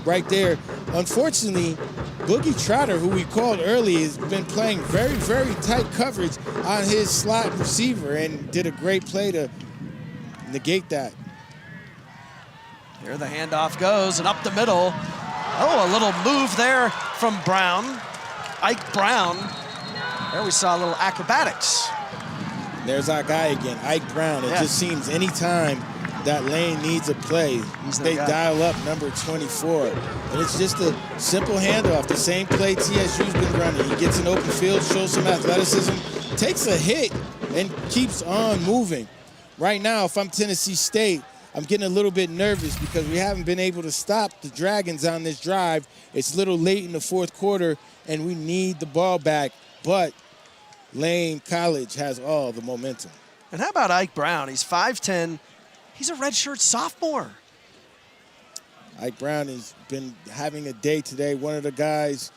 right there. Unfortunately, Boogie Trotter, who we called early, has been playing very, very tight coverage on his slot receiver and did a great play to negate that. Here the handoff goes, and up the middle. Oh, a little move there from Brown. Ike Brown. There we saw a little acrobatics. There's our guy again, Ike Brown. It just seems anytime that Lane needs a play, they dial up number 24. And it's just a simple handoff, the same play TSU's been running. He gets an open field, shows some athleticism, takes a hit, and keeps on moving. right now, if I'm Tennessee State, I'm getting a little bit nervous because we haven't been able to stop the Dragons on this drive. It's a little late in the fourth quarter, and we need the ball back. But Lane College has all the momentum. And how about Ike Brown? He's 5'10". He's a redshirt sophomore. Ike Brown has been having a day today. One of the guys,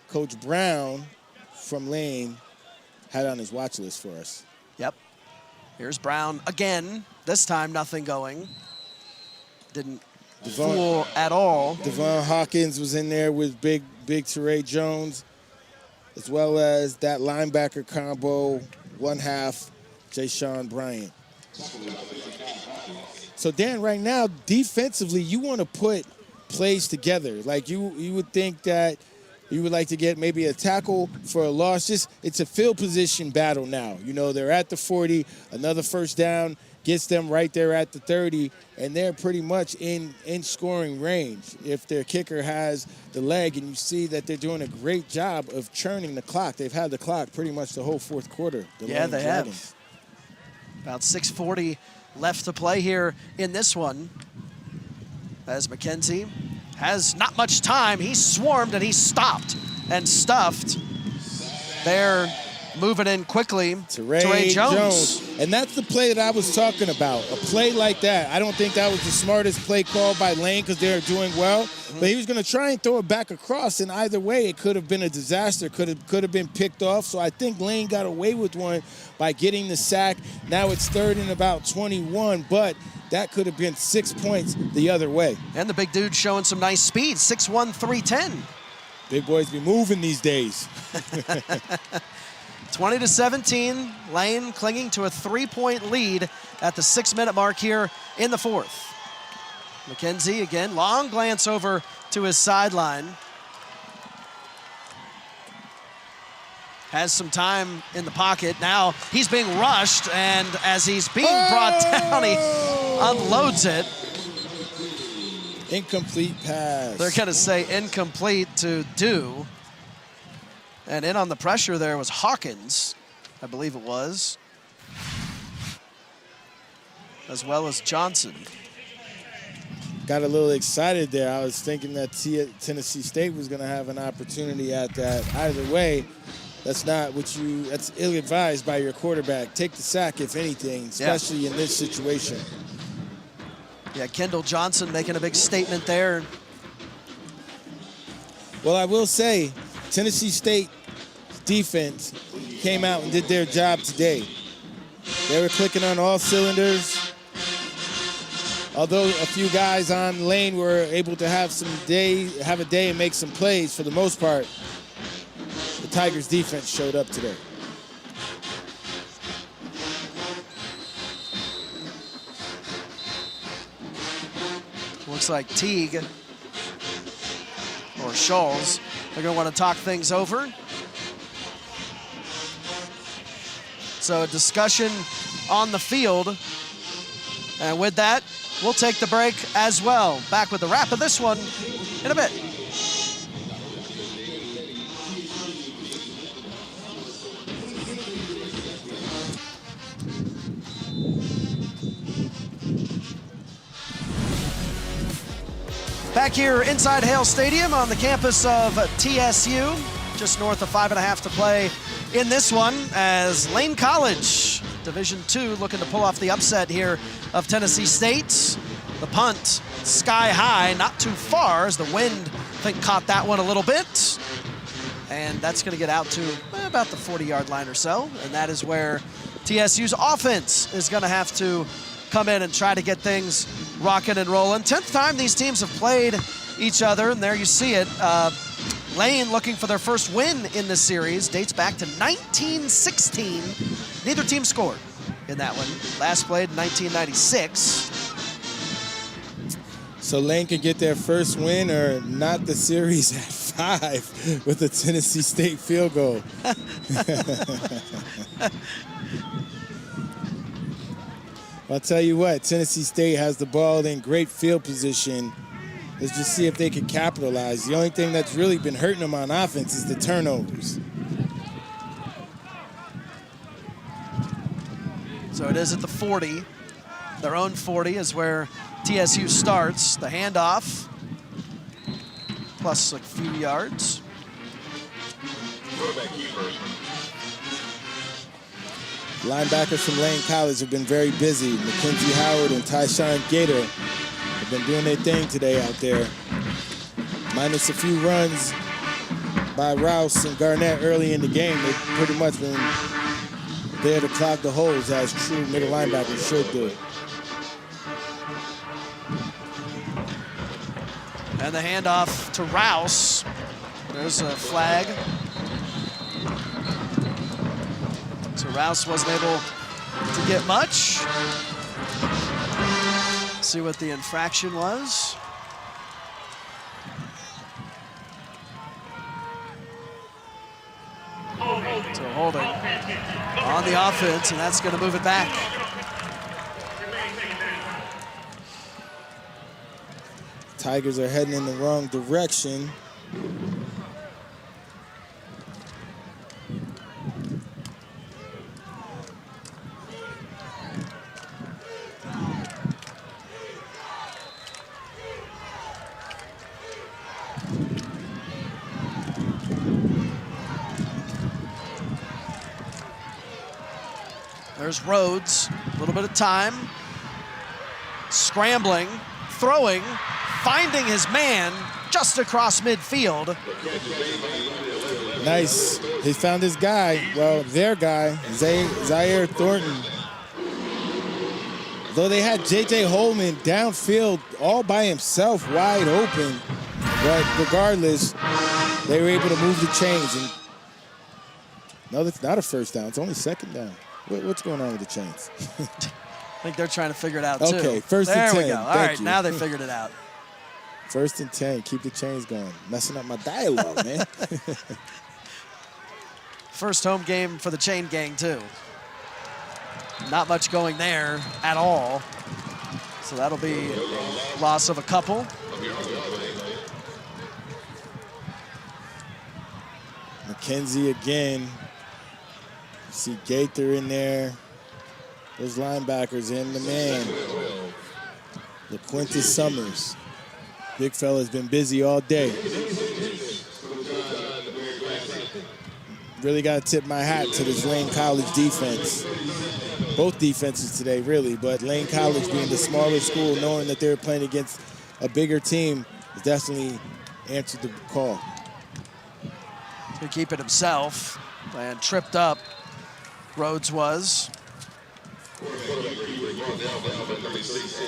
Coach Brown from Lane, had on his watch list for us. Yep. Here's Brown again. This time, nothing going. Didn't fool at all. Devon Hawkins was in there with big Teray Jones, as well as that linebacker combo, one half, Jay-Sean Bryant. So, Dan, right now, defensively, you want to put plays together. Like, you would think that you would like to get maybe a tackle for a loss. It's a field position battle now. You know, they're at the 40, another first down gets them right there at the 30, and they're pretty much in scoring range if their kicker has the leg, and you see that they're doing a great job of churning the clock. They've had the clock pretty much the whole fourth quarter. Yeah, they have. About 6:40 left to play here in this one, as McKenzie has not much time. He's swarmed and he's stopped and stuffed. They're moving in quickly. Teray Jones. And that's the play that I was talking about. A play like that. I don't think that was the smartest play called by Lane because they're doing well. But he was going to try and throw it back across, and either way, it could have been a disaster. Could have been picked off. So I think Lane got away with one by getting the sack. Now it's 3rd and about 21, but that could have been 6 points the other way. And the big dude showing some nice speed, 6'1", 310. Big boys be moving these days. 20-17, Lane clinging to a 3-point lead at the 6-minute mark here in the fourth. McKenzie again, long glance over to his sideline. Has some time in the pocket. Now he's being rushed, and as he's being brought down, he unloads it. Incomplete pass. They're going to say incomplete to Do. And in on the pressure there was Hawkins, I believe it was, as well as Johnson. Got a little excited there. I was thinking that Tennessee State was going to have an opportunity at that. Either way, that's ill-advised by your quarterback. Take the sack, if anything, especially in this situation. Yeah, Kendall Johnson making a big statement there. Well, I will say, Tennessee State defense came out and did their job today. They were clicking on all cylinders. Although a few guys on Lane were able to have a day and make some plays, for the most part, the Tigers defense showed up today. Looks like Teague or Scholes, they're going to want to talk things over. So a discussion on the field. And with that, we'll take the break as well. Back with the wrap of this one in a bit. Back here inside Hale Stadium on the campus of TSU, just north of 5.5 to play in this one, as Lane College, Division II, looking to pull off the upset here of Tennessee State. The punt sky high, not too far, as the wind, I think, caught that one a little bit. And that's going to get out to about the 40-yard line or so, and that is where TSU's offense is going to have to come in and try to get things rocking and rolling. 10th time these teams have played each other, and there you see it. Lane looking for their first win in this series. Dates back to 1916. Neither team scored in that one. Last played in 1996. So Lane can get their first win or not the series at 5 with a Tennessee State field goal. I'll tell you what, Tennessee State has the ball in great field position. Let's just see if they can capitalize. The only thing that's really been hurting them on offense is the turnovers. So it is at the 40. Their own 40 is where TSU starts. The handoff, plus a few yards. Linebackers from Lane College have been very busy. Mackenzie Howard and Tyshawn Gator have been doing their thing today out there. Minus a few runs by Rouse and Garnett early in the game, they've pretty much been there to clog the holes as true middle linebackers should do. And the handoff to Rouse. There's a flag. So Rouse wasn't able to get much. See what the infraction was. So holding on the offense, and that's going to move it back. Tigers are heading in the wrong direction. There's Rhodes, a little bit of time. Scrambling, throwing, finding his man just across midfield. Nice. He found his guy. Well, their guy, Zaire Thornton. Though they had J.J. Holman downfield all by himself, wide open. But regardless, they were able to move the chains. And no, that's not a first down. It's only second down. What's going on with the chains? I think they're trying to figure it out, too. Okay, first and 10. There we go. All right, now they figured it out. First and 10. Keep the chains going. Messing up my dialogue, man. First home game for the chain gang, too. Not much going there at all. So that'll be loss of a couple. McKenzie again. See Gaither in there. Those linebackers in the man. LaQuintus Summers. Big fella's been busy all day. Really got to tip my hat to this Lane College defense. Both defenses today, really, but Lane College being the smaller school, knowing that they're playing against a bigger team, has definitely answered the call. He's going to keep it himself and tripped up. Rhodes was.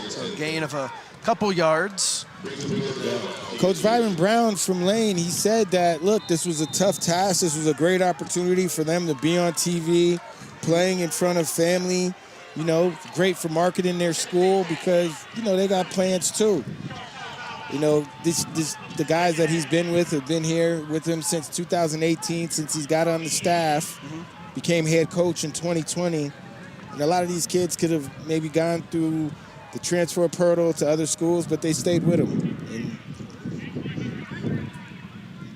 So a gain of a couple yards. Yeah. Coach Byron Brown from Lane, he said that, look, this was a tough task. This was a great opportunity for them to be on TV, playing in front of family. You know, great for marketing their school because, you know, they got plans too. You know, the guys that he's been with have been here with him since 2018, since he's got on the staff. Became head coach in 2020. And a lot of these kids could have maybe gone through the transfer portal to other schools, but they stayed with him.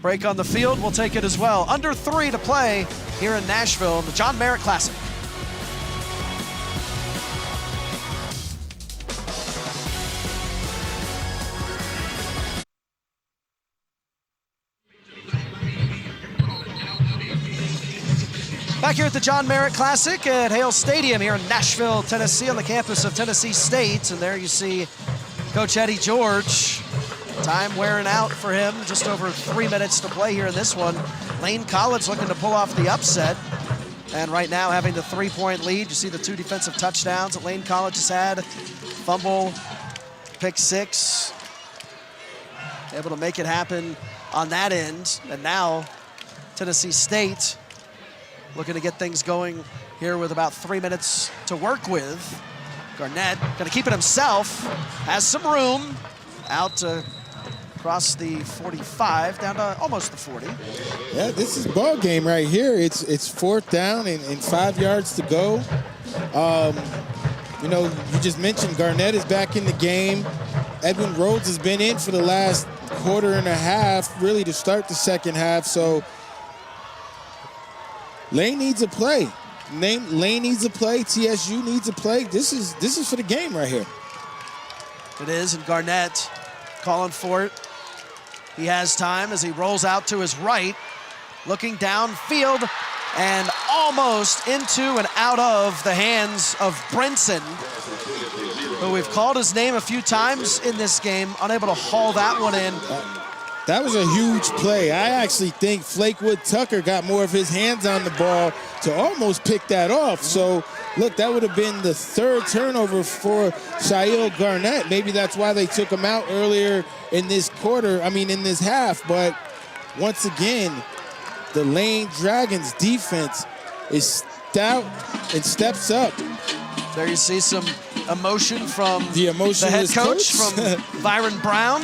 Break on the field, we'll take it as well. Under 3 to play here in Nashville in the John Merritt Classic. Back here at the John Merritt Classic at Hale Stadium here in Nashville, Tennessee, on the campus of Tennessee State. And there you see Coach Eddie George. Time wearing out for him. Just over 3 minutes to play here in this one. Lane College looking to pull off the upset. And right now having the 3-point lead. You see the 2 defensive touchdowns that Lane College has had. Fumble, pick 6. Able to make it happen on that end. And now Tennessee State looking to get things going here with about 3 minutes to work with. Garnett gonna keep it himself, has some room, out across the 45, down to almost the 40. Yeah, this is ball game right here. It's 4th down and 5 yards to go. You know, you just mentioned Garnett is back in the game. Edwin Rhodes has been in for the last quarter and a half, really to start the second half, so Lane needs a play. Lane needs to play. TSU needs to play. This is for the game right here. It is, and Garnett calling for it. He has time as he rolls out to his right, looking downfield and almost into and out of the hands of Brinson, who we've called his name a few times in this game, unable to haul that one in. That was a huge play. I actually think Flakewood Tucker got more of his hands on the ball to almost pick that off. So, look, that would have been the third turnover for Shail Garnett. Maybe that's why they took him out earlier in this in this half. But once again, the Lane Dragons defense is stout and steps up. There you see some emotion from the head coach from Byron Brown.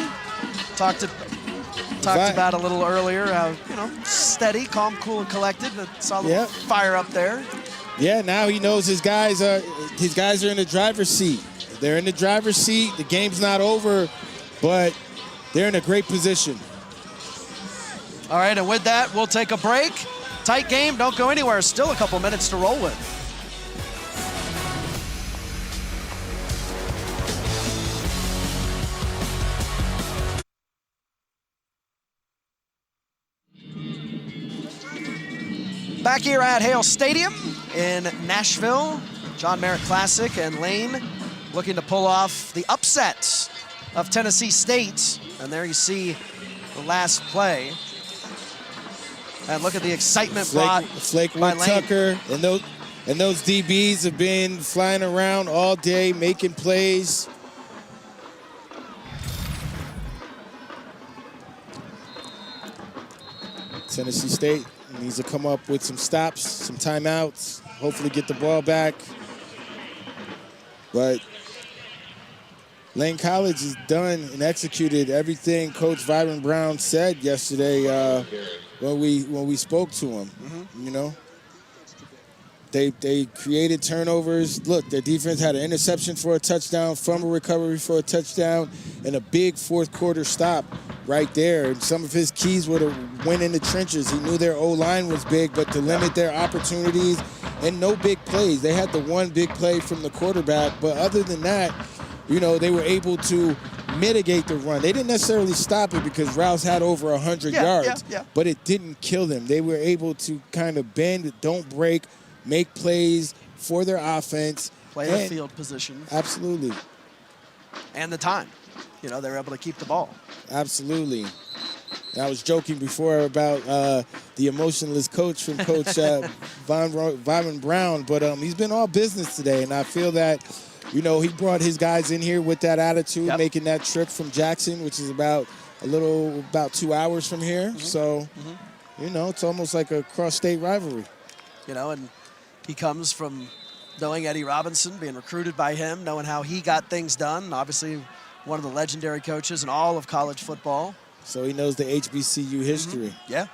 Talked about a little earlier how, steady, calm, cool, and collected. Saw the fire up there. Yeah, now he knows his guys are in the driver's seat. They're in the driver's seat. The game's not over, but they're in a great position. All right, and with that, we'll take a break. Tight game, don't go anywhere. Still a couple minutes to roll with. Back here at Hale Stadium in Nashville, John Merritt Classic, and Lane looking to pull off the upset of Tennessee State. And there you see the last play. And look at the excitement brought by Lane. Tucker and those DBs have been flying around all day, making plays. Tennessee State needs to come up with some stops, some timeouts, hopefully get the ball back. But Lane College has done and executed everything Coach Byron Brown said yesterday when we spoke to him. They created turnovers. Look, their defense had an interception for a touchdown, fumble recovery for a touchdown, and a big fourth quarter stop right there. And some of his keys would have went in the trenches. He knew their O-line was big, but to limit their opportunities and no big plays. They had the one big play from the quarterback, but other than that, they were able to mitigate the run. They didn't necessarily stop it because Rouse had over 100 yards, but it didn't kill them. They were able to kind of bend, don't break, make plays for their offense. Play the field position. Absolutely. And the time. They were able to keep the ball. Absolutely. I was joking before about the emotionless coach from Coach Byron Brown, but he's been all business today, and I feel that, he brought his guys in here with that attitude, making that trip from Jackson, which is about 2 hours from here. So, it's almost like a cross-state rivalry. And he comes from knowing Eddie Robinson, being recruited by him, knowing how he got things done. Obviously, one of the legendary coaches in all of college football. So he knows the HBCU history. Yeah.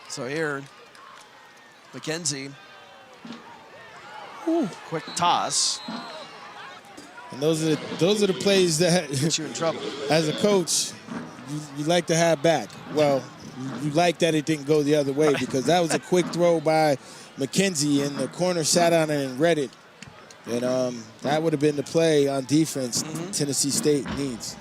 So here, McKenzie, quick toss. And those are the plays that get you in trouble. As a coach, you like to have back. Well, you like that it didn't go the other way because that was a quick throw by McKenzie, and the corner sat on it and read it. And that would have been the play on defense Tennessee State needs.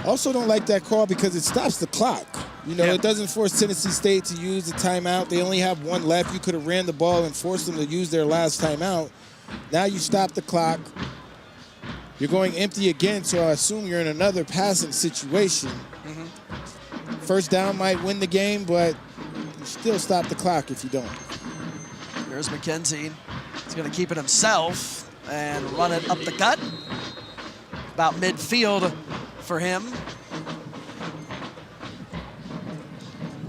Also don't like that call because it stops the clock. It doesn't force Tennessee State to use the timeout. They only have one left. You could have ran the ball and forced them to use their last timeout. Now you stop the clock. You're going empty again, so I assume you're in another passing situation. First down might win the game, but you still stop the clock if you don't. Here's McKenzie. He's going to keep it himself and run it up the gut. About midfield for him.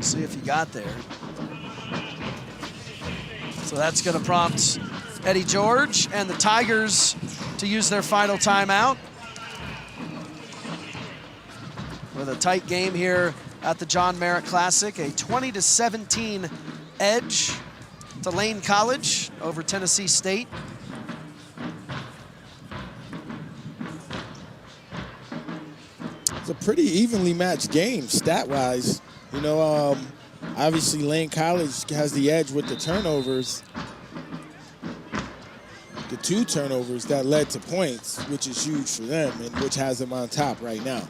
See if he got there. So that's going to prompt Eddie George and the Tigers to use their final timeout. With a tight game here at the John Merritt Classic, a 20-17 edge to Lane College over Tennessee State. It's a pretty evenly matched game, stat-wise. You know, obviously Lane College has the edge with the turnovers. The 2 turnovers that led to points, which is huge for them and which has them on top right now.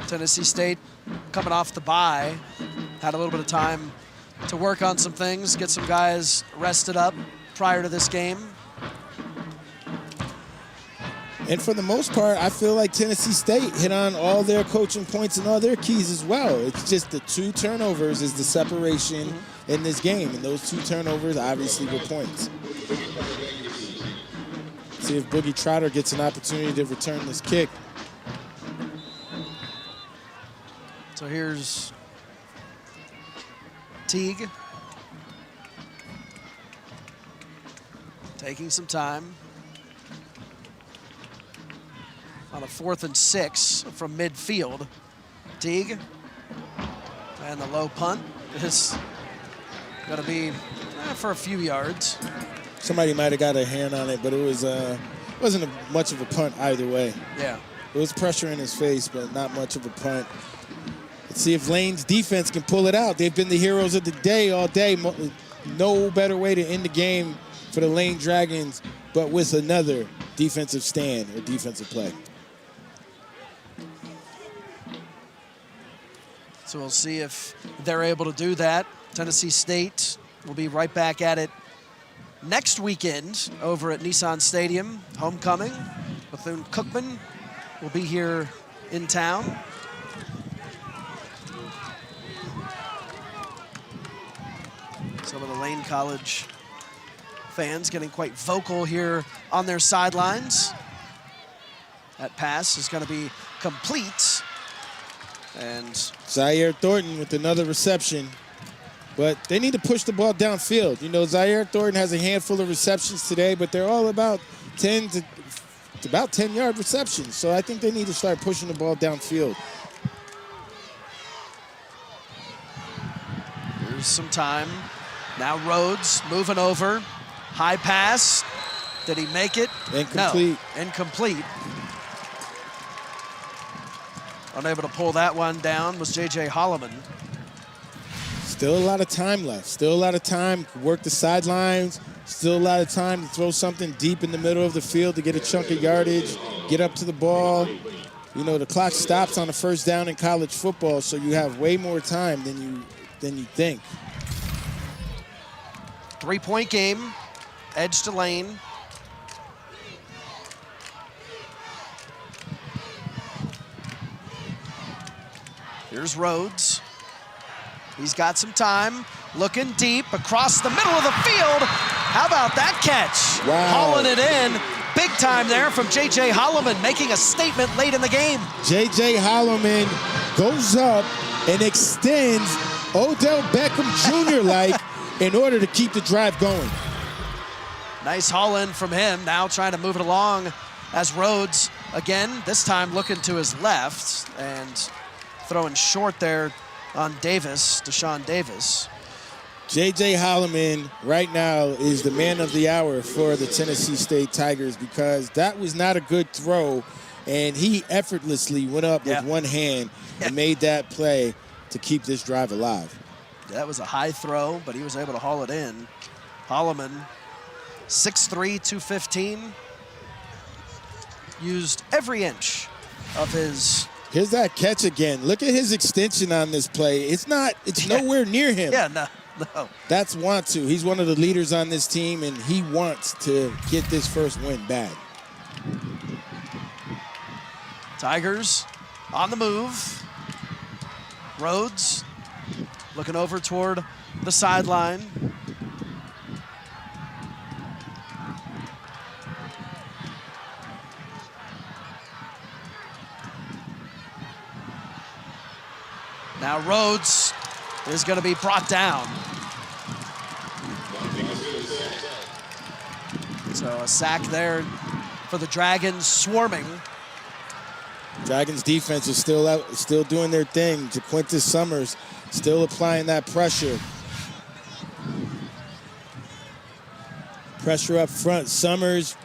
Tennessee State coming off the bye, had a little bit of time to work on some things, get some guys rested up prior to this game. And for the most part, I feel like Tennessee State hit on all their coaching points and all their keys as well. It's just the 2 turnovers is the separation in this game. And those 2 turnovers obviously were points. See if Boogie Trotter gets an opportunity to return this kick. So here's Teague. Taking some time. On a 4th and 6 from midfield. Teague. And the low punt is going to be for a few yards. Somebody might have got a hand on it, but it was wasn't much of a punt either way. Yeah. It was pressure in his face, but not much of a punt. Let's see if Lane's defense can pull it out. They've been the heroes of the day all day. No better way to end the game for the Lane Dragons, but with another defensive stand or defensive play. So we'll see if they're able to do that. Tennessee State will be right back at it next weekend over at Nissan Stadium. Homecoming. Bethune-Cookman will be here in town. Some of the Lane College fans getting quite vocal here on their sidelines. That pass is going to be complete. And Zaire Thornton with another reception. But they need to push the ball downfield. You know, Zaire Thornton has a handful of receptions today, but they're all about 10-yard receptions. So I think they need to start pushing the ball downfield. Here's some time. Now Rhodes moving over. High pass. Did he make it? Incomplete. No, incomplete. Unable to pull that one down was J.J. Holloman. Still a lot of time left. Still a lot of time to work the sidelines. Still a lot of time to throw something deep in the middle of the field to get a chunk of yardage, get up to the ball. You know, the clock stops on the first down in college football, so you have way more time than you think. 3-point game, edge to Lane. Here's Rhodes. He's got some time, looking deep across the middle of the field. How about that catch? Wow. Hauling it in. Big time there from J.J. Holloman, making a statement late in the game. J.J. Holloman goes up and extends Odell Beckham Jr.-like in order to keep the drive going. Nice haul in from him, now trying to move it along as Rhodes, again, this time looking to his left and throwing short there on Davis, Deshaun Davis. J.J. Holloman right now is the man of the hour for the Tennessee State Tigers because that was not a good throw, and he effortlessly went up with one hand and made that play to keep this drive alive. That was a high throw, but he was able to haul it in. Holloman, 6'3", 215, used every inch of his... Here's that catch again. Look at his extension on this play. It's nowhere near him. Yeah, no. That's want to. He's one of the leaders on this team, and he wants to get this first win bad. Tigers on the move. Rhodes looking over toward the sideline. Now Rhodes is going to be brought down. So a sack there for the Dragons, swarming. Dragons defense is still doing their thing. JaQuintus Summers still applying that pressure. Pressure up front. Summers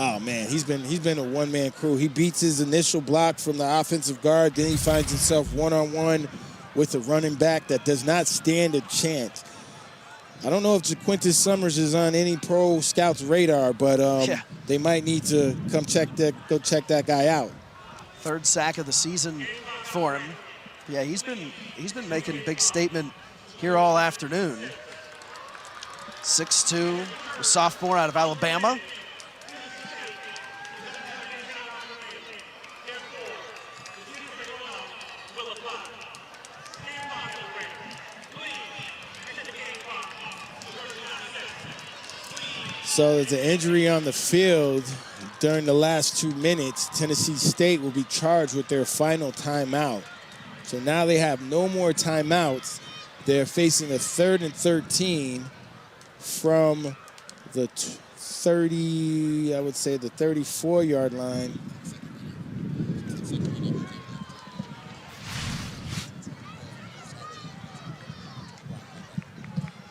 Oh man, he's been a one-man crew. He beats his initial block from the offensive guard, then he finds himself one-on-one with a running back that does not stand a chance. I don't know if Jaquintus Summers is on any pro scouts radar, but they might need to go check that guy out. Third sack of the season for him. Yeah, he's been making a big statement here all afternoon. 6'2", a sophomore out of Alabama. So there's an injury on the field during the last 2 minutes. Tennessee State will be charged with their final timeout. So now they have no more timeouts. They're facing a 3rd and 13 from the 30, I would say the 34-yard line.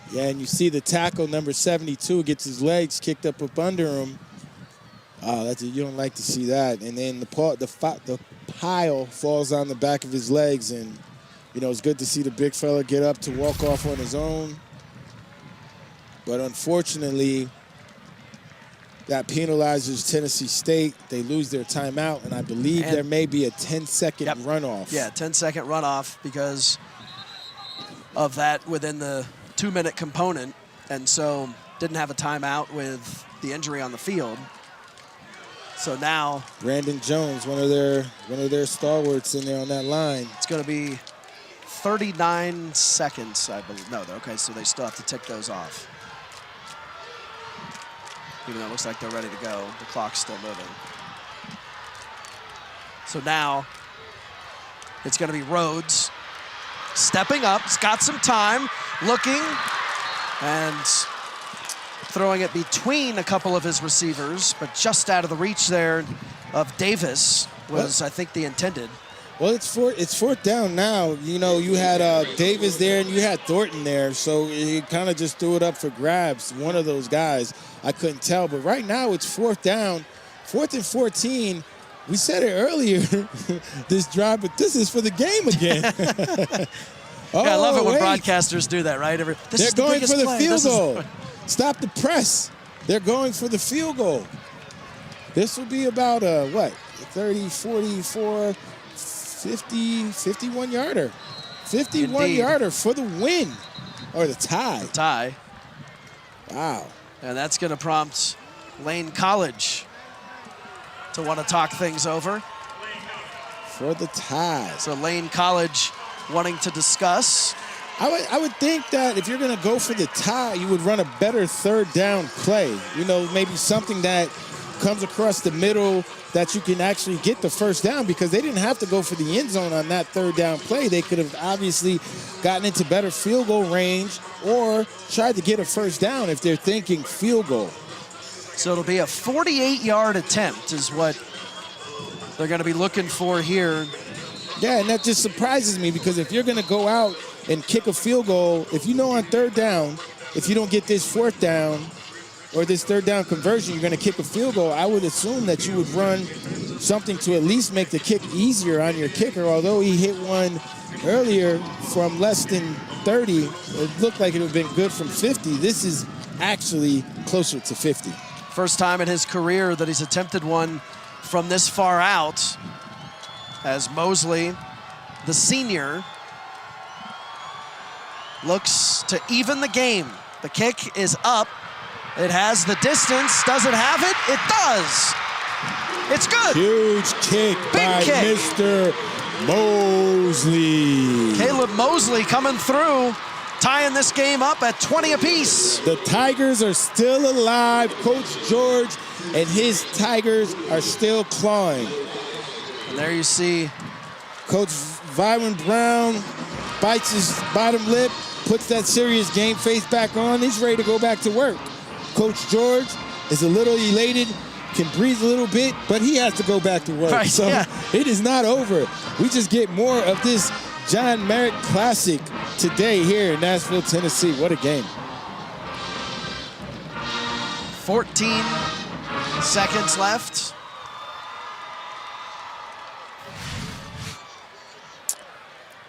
Yeah, and you see the tackle, number 72, gets his legs kicked up under him. Oh, you don't like to see that. And then the pile falls on the back of his legs, and it's good to see the big fella get up to walk off on his own. But unfortunately, that penalizes Tennessee State. They lose their timeout, and I believe there may be a 10-second runoff. Yeah, 10-second runoff because of that within the 2-minute component, and so didn't have a timeout with the injury on the field. So now Brandon Jones, one of their stalwarts in there on that line. It's going to be 39 seconds, I believe. No, okay, so they still have to tick those off. Even though it looks like they're ready to go, the clock's still moving. So now it's going to be Rhodes stepping up. He's got some time, looking, and throwing it between a couple of his receivers, but just out of the reach there of Davis was, I think, the intended. Well, it's fourth down now. You had Davis there and you had Thornton there, so he kind of just threw it up for grabs. One of those guys, I couldn't tell. But right now it's fourth down, 4th and 14. We said it earlier, this drive, but this is for the game again. I love it when broadcasters do that, right? They're going for the field goal. Stop the press. They're going for the field goal. This will be about 30, 44, 50, 51-yarder. 51-yarder for the win, or the tie. The tie. Wow. And that's going to prompt Lane College to want to talk things over. For the tie. So Lane College wanting to discuss. I would think that if you're going to go for the tie, you would run a better third down play. Maybe something that comes across the middle that you can actually get the first down, because they didn't have to go for the end zone on that third down play. They could have obviously gotten into better field goal range or tried to get a first down if they're thinking field goal. So it'll be a 48-yard attempt is what they're going to be looking for here. Yeah, and that just surprises me, because if you're going to go out and kick a field goal, if on third down, if you don't get this fourth down or this third down conversion, you're going to kick a field goal, I would assume that you would run something to at least make the kick easier on your kicker. Although he hit one earlier from less than 30, it looked like it would have been good from 50. This is actually closer to 50. First time in his career that he's attempted one from this far out, as Mosley, the senior, looks to even the game. The kick is up. It has the distance. Does it have it? It does. It's good. Huge kick by Mr. Mosley. Caleb Mosley coming through, tying this game up at 20 apiece. The Tigers are still alive. Coach George and his Tigers are still clawing. And there you see Coach Byron Brown bites his bottom lip, puts that serious game face back on. He's ready to go back to work. Coach George is a little elated, can breathe a little bit, but he has to go back to work. Right, so it is not over. We just get more of this John Merritt Classic today here in Nashville, Tennessee. What a game. 14 seconds left.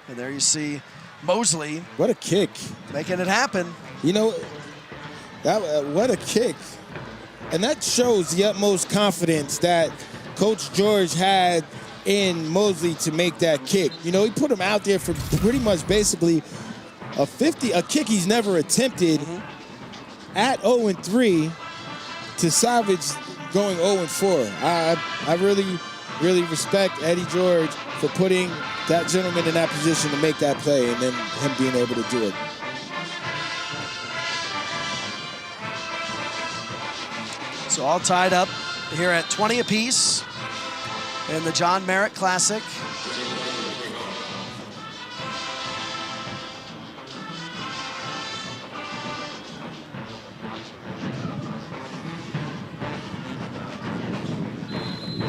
And there you see Mosley. What a kick. Making it happen. You know, what a kick. And that shows the utmost confidence that Coach George had in Mosley to make that kick. You know, he put him out there for pretty much basically a kick he's never attempted at 0-3 to salvage going 0-4. I really respect Eddie George for putting that gentleman in that position to make that play and then him being able to do it. So all tied up here at 20 apiece in the John Merritt Classic.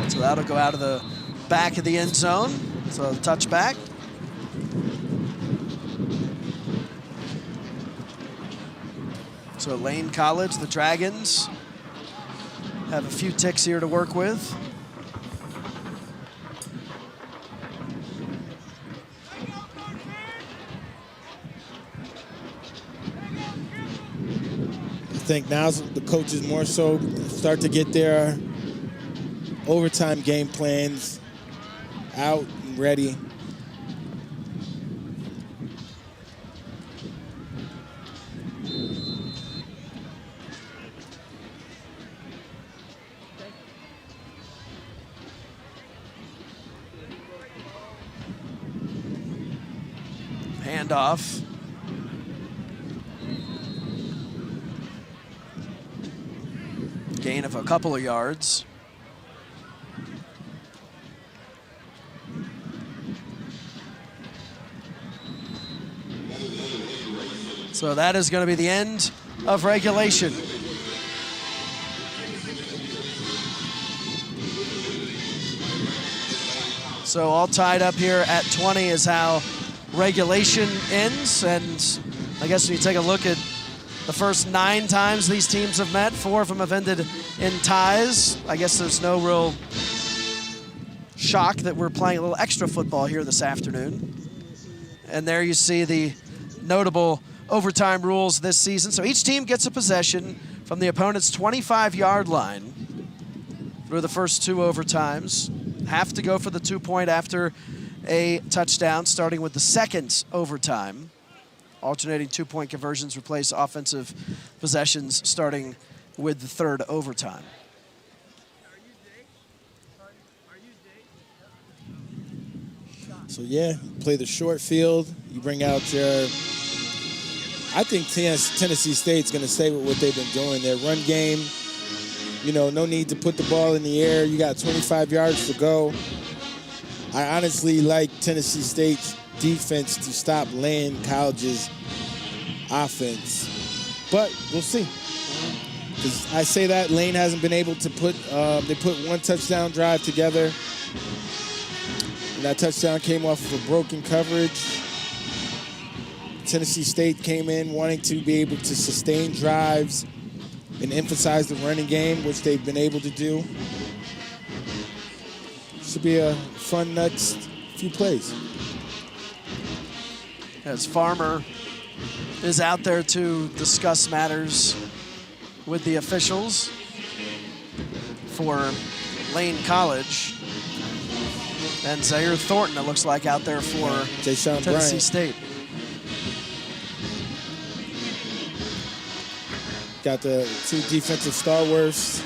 So that'll go out of the back of the end zone. So touchback. So Lane College, the Dragons, have a few ticks here to work with. I think now the coaches more so start to get their overtime game plans out and ready. Handoff. Gain of a couple of yards. So that is going to be the end of regulation. So all tied up here at 20 is how regulation ends. And I guess when you take a look at the first 9 times these teams have met, 4 of them have ended in ties. I guess there's no real shock that we're playing a little extra football here this afternoon. And there you see the notable overtime rules this season. So each team gets a possession from the opponent's 25-yard line through the first 2 overtimes. Have to go for the 2-point after a touchdown, starting with the second overtime. Alternating 2-point conversions replace offensive possessions starting with the third overtime. So yeah, play the short field. You bring out your, I think Tennessee State's going to stay with what they've been doing. Their run game, you know, no need to put the ball in the air. You got 25 yards to go. I honestly like Tennessee State's defense to stop Lane College's offense. But we'll see. Because I say that Lane hasn't been able to put, they put 1 touchdown drive together. And that touchdown came off of a broken coverage. Tennessee State came in wanting to be able to sustain drives and emphasize the running game, which they've been able to do. Should be a fun next few plays. As Farmer is out there to discuss matters with the officials for Lane College. And Zaire Thornton, it looks like, out there for Jayshawn Tennessee Bryant. State. Got the 2 defensive stalwarts,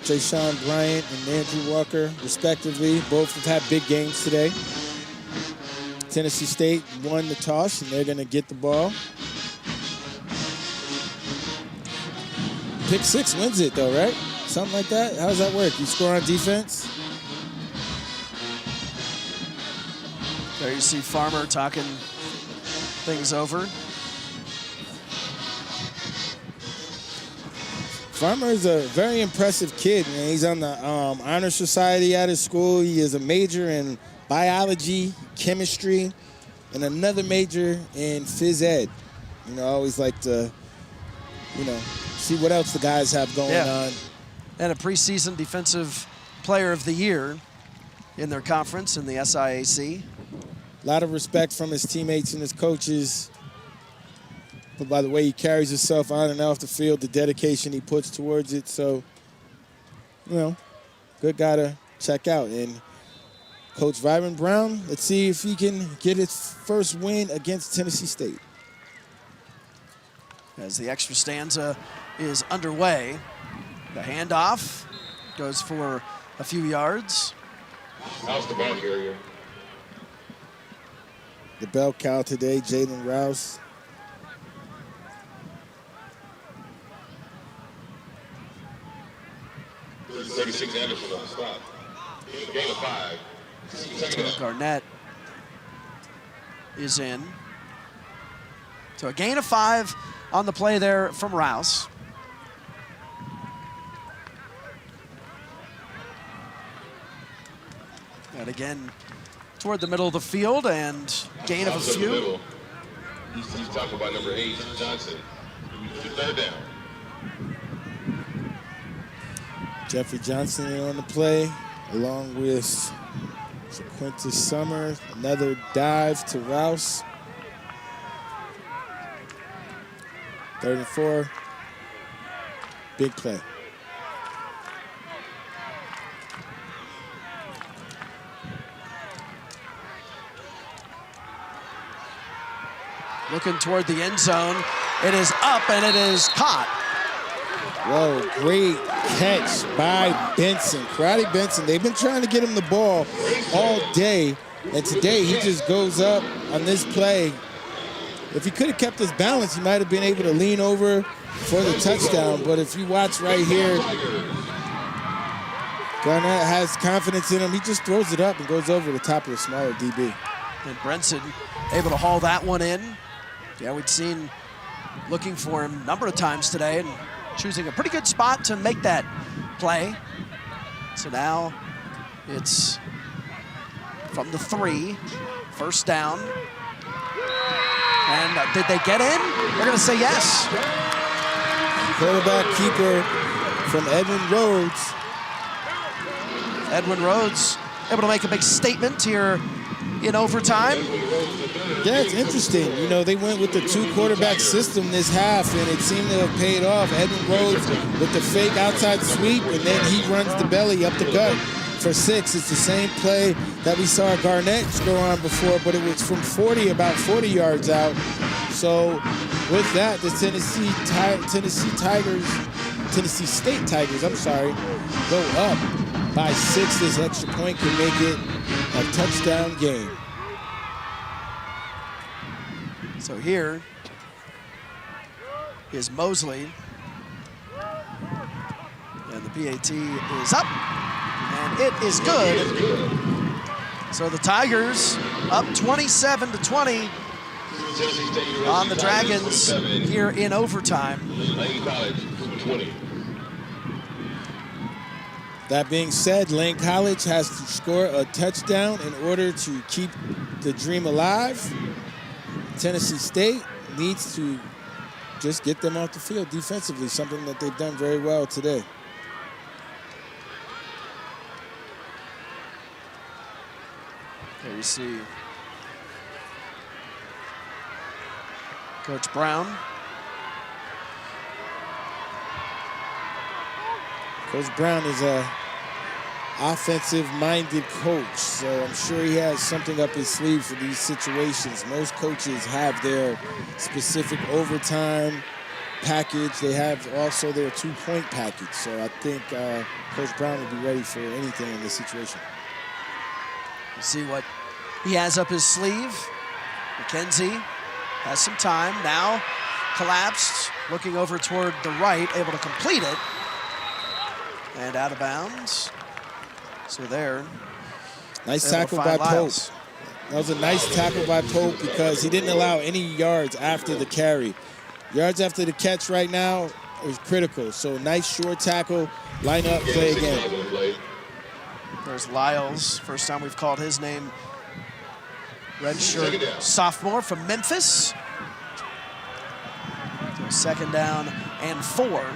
Jayshawn Bryant and Andrew Walker, respectively. Both have had big games today. Tennessee State won the toss, and they're going to get the ball. Pick 6 wins it, though, right? Something like that? How does that work? You score on defense? There you see Farmer talking things over. Farmer is a very impressive kid, man. He's on the Honor Society at his school. He is a major in biology, chemistry, and another major in phys ed. You know, I always like to, you know, see what else the guys have going on. and a preseason Defensive Player of the Year in their conference in the SIAC. A lot of respect from his teammates and his coaches. But by the way he carries himself on and off the field, the dedication he puts towards it. So, you know, good guy to check out. And Coach Byron Brown, let's see if he can get his first win against Tennessee State. As the extra stanza is underway, the handoff goes for a few yards. How's the ball carrier? The bell cow today, Jalen Rouse. $36 Anderson on the stop. Gain of 5. So Garnett is in. So a gain of 5 on the play there from Rouse. And again, toward the middle of the field and gain of a few. He's talking about number 8, Johnson. 3rd down. Jeffrey Johnson on the play, along with Quintus Summer. Another dive to Rouse. 3rd and 4. Big play. Looking toward the end zone. It is up and it is caught. Whoa, great catch by Benson. Karate Benson, they've been trying to get him the ball all day, and today he just goes up on this play. If he could have kept his balance, he might have been able to lean over for the touchdown, but if you watch right here, Garnett has confidence in him. He just throws it up and goes over the top of the smaller DB. And Brenson able to haul that one in. Yeah, we'd seen looking for him a number of times today and choosing a pretty good spot to make that play. So now it's from the 3, 1st down. And did they get in? They're going to say yes. Quarterback keeper from Edwin Rhodes. Edwin Rhodes able to make a big statement here in overtime. Yeah, it's interesting. You know, they went with the 2-quarterback system this half, and it seemed to have paid off. Edwin Rhodes with the fake outside sweep, and then he runs the belly up the gut for 6. It's the same play that we saw Garnett go on before, but it was from 40, about 40 yards out. So with that, the Tennessee State Tigers, go up by 6. This extra point can make it a touchdown game. So here is Mosley. And the PAT is up. And it is good. So the Tigers up 27-20 on the Dragons here in overtime. That being said, Lane College has to score a touchdown in order to keep the dream alive. Tennessee State needs to just get them off the field defensively, something that they've done very well today. There you see Coach Brown. Coach Brown is a offensive-minded coach, so I'm sure he has something up his sleeve for these situations. Most coaches have their specific overtime package. They have also their 2-point package, so I think Coach Brown will be ready for anything in this situation. We'll see what he has up his sleeve. McKenzie has some time. Now collapsed, looking over toward the right, able to complete it. And out of bounds. So there. Nice tackle by Pope. That was a nice tackle by Pope because he didn't allow any yards after the carry. Yards after the catch right now is critical. So nice short tackle, line up, play again. There's Lyles, first time we've called his name. Redshirt sophomore from Memphis. So 2nd down and 4.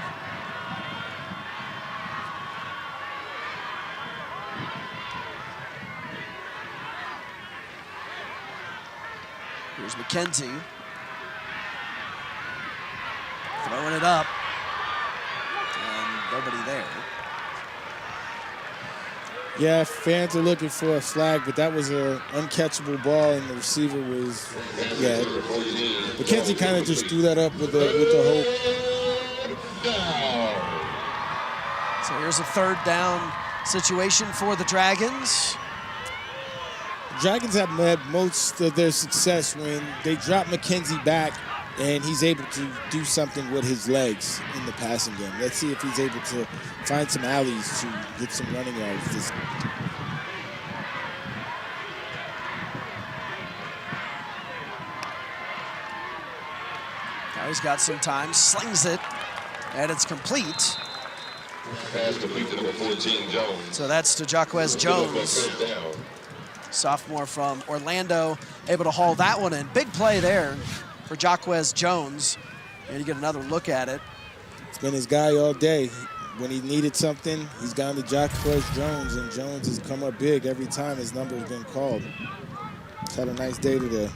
Here's McKenzie. Throwing it up. And nobody there. Yeah, fans are looking for a flag, but that was an uncatchable ball, and the receiver was, yeah. McKenzie kind of just threw that up with the hope. So here's a 3rd down situation for the Dragons. Dragons have had most of their success when they drop McKenzie back and he's able to do something with his legs in the passing game. Let's see if he's able to find some alleys to get some running yards. Now he's got some time, slings it, and it's complete. Pass complete to number 14, Jones. So that's to Jaquez Jones, sophomore from Orlando, able to haul that one in. Big play there for Jaquez Jones. And you get another look at it. It's been his guy all day. When he needed something, he's gone to Jaquez Jones, and Jones has come up big every time his number has been called. He's had a nice day today.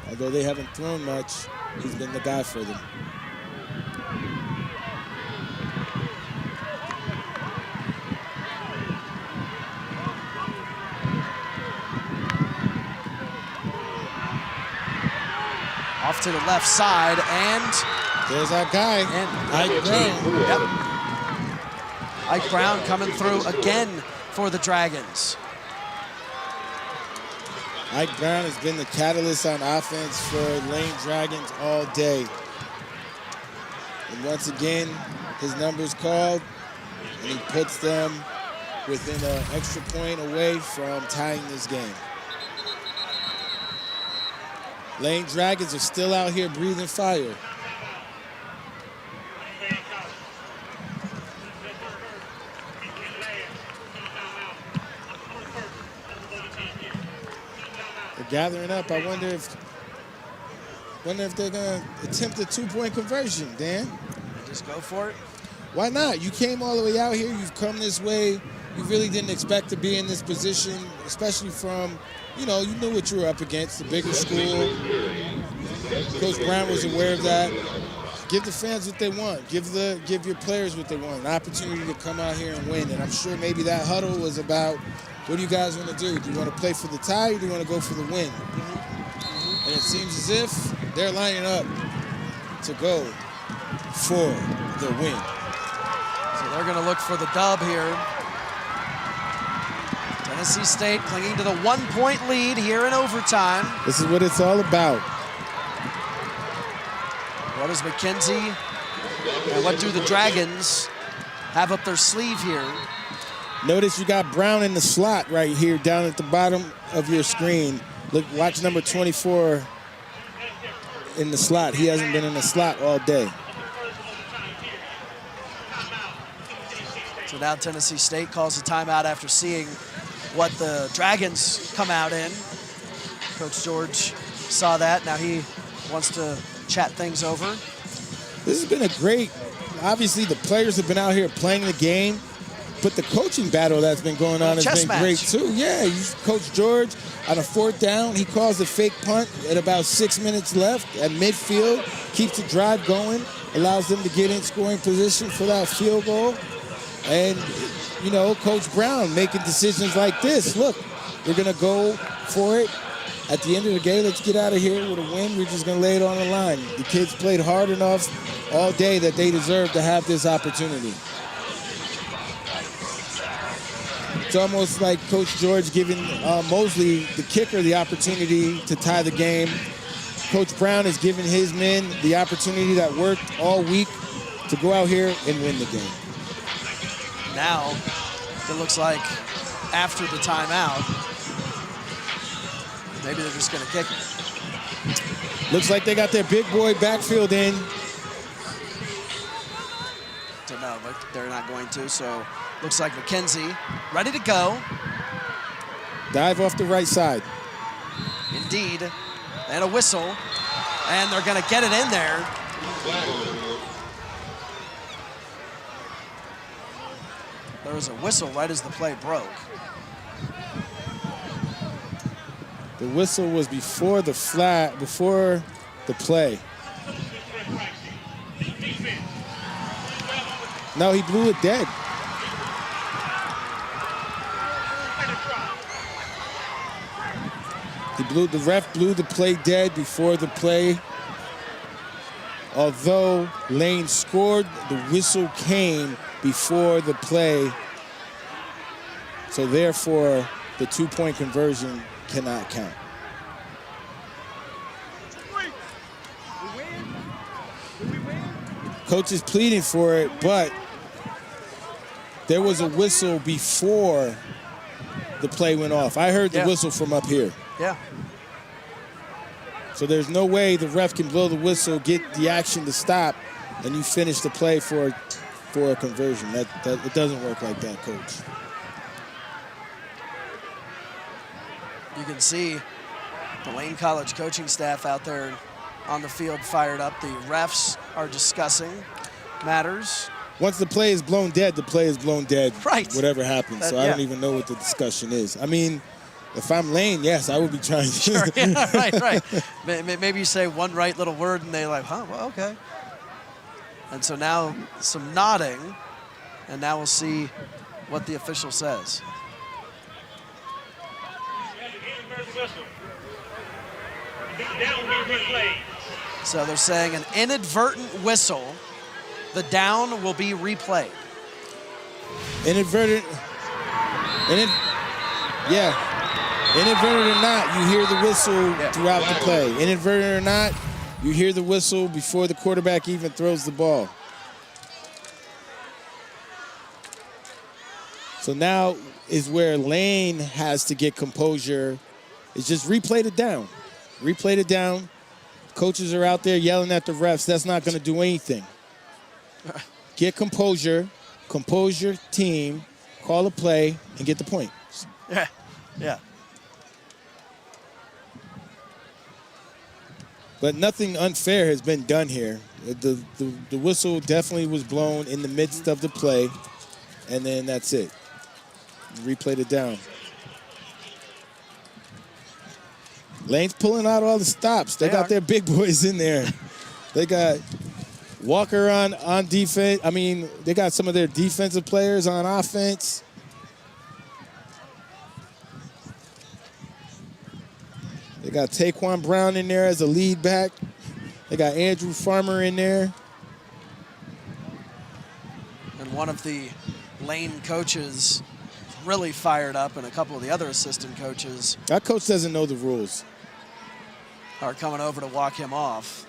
Although they haven't thrown much, he's been the guy for them. Off to the left side, and there's our guy, Ike Brown. Yep. Ike Brown coming through again for the Dragons. Ike Brown has been the catalyst on offense for Lane Dragons all day. And once again, his number's called, and he puts them within an extra point away from tying this game. Lane Dragons are still out here breathing fire. They're gathering up. I wonder if they're gonna attempt a 2-point conversion, Dan. Just go for it. Why not? You came all the way out here. You've come this way. You really didn't expect to be in this position, especially from, you know, you knew what you were up against, the bigger school. Coach Brown was aware of that. Give the fans what they want. Give your players what they want, an opportunity to come out here and win. And I'm sure maybe that huddle was about, what do you guys want to do? Do you want to play for the tie, or do you want to go for the win? And it seems as if they're lining up to go for the win. So they're going to look for the dub here. Tennessee State clinging to the 1-point lead here in overtime. This is what it's all about. What does McKenzie and what do the Dragons have up their sleeve here? Notice you got Brown in the slot right here down at the bottom of your screen. Look, watch number 24 in the slot. He hasn't been in the slot all day. So now Tennessee State calls a timeout after seeing what the Dragons come out in. Coach George saw that. Now he wants to chat things over. This has been a great, obviously the players have been out here playing the game, but the coaching battle that's been going on has been great too. Yeah, Coach George on a 4th down, he calls a fake punt at about 6 minutes left at midfield, keeps the drive going, allows them to get in scoring position for that field goal. And, you know, Coach Brown making decisions like this. Look, we're going to go for it. At the end of the game, let's get out of here with a win. We're just going to lay it on the line. The kids played hard enough all day that they deserve to have this opportunity. It's almost like Coach George giving Mosley, the kicker, the opportunity to tie the game. Coach Brown has given his men the opportunity that worked all week to go out here and win the game. Now, it looks like after the timeout, maybe they're just going to kick it. Looks like they got their big boy backfield in. So no, but they're not going to. So looks like McKenzie ready to go. Dive off the right side. Indeed. And a whistle. And they're going to get it in there. There was a whistle right as the play broke. The whistle was before the play. No, he blew it dead. The ref blew the play dead before the play. Although Lane scored, the whistle came before the play. So therefore, the 2-point conversion cannot count. Coach is pleading for it, but there was a whistle before the play went off. I heard the whistle from up here. Yeah. So there's no way the ref can blow the whistle, get the action to stop, and you finish the play for a conversion. It doesn't work like that, Coach. You can see the Lane College coaching staff out there on the field fired up. The refs are discussing matters. Once the play is blown dead, the play is blown dead. Right. Whatever happens. So I don't even know what the discussion is. I mean, if I'm Lane, yes, I would be trying to. Sure, yeah, right. Maybe you say one right little word and they're like, huh, well, okay. And so now some nodding, and now we'll see what the official says. So they're saying an inadvertent whistle, the down will be replayed. Inadvertent or not, you hear the whistle throughout the play. Inadvertent or not, you hear the whistle before the quarterback even throws the ball. So now is where Lane has to get composure. It's just replayed it down. Replayed it down. Coaches are out there yelling at the refs. That's not going to do anything. Get composure, compose your team, call a play, and get the point. Yeah. But nothing unfair has been done here. The whistle definitely was blown in the midst of the play, and then that's it. Replayed it down. Lane's pulling out all the stops. They got their big boys in there. They got Walker on defense. I mean, they got some of their defensive players on offense. They got Taquan Brown in there as a lead back. They got Andrew Farmer in there. And one of the Lane coaches really fired up, and a couple of the other assistant coaches. That coach doesn't know the rules. Are coming over to walk him off.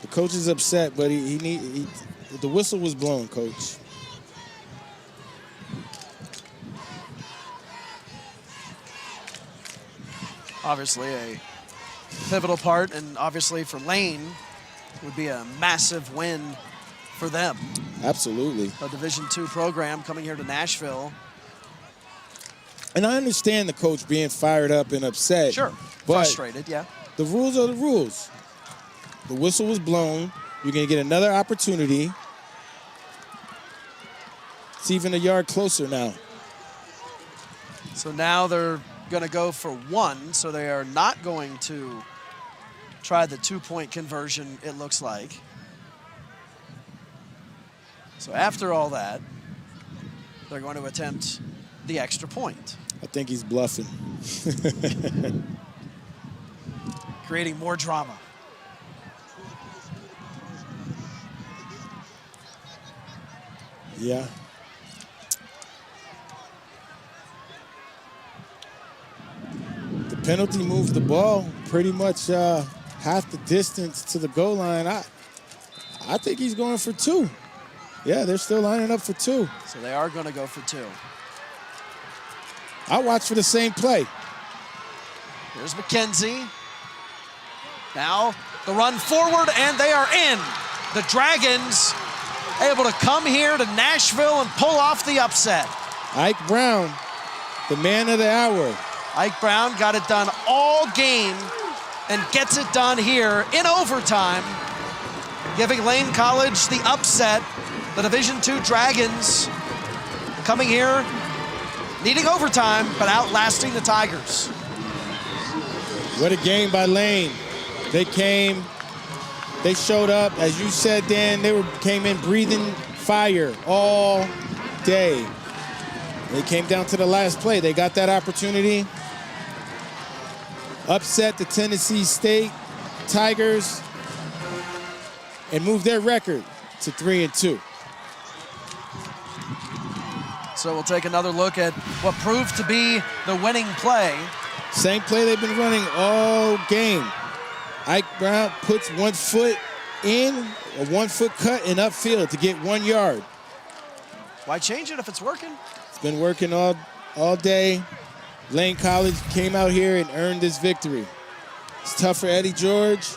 The coach is upset, but the whistle was blown, Coach. Obviously a pivotal part, and obviously for Lane would be a massive win for them. Absolutely. A Division II program coming here to Nashville. And I understand the coach being fired up and upset. Sure, frustrated, yeah. The rules are the rules. The whistle was blown. You're going to get another opportunity. It's even a yard closer now. So now they're going to go for one, so they are not going to try the 2-point conversion, it looks like. So after all that, they're going to attempt the extra point. I think he's bluffing. Creating more drama. Yeah. The penalty moved the ball pretty much half the distance to the goal line. I think he's going for two. Yeah, they're still lining up for two. So they are going to go for two. I'll watch for the same play. Here's McKenzie. Now the run forward, and they are in. The Dragons able to come here to Nashville and pull off the upset. Ike Brown, the man of the hour. Ike Brown got it done all game and gets it done here in overtime, giving Lane College the upset. The Division II Dragons coming here needing overtime, but outlasting the Tigers. What a game by Lane. They came, they showed up. As you said, Dan, they came in breathing fire all day. They came down to the last play. They got that opportunity. Upset the Tennessee State Tigers and moved their record to 3-2. So we'll take another look at what proved to be the winning play. Same play they've been running all game. Ike Brown puts 1 foot in, a 1 foot cut and upfield to get 1 yard. Why change it if it's working? It's been working all day. Lane College came out here and earned this victory. It's tough for Eddie George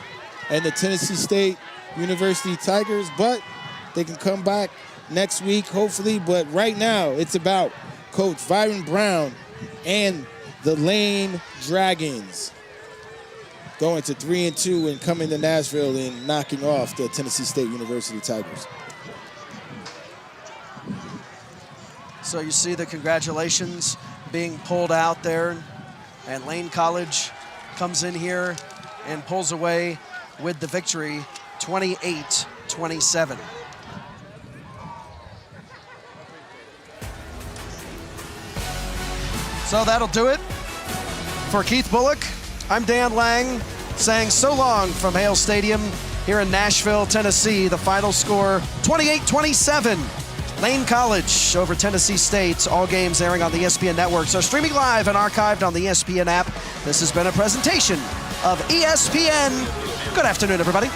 and the Tennessee State University Tigers, but they can come back next week, hopefully. But right now, it's about Coach Byron Brown and the Lane Dragons going to 3-2 and coming to Nashville and knocking off the Tennessee State University Tigers. So you see the congratulations being pulled out there, and Lane College comes in here and pulls away with the victory, 28-27. So that'll do it for Keith Bullock. I'm Dan Lang saying so long from Hale Stadium here in Nashville, Tennessee. The final score, 28-27. Lane College over Tennessee State. All games airing on the ESPN Network. So streaming live and archived on the ESPN app. This has been a presentation of ESPN. Good afternoon, everybody.